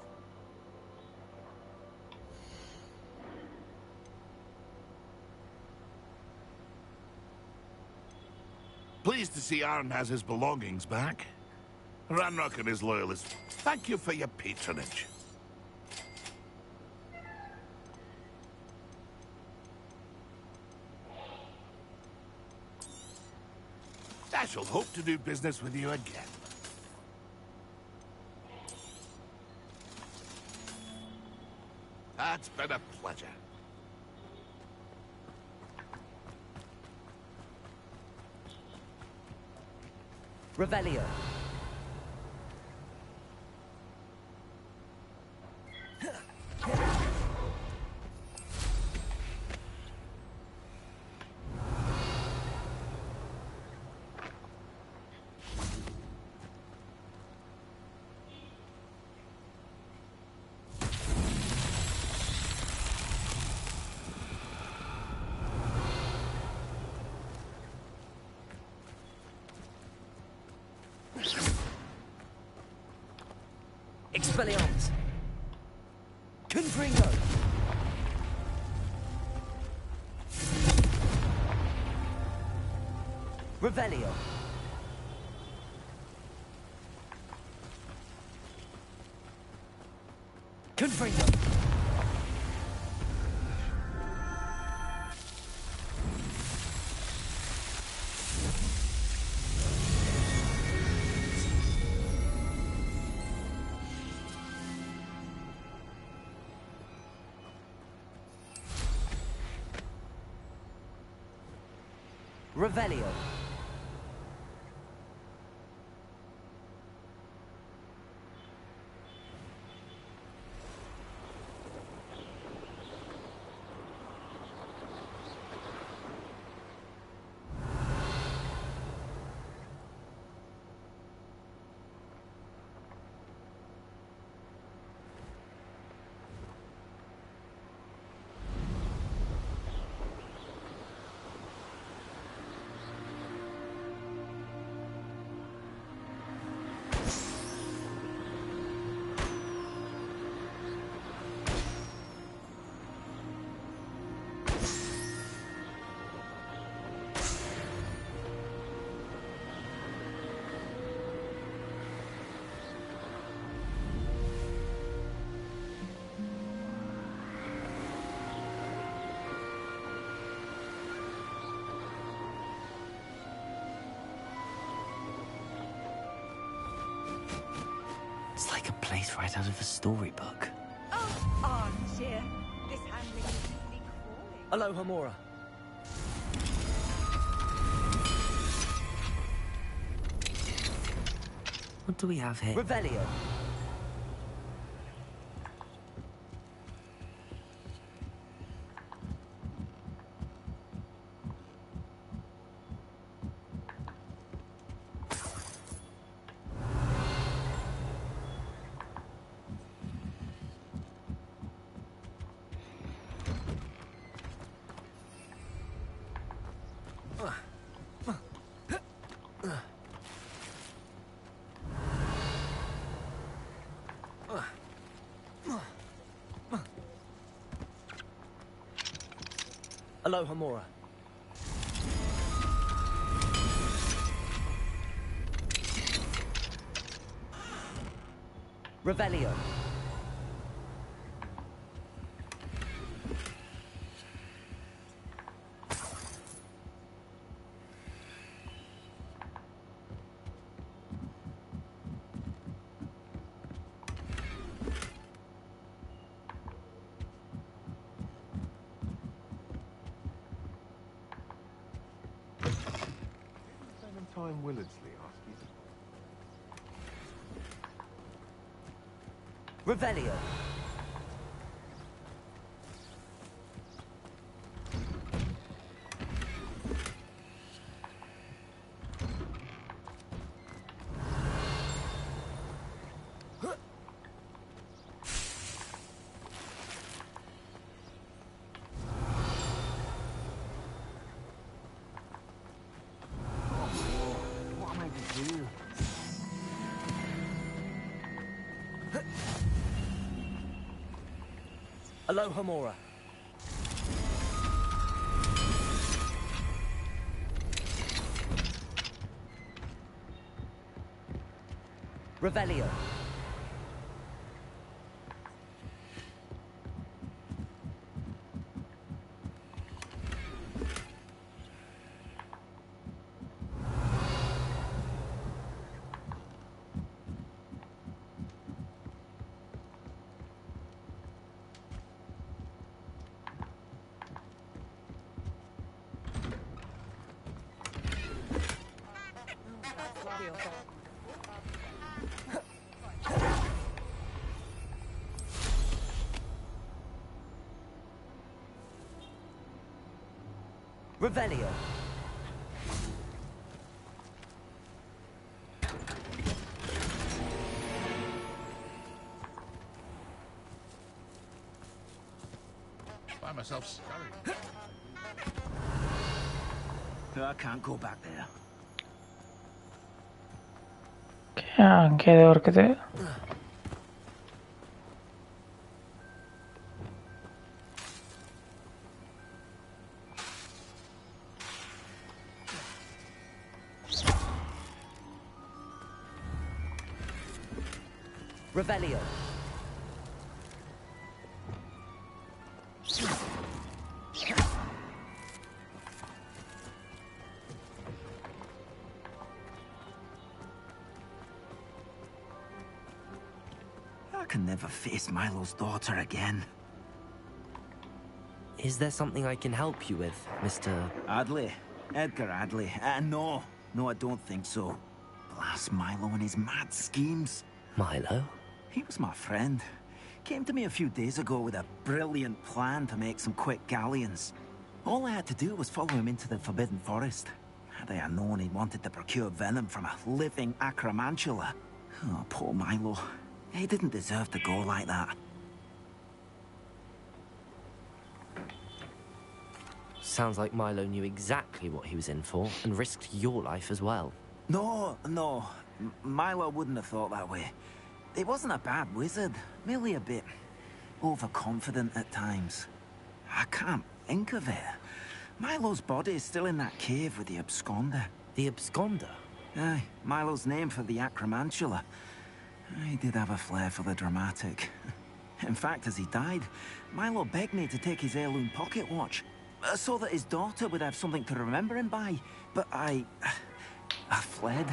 Pleased to see Arn has his belongings back. Ranrock and his loyalists, thank you for your patronage. I shall hope to do business with you again. That's been a pleasure.
Revelio. Expelliarmus. Confringo. Revelio. Confringo. Revelio.
It's like a place right out of a storybook.
Oh, armchair. This handling is usually crawling.
Aloha Mora.
What do we have here?
Revelio. Aloha Mora. Revelio.
Time Willardsley asked you to...
Revelio.
What am I to do?
Aloha Mora. Revelio. Revelio.
Find myself scurrying.
I can't go back there.
அங்கே ஏதோ இருக்குது.
Revelio.
I can never face Milo's daughter again.
Is there something I can help you with, Mr.
Hardly.
Edgar Adley. No. No, I don't think so. Blast Milo and his mad schemes.
Milo?
He was my friend. Came to me a few days ago with a brilliant plan to make some quick galleons. All I had to do was follow him into the Forbidden Forest. Had I known he wanted to procure venom from a living acromantula. Oh, poor Milo. He didn't deserve to go like that.
Sounds like Milo knew exactly what he was in for and risked your life as well.
No. Milo wouldn't have thought that way. He wasn't a bad wizard, merely a bit overconfident at times. I can't think of it. Milo's body is still in that cave with the absconder.
The absconder?
Aye, Milo's name for the acromantula. He did have a flair for the dramatic. In fact, as he died, Milo begged me to take his heirloom pocket watch, so that his daughter would have something to remember him by. But I fled.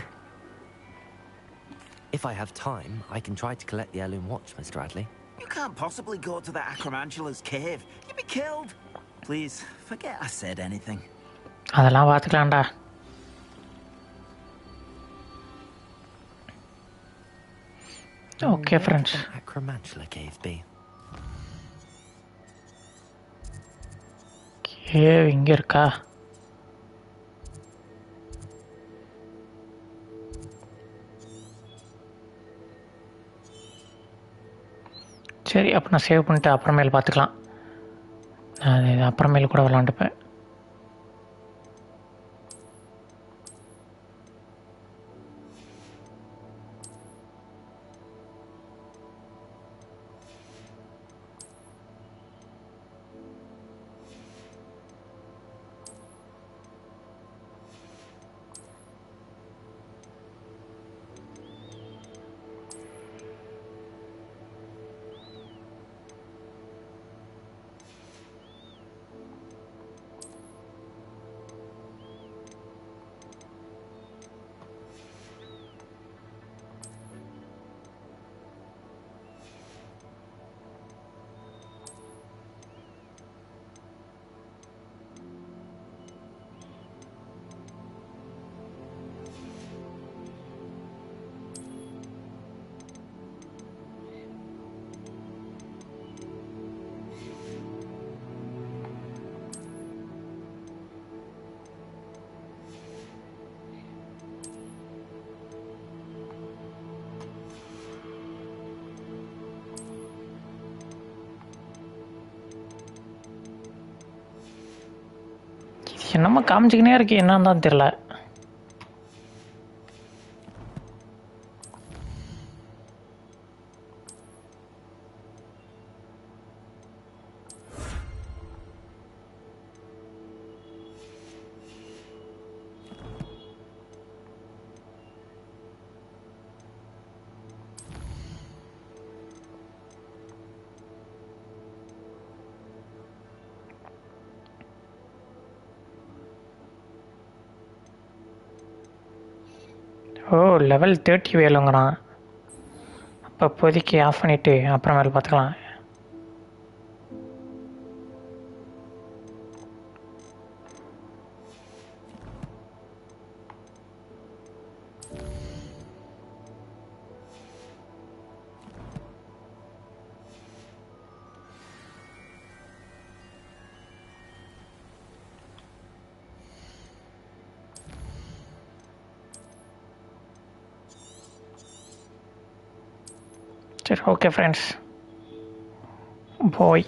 If I have time, I can try to collect the heirloom watch, Mr. Adley.
You can't possibly go to the acromantula's cave. You'd be killed. Please, forget I said anything.
அதெல்லாம் பார்த்துக்கலாம்டா. Okay, friends.
Where could an acromantula cave be?
Cave இங்க இருக்கா? சரி, அப்போ நான் save பண்ணிட்டு அப்புறமேல் பார்த்துக்கலாம். அது அப்புறமேல் கூட விளாண்டுப்பேன். என்னமோ காமிச்சிக்கினே இருக்கு, என்னன்னு தான் தெரியல. ஓ, லெவல் 30 வேலுங்கிறான். அப்போ இப்போதைக்கு ஆஃப் பண்ணிவிட்டு அப்புறமேல் பார்த்துக்கலாம். சரி, ஓகே ஃப்ரெண்ட்ஸ், பாய்.